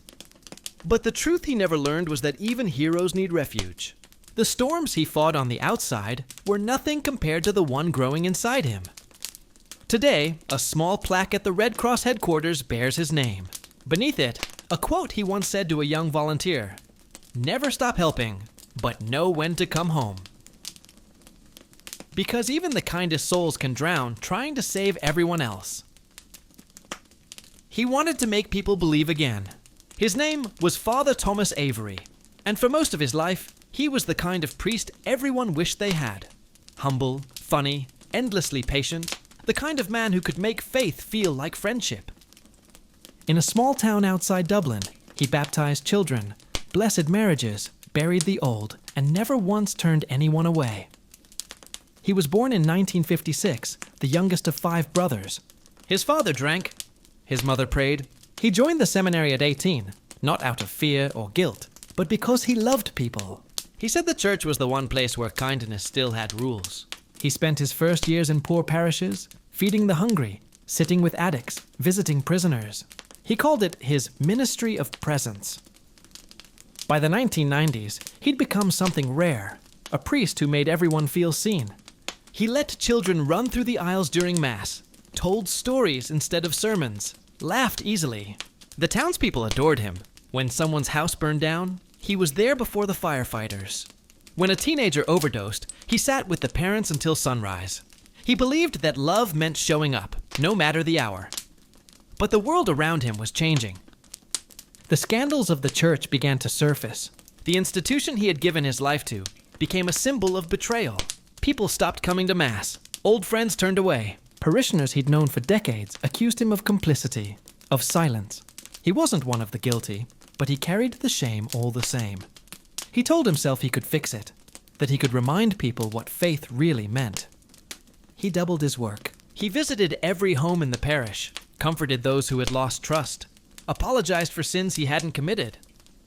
But the truth he never learned was that even heroes need refuge. The storms he fought on the outside were nothing compared to the one growing inside him. Today, a small plaque at the Red Cross headquarters bears his name. Beneath it, a quote he once said to a young volunteer: "Never stop helping, but know when to come home." Because even the kindest souls can drown trying to save everyone else. He wanted to make people believe again. His name was Father Thomas Avery, and for most of his life, he was the kind of priest everyone wished they had. Humble, funny, endlessly patient, the kind of man who could make faith feel like friendship. In a small town outside Dublin, he baptized children, blessed marriages, buried the old, and never once turned anyone away. He was born in 1956, the youngest of 5 brothers. His father drank. His mother prayed. He joined the seminary at 18, not out of fear or guilt, but because he loved people. He said the church was the one place where kindness still had rules. He spent his first years in poor parishes, feeding the hungry, sitting with addicts, visiting prisoners. He called it his ministry of presence. By the 1990s, he'd become something rare, a priest who made everyone feel seen. He let children run through the aisles during Mass, told stories instead of sermons, laughed easily. The townspeople adored him. When someone's house burned down, he was there before the firefighters. When a teenager overdosed, he sat with the parents until sunrise. He believed that love meant showing up, no matter the hour. But the world around him was changing. The scandals of the church began to surface. The institution he had given his life to became a symbol of betrayal. People stopped coming to Mass. Old friends turned away. Parishioners he'd known for decades accused him of complicity, of silence. He wasn't one of the guilty, but he carried the shame all the same. He told himself he could fix it, that he could remind people what faith really meant. He doubled his work. He visited every home in the parish, comforted those who had lost trust, apologized for sins he hadn't committed.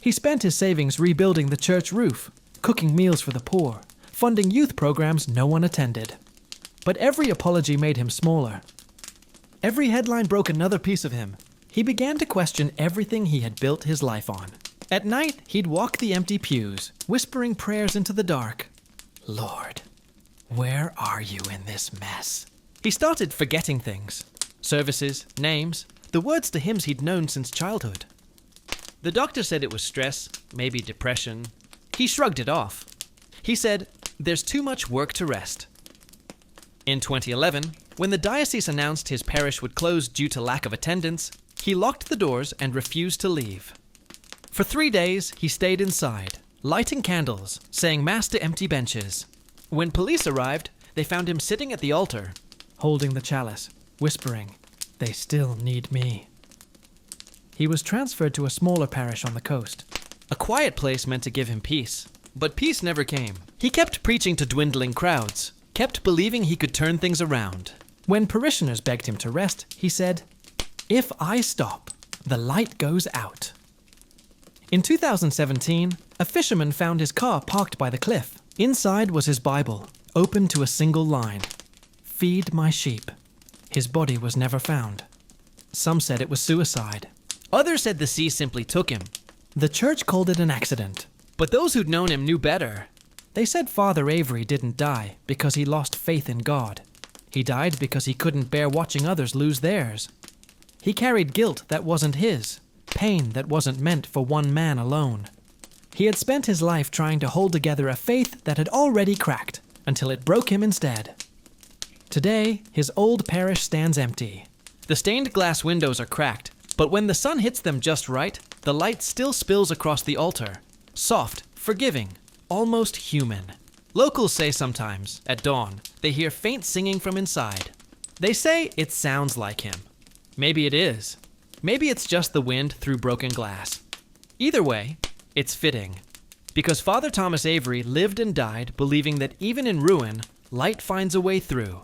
He spent his savings rebuilding the church roof, cooking meals for the poor, funding youth programs no one attended. But every apology made him smaller. Every headline broke another piece of him. He began to question everything he had built his life on. At night, he'd walk the empty pews, whispering prayers into the dark. "Lord, where are you in this mess?" He started forgetting things. Services, names, the words to hymns he'd known since childhood. The doctor said it was stress, maybe depression. He shrugged it off. He said, "There's too much work to rest." In 2011, when the diocese announced his parish would close due to lack of attendance, he locked the doors and refused to leave. For 3 days, he stayed inside, lighting candles, saying Mass to empty benches. When police arrived, they found him sitting at the altar, holding the chalice, whispering, "They still need me." He was transferred to a smaller parish on the coast. A quiet place meant to give him peace. But peace never came. He kept preaching to dwindling crowds, kept believing he could turn things around. When parishioners begged him to rest, he said, "If I stop, the light goes out." In 2017, a fisherman found his car parked by the cliff. Inside was his Bible, open to a single line, "Feed my sheep." His body was never found. Some said it was suicide. Others said the sea simply took him. The church called it an accident. But those who'd known him knew better. They said Father Avery didn't die because he lost faith in God. He died because he couldn't bear watching others lose theirs. He carried guilt that wasn't his, pain that wasn't meant for one man alone. He had spent his life trying to hold together a faith that had already cracked, until it broke him instead. Today, his old parish stands empty. The stained glass windows are cracked, but when the sun hits them just right, the light still spills across the altar. Soft, forgiving, almost human. Locals say sometimes, at dawn, they hear faint singing from inside. They say it sounds like him. Maybe it is. Maybe it's just the wind through broken glass. Either way, it's fitting. Because Father Thomas Avery lived and died believing that even in ruin, light finds a way through.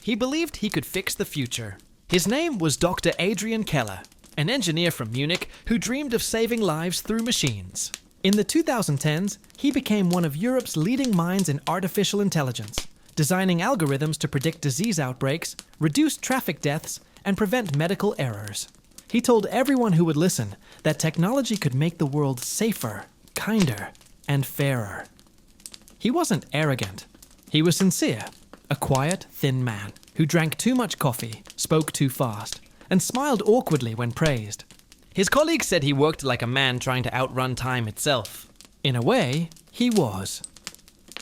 He believed he could fix the future. His name was Dr. Adrian Keller, an engineer from Munich who dreamed of saving lives through machines. In the 2010s, he became one of Europe's leading minds in artificial intelligence, designing algorithms to predict disease outbreaks, reduce traffic deaths, and prevent medical errors. He told everyone who would listen that technology could make the world safer, kinder, and fairer. He wasn't arrogant. He was sincere, a quiet, thin man who drank too much coffee, spoke too fast, and smiled awkwardly when praised. His colleagues said he worked like a man trying to outrun time itself. In a way, he was.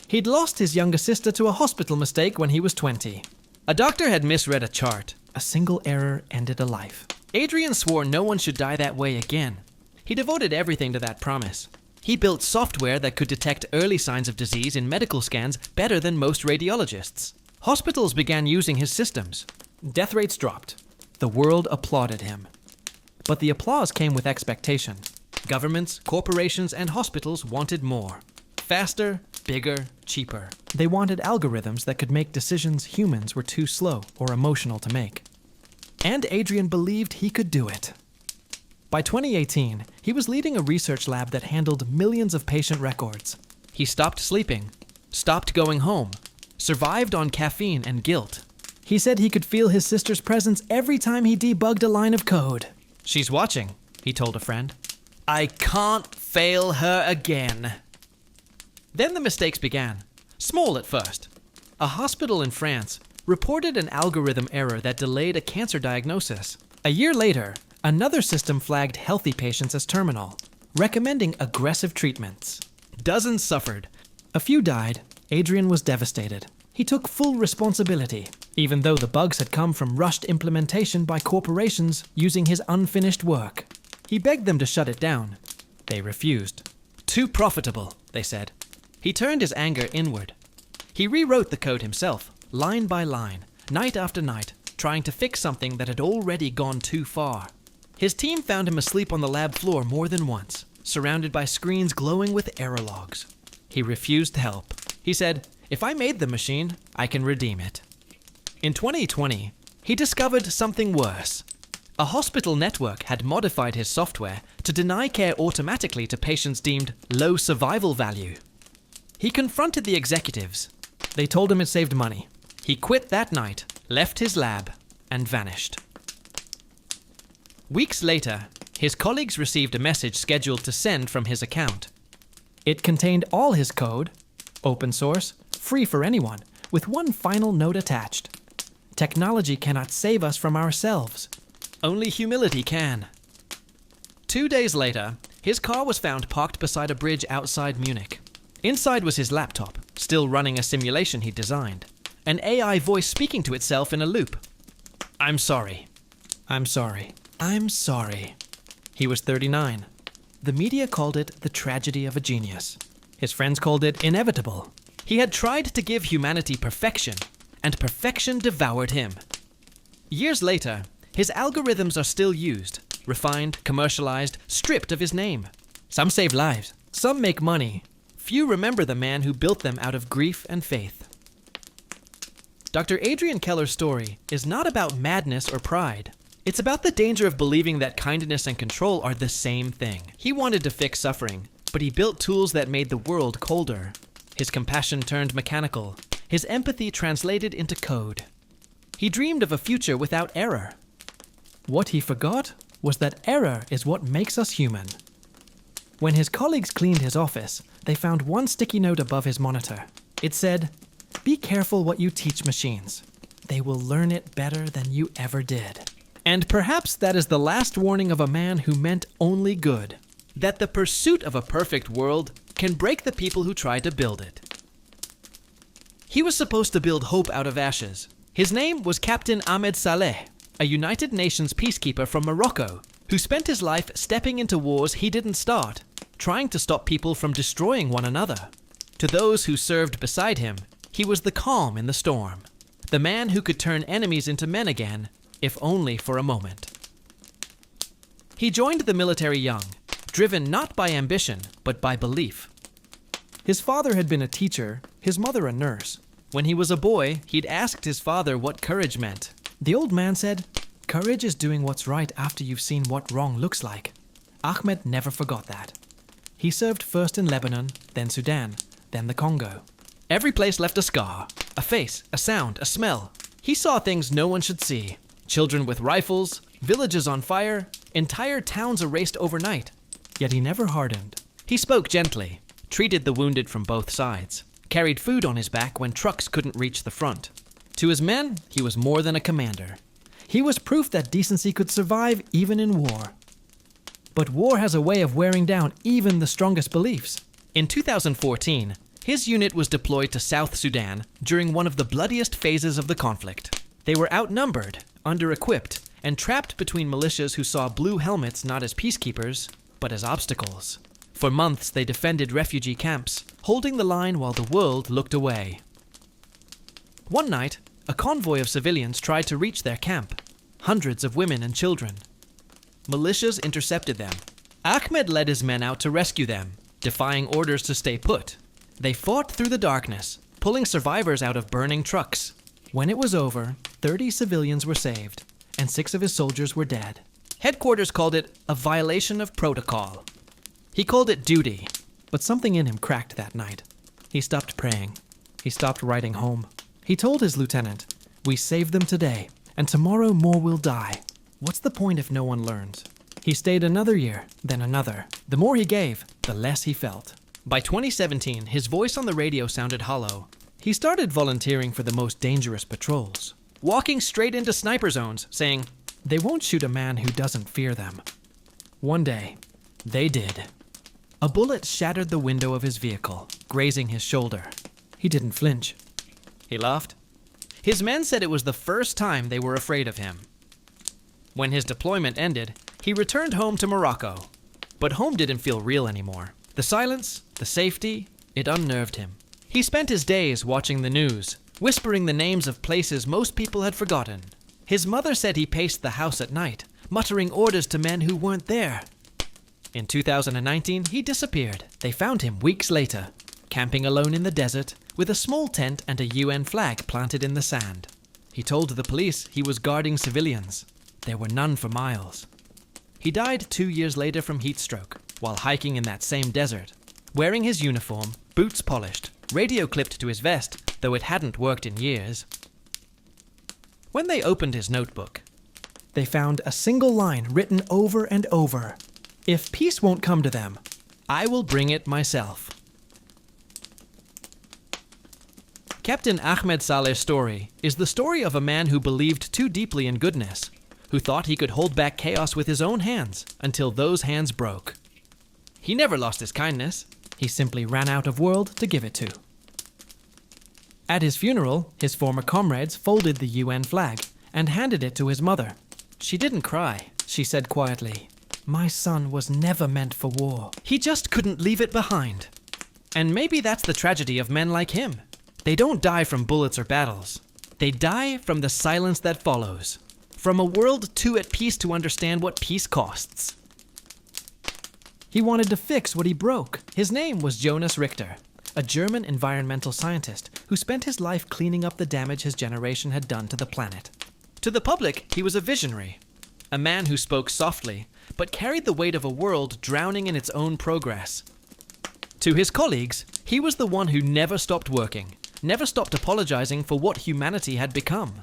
He'd lost his younger sister to a hospital mistake when he was 20. A doctor had misread a chart. A single error ended a life. Adrian swore no one should die that way again. He devoted everything to that promise. He built software that could detect early signs of disease in medical scans better than most radiologists. Hospitals began using his systems. Death rates dropped. The world applauded him. But the applause came with expectation. Governments, corporations, and hospitals wanted more. Faster, bigger, cheaper. They wanted algorithms that could make decisions humans were too slow or emotional to make. And Adrian believed he could do it. By 2018, he was leading a research lab that handled millions of patient records. He stopped sleeping, stopped going home, survived on caffeine and guilt. He said he could feel his sister's presence every time he debugged a line of code. "She's watching," he told a friend. "I can't fail her again." Then the mistakes began. Small at first. A hospital in France reported an algorithm error that delayed a cancer diagnosis. A year later, another system flagged healthy patients as terminal, recommending aggressive treatments. Dozens suffered. A few died. Adrian was devastated. He took full responsibility, even though the bugs had come from rushed implementation by corporations using his unfinished work. He begged them to shut it down. They refused. Too profitable, they said. He turned his anger inward. He rewrote the code himself, line by line, night after night, trying to fix something that had already gone too far. His team found him asleep on the lab floor more than once, surrounded by screens glowing with error logs. He refused help. He said, "If I made the machine, I can redeem it." In 2020, he discovered something worse. A hospital network had modified his software to deny care automatically to patients deemed low survival value. He confronted the executives. They told him it saved money. He quit that night, left his lab, and vanished. Weeks later, his colleagues received a message scheduled to send from his account. It contained all his code, open source, free for anyone, with one final note attached. Technology cannot save us from ourselves. Only humility can. 2 days later, his car was found parked beside a bridge outside Munich. Inside was his laptop, still running a simulation he'd designed. An AI voice speaking to itself in a loop. "I'm sorry. I'm sorry. I'm sorry." He was 39. The media called it the tragedy of a genius. His friends called it inevitable. He had tried to give humanity perfection, and perfection devoured him. Years later, his algorithms are still used, refined, commercialized, stripped of his name. Some save lives, some make money. Few remember the man who built them out of grief and faith. Dr. Adrian Keller's story is not about madness or pride. It's about the danger of believing that kindness and control are the same thing. He wanted to fix suffering, but he built tools that made the world colder. His compassion turned mechanical. His empathy translated into code. He dreamed of a future without error. What he forgot was that error is what makes us human. When his colleagues cleaned his office, they found one sticky note above his monitor. It said, "Be careful what you teach machines." they will learn it better than you ever did. And perhaps that is the last warning of a man who meant only good, that the pursuit of a perfect world can break the people who try to build it. He was supposed to build hope out of ashes. His name was Captain Ahmed Saleh, a United Nations peacekeeper from Morocco, who spent his life stepping into wars he didn't start, trying to stop people from destroying one another. To those who served beside him, he was the calm in the storm, the man who could turn enemies into men again, if only for a moment. He joined the military young, driven not by ambition, but by belief. His father had been a teacher, his mother a nurse. When he was a boy, he'd asked his father what courage meant. The old man said, "Courage is doing what's right after you've seen what wrong looks like." Ahmed never forgot that. He served first in Lebanon, then Sudan, then the Congo. Every place left a scar, a face, a sound, a smell. He saw things no one should see. Children with rifles, villages on fire, entire towns erased overnight. Yet he never hardened. He spoke gently, treated the wounded from both sides, carried food on his back when trucks couldn't reach the front. To his men, he was more than a commander. He was proof that decency could survive even in war. But war has a way of wearing down even the strongest beliefs. In 2014, his unit was deployed to South Sudan during one of the bloodiest phases of the conflict. They were outnumbered, under-equipped, and trapped between militias who saw blue helmets not as peacekeepers, but as obstacles. For months, they defended refugee camps, holding the line while the world looked away. One night, a convoy of civilians tried to reach their camp, hundreds of women and children. Militias intercepted them. Ahmed led his men out to rescue them, defying orders to stay put. They fought through the darkness, pulling survivors out of burning trucks. When it was over, 30 civilians were saved, and 6 of his soldiers were dead. Headquarters called it a violation of protocol. He called it duty. But something in him cracked that night. He stopped praying. He stopped writing home. He told his lieutenant, "We saved them today, and tomorrow more will die. What's the point if no one learns?" He stayed another year, then another. The more he gave, the less he felt. By 2017, his voice on the radio sounded hollow. He started volunteering for the most dangerous patrols, walking straight into sniper zones, saying, "They won't shoot a man who doesn't fear them." One day, they did. A bullet shattered the window of his vehicle, grazing his shoulder. He didn't flinch. He laughed. His men said it was the first time they were afraid of him. When his deployment ended, he returned home to Morocco. But home didn't feel real anymore. The silence, the safety, it unnerved him. He spent his days watching the news, whispering the names of places most people had forgotten. His mother said he paced the house at night, muttering orders to men who weren't there. In 2019, he disappeared. They found him weeks later, camping alone in the desert, with a small tent and a UN flag planted in the sand. He told the police he was guarding civilians. There were none for miles. He died 2 years later from heat stroke, while hiking in that same desert, wearing his uniform, boots polished, radio clipped to his vest, though it hadn't worked in years. When they opened his notebook, they found a single line written over and over. "If peace won't come to them, I will bring it myself." Captain Ahmed Saleh's story is the story of a man who believed too deeply in goodness, who thought he could hold back chaos with his own hands until those hands broke. He never lost his kindness. He simply ran out of world to give it to. At his funeral, his former comrades folded the UN flag and handed it to his mother. She didn't cry. She said quietly, "My son was never meant for war." He just couldn't leave it behind. And maybe that's the tragedy of men like him. They don't die from bullets or battles. They die from the silence that follows. From a world too at peace to understand what peace costs. He wanted to fix what he broke. His name was Jonas Richter, a German environmental scientist who spent his life cleaning up the damage his generation had done to the planet. To the public, he was a visionary. A man who spoke softly, but carried the weight of a world drowning in its own progress. To his colleagues, he was the one who never stopped working, never stopped apologizing for what humanity had become.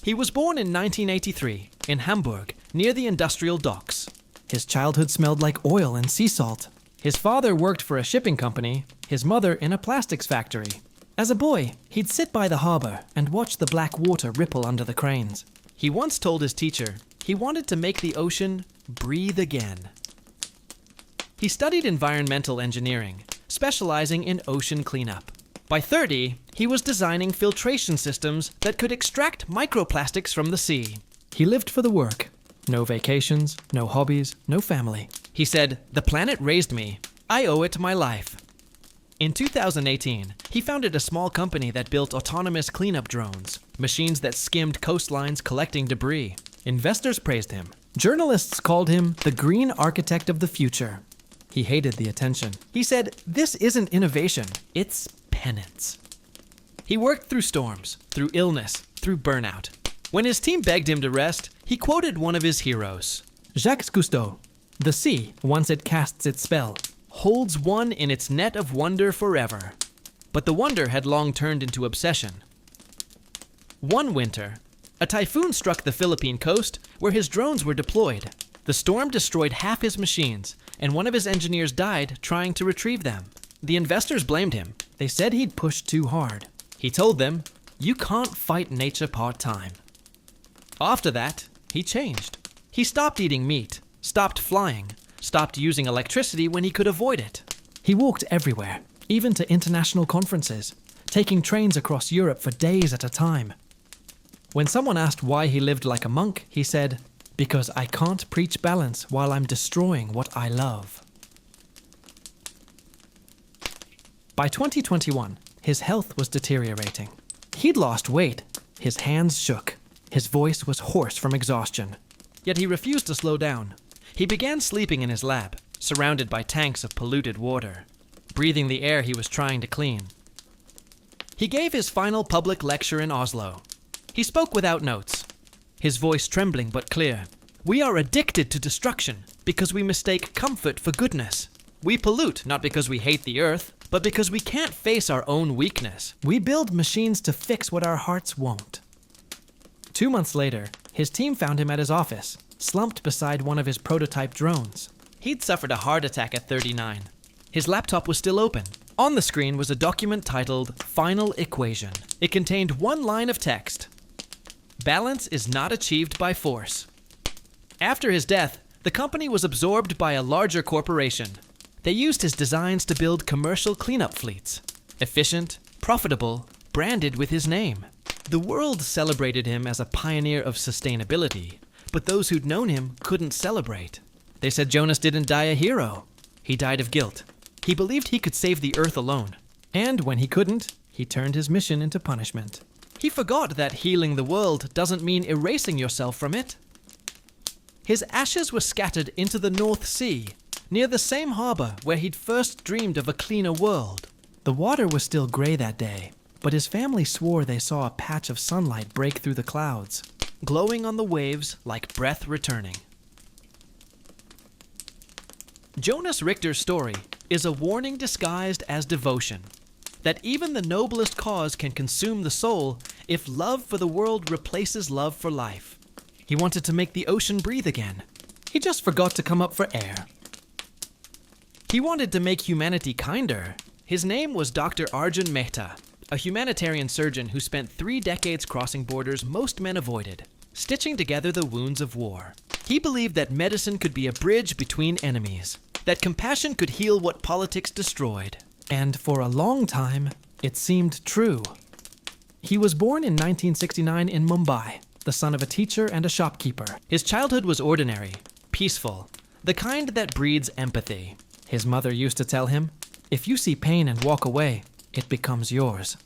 He was born in 1983 in Hamburg, near the industrial docks. His childhood smelled like oil and sea salt. His father worked for a shipping company, his mother in a plastics factory. As a boy, he'd sit by the harbor and watch the black water ripple under the cranes. He once told his teacher he wanted to make the ocean breathe again. He studied environmental engineering, specializing in ocean cleanup. By 30, he was designing filtration systems that could extract microplastics from the sea. He lived for the work. No vacations, no hobbies, no family. He said, "The planet raised me. I owe it my life." In 2018, he founded a small company that built autonomous cleanup drones, machines that skimmed coastlines collecting debris. Investors praised him. Journalists called him the green architect of the future. He hated the attention. He said, "This isn't innovation, it's penance." He worked through storms, through illness, through burnout. When his team begged him to rest, he quoted one of his heroes. Jacques Cousteau, "The sea, once it casts its spell, holds one in its net of wonder forever." But the wonder had long turned into obsession. One winter, a typhoon struck the Philippine coast where his drones were deployed. The storm destroyed half his machines, and one of his engineers died trying to retrieve them. The investors blamed him. They said he'd pushed too hard. He told them, "You can't fight nature part-time." After that, he changed. He stopped eating meat, stopped flying, stopped using electricity when he could avoid it. He walked everywhere, even to international conferences, taking trains across Europe for days at a time. When someone asked why he lived like a monk, he said, "Because I can't preach balance while I'm destroying what I love." By 2021, his health was deteriorating. He'd lost weight. His hands shook. His voice was hoarse from exhaustion. Yet he refused to slow down. He began sleeping in his lab, surrounded by tanks of polluted water, breathing the air he was trying to clean. He gave his final public lecture in Oslo. He spoke without notes, his voice trembling but clear. "We are addicted to destruction because we mistake comfort for goodness. We pollute not because we hate the earth, but because we can't face our own weakness. We build machines to fix what our hearts won't." 2 months later, his team found him at his office, slumped beside one of his prototype drones. He'd suffered a heart attack at 39. His laptop was still open. On the screen was a document titled Final Equation. It contained one line of text. "Balance is not achieved by force." After his death, the company was absorbed by a larger corporation. They used his designs to build commercial cleanup fleets. Efficient, profitable, branded with his name. The world celebrated him as a pioneer of sustainability, but those who'd known him couldn't celebrate. They said Jonas didn't die a hero. He died of guilt. He believed he could save the earth alone. And when he couldn't, he turned his mission into punishment. He forgot that healing the world doesn't mean erasing yourself from it. His ashes were scattered into the North Sea, near the same harbor where he'd first dreamed of a cleaner world. The water was still gray that day, but his family swore they saw a patch of sunlight break through the clouds, glowing on the waves like breath returning. Jonas Richter's story is a warning disguised as devotion, that even the noblest cause can consume the soul if love for the world replaces love for life. He wanted to make the ocean breathe again. He just forgot to come up for air. He wanted to make humanity kinder. His name was Dr. Arjun Mehta, a humanitarian surgeon who spent 3 decades crossing borders most men avoided, stitching together the wounds of war. He believed that medicine could be a bridge between enemies, that compassion could heal what politics destroyed. And for a long time, it seemed true. He was born in 1969 in Mumbai, the son of a teacher and a shopkeeper. His childhood was ordinary, peaceful, the kind that breeds empathy. His mother used to tell him, "If you see pain and walk away, it becomes yours."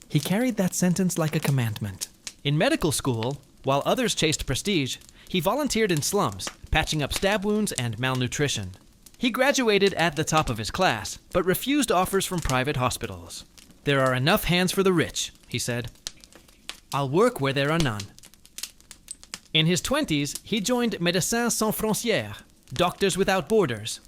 He carried that sentence like a commandment. In medical school, while others chased prestige, he volunteered in slums, patching up stab wounds and malnutrition. He graduated at the top of his class, but refused offers from private hospitals. "There are enough hands for the rich," he said. "I'll work where there are none." In his 20s, he joined Médecins Sans Frontières, Doctors Without Borders.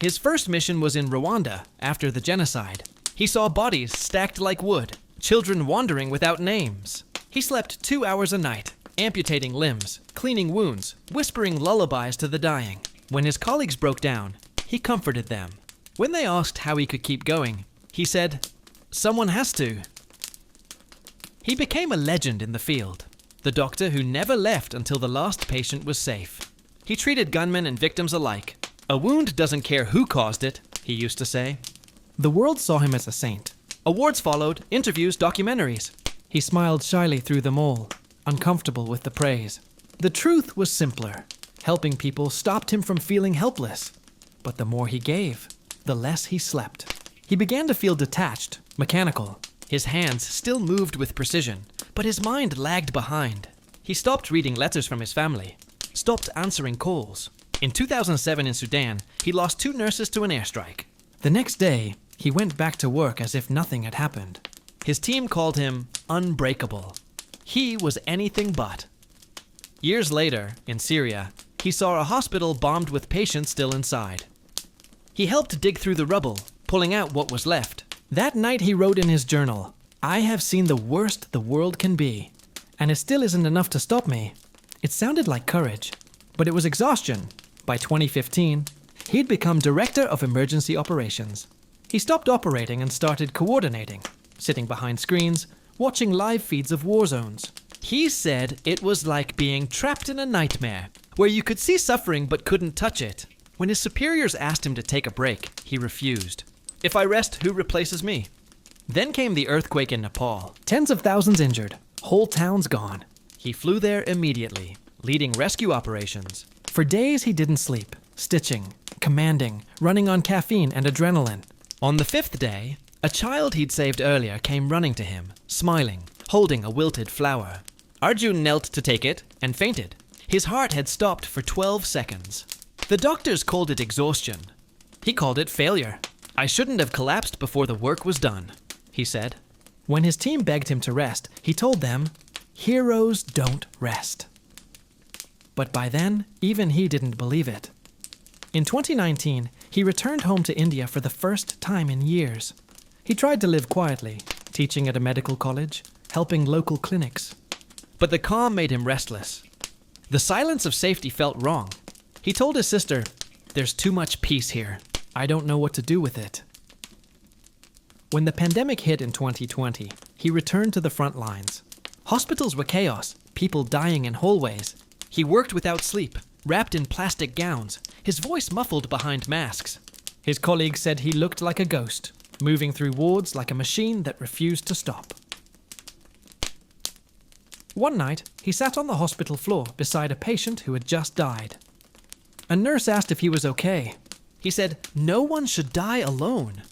His first mission was in Rwanda after the genocide. He saw bodies stacked like wood, children wandering without names. He slept 2 hours a night, amputating limbs, cleaning wounds, whispering lullabies to the dying. When his colleagues broke down, he comforted them. When they asked how he could keep going, he said, Someone has to. He became a legend in the field, the doctor who never left until the last patient was safe. He treated gunmen and victims alike. A wound doesn't care who caused it, he used to say. The world saw him as a saint. Awards followed, interviews, documentaries. He smiled shyly through them all, uncomfortable with the praise. The truth was simpler. Helping people stopped him from feeling helpless. But the more he gave, the less he slept. He began to feel detached, mechanical. His hands still moved with precision, but his mind lagged behind. He stopped reading letters from his family, stopped answering calls. In 2007 in Sudan, he lost 2 nurses to an airstrike. The next day, he went back to work as if nothing had happened. His team called him unbreakable. He was anything but. Years later, in Syria, he saw a hospital bombed with patients still inside. He helped dig through the rubble, pulling out what was left. That night he wrote in his journal, "I have seen the worst the world can be, and it still isn't enough to stop me." It sounded like courage, but it was exhaustion. By 2015, he'd become Director of Emergency Operations. He stopped operating and started coordinating, sitting behind screens, watching live feeds of war zones. He said it was like being trapped in a nightmare, where you could see suffering but couldn't touch it. When his superiors asked him to take a break, he refused. "If I rest, who replaces me?" Then came the earthquake in Nepal. Tens of thousands injured, whole towns gone. He flew there immediately, leading rescue operations. For days he didn't sleep, stitching, commanding, running on caffeine and adrenaline. On the 5th day, a child he'd saved earlier came running to him, smiling, holding a wilted flower. Arjun knelt to take it and fainted. His heart had stopped for 12 seconds. The doctors called it exhaustion. He called it failure. "I shouldn't have collapsed before the work was done," he said. When his team begged him to rest, he told them, "Heroes don't rest." But by then, even he didn't believe it. In 2019, he returned home to India for the first time in years. He tried to live quietly, teaching at a medical college, helping local clinics. But the calm made him restless. The silence of safety felt wrong. He told his sister, "There's too much peace here. I don't know what to do with it." When the pandemic hit in 2020, he returned to the front lines. Hospitals were chaos, people dying in hallways. He worked without sleep, wrapped in plastic gowns, his voice muffled behind masks. His colleagues said he looked like a ghost, moving through wards like a machine that refused to stop. One night, he sat on the hospital floor beside a patient who had just died. A nurse asked if he was okay. He said, "No one should die alone."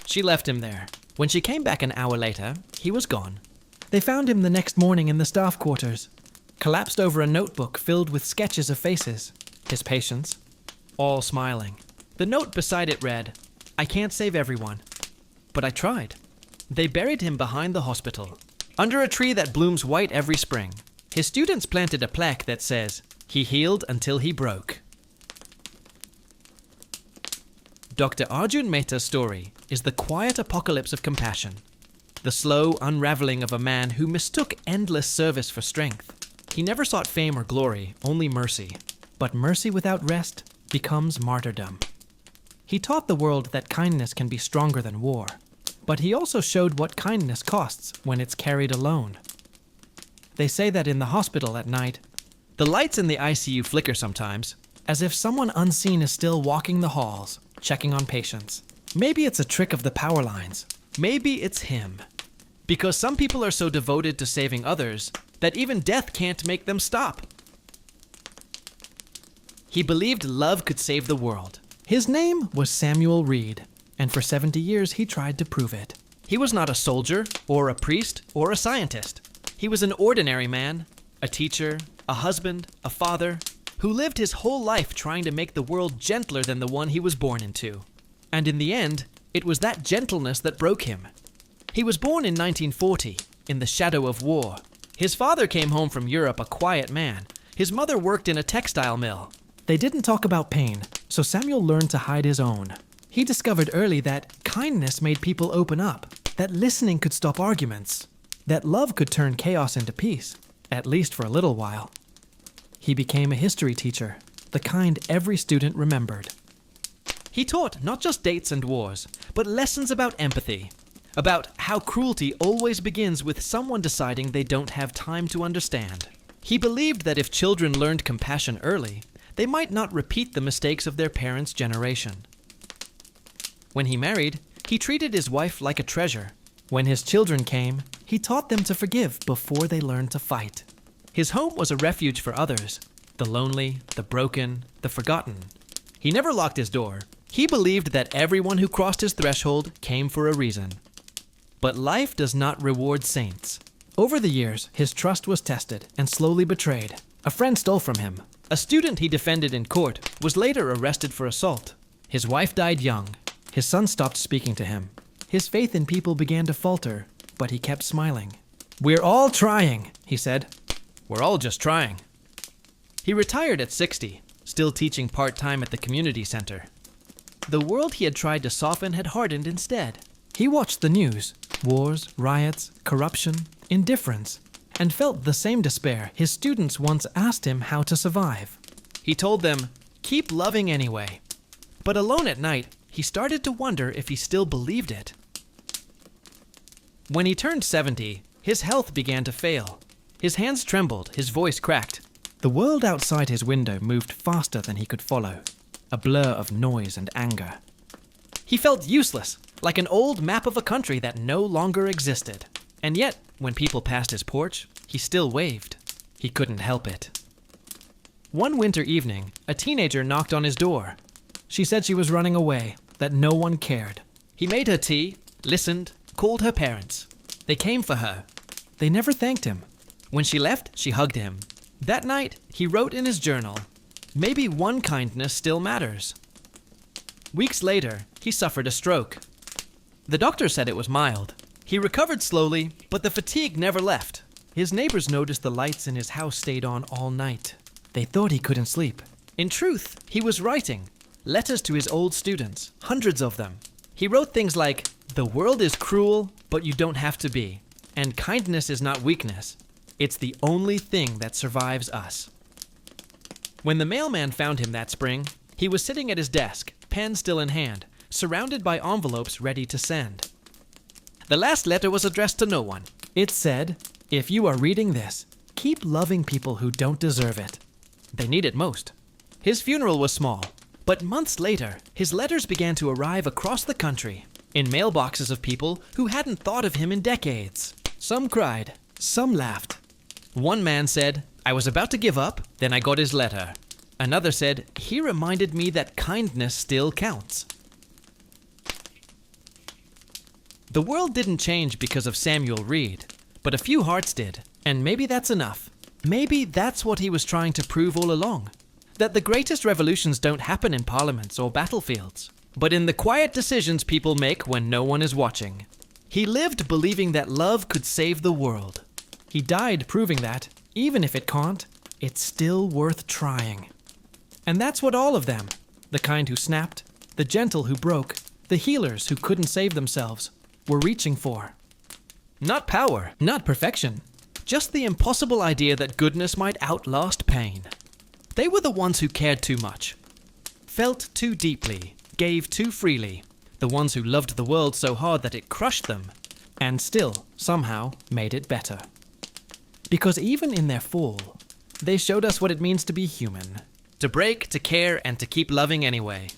She left him there. When she came back an hour later, he was gone. They found him the next morning in the staff quarters, collapsed over a notebook filled with sketches of faces, his patients, all smiling. The note beside it read, "I can't save everyone, but I tried." They buried him behind the hospital, under a tree that blooms white every spring. His students planted a plaque that says, "He healed until he broke." Dr. Arjun Mehta's story is the quiet apocalypse of compassion, the slow unraveling of a man who mistook endless service for strength. He never sought fame or glory, only mercy. But mercy without rest becomes martyrdom. He taught the world that kindness can be stronger than war, but he also showed what kindness costs when it's carried alone. They say that in the hospital at night, the lights in the ICU flicker sometimes, as if someone unseen is still walking the halls, checking on patients. Maybe it's a trick of the power lines. Maybe it's him. Because some people are so devoted to saving others that even death can't make them stop. He believed love could save the world. His name was Samuel Reed, and for 70 years he tried to prove it. He was not a soldier, or a priest, or a scientist. He was an ordinary man, a teacher, a husband, a father, who lived his whole life trying to make the world gentler than the one he was born into. And in the end, it was that gentleness that broke him. He was born in 1940, in the shadow of war. His father came home from Europe a quiet man. His mother worked in a textile mill. They didn't talk about pain, so Samuel learned to hide his own. He discovered early that kindness made people open up, that listening could stop arguments, that love could turn chaos into peace, at least for a little while. He became a history teacher, the kind every student remembered. He taught not just dates and wars, but lessons about empathy, about how cruelty always begins with someone deciding they don't have time to understand. He believed that if children learned compassion early, they might not repeat the mistakes of their parents' generation. When he married, he treated his wife like a treasure. When his children came, he taught them to forgive before they learned to fight. His home was a refuge for others, the lonely, the broken, the forgotten. He never locked his door. He believed that everyone who crossed his threshold came for a reason. But life does not reward saints. Over the years, his trust was tested and slowly betrayed. A friend stole from him. A student he defended in court was later arrested for assault. His wife died young. His son stopped speaking to him. His faith in people began to falter, but he kept smiling. "We're all trying," he said. "We're all just trying." He retired at 60, still teaching part-time at the community center. The world he had tried to soften had hardened instead. He watched the news, wars, riots, corruption, indifference, and felt the same despair his students once asked him how to survive. He told them, "Keep loving anyway." But alone at night, he started to wonder if he still believed it. When he turned 70, his health began to fail. His hands trembled, his voice cracked. The world outside his window moved faster than he could follow, a blur of noise and anger. He felt useless, like an old map of a country that no longer existed. And yet, when people passed his porch, he still waved. He couldn't help it. One winter evening, a teenager knocked on his door. She said she was running away, that no one cared. He made her tea, listened, called her parents. They came for her. They never thanked him. When she left, she hugged him. That night, he wrote in his journal, "Maybe one kindness still matters." Weeks later, he suffered a stroke. The doctor said it was mild. He recovered slowly, but the fatigue never left. His neighbors noticed the lights in his house stayed on all night. They thought he couldn't sleep. In truth, he was writing letters to his old students, hundreds of them. He wrote things like, "The world is cruel, but you don't have to be. And kindness is not weakness. It's the only thing that survives us." When the mailman found him that spring, he was sitting at his desk, pen still in hand, surrounded by envelopes ready to send. The last letter was addressed to no one. It said, "If you are reading this, keep loving people who don't deserve it. They need it most." His funeral was small, but months later, his letters began to arrive across the country, in mailboxes of people who hadn't thought of him in decades. Some cried, some laughed. One man said, "I was about to give up, then I got his letter." Another said, "He reminded me that kindness still counts." The world didn't change because of Samuel Reed, but a few hearts did, and maybe that's enough. Maybe that's what he was trying to prove all along, that the greatest revolutions don't happen in parliaments or battlefields, but in the quiet decisions people make when no one is watching. He lived believing that love could save the world. He died proving that, even if it can't, it's still worth trying. And that's what all of them, the kind who snapped, the gentle who broke, the healers who couldn't save themselves, were reaching for. Not power, not perfection, just the impossible idea that goodness might outlast pain. They were the ones who cared too much, felt too deeply, gave too freely, the ones who loved the world so hard that it crushed them, and still, somehow, made it better. Because even in their fall, they showed us what it means to be human. To break, to care, and to keep loving anyway.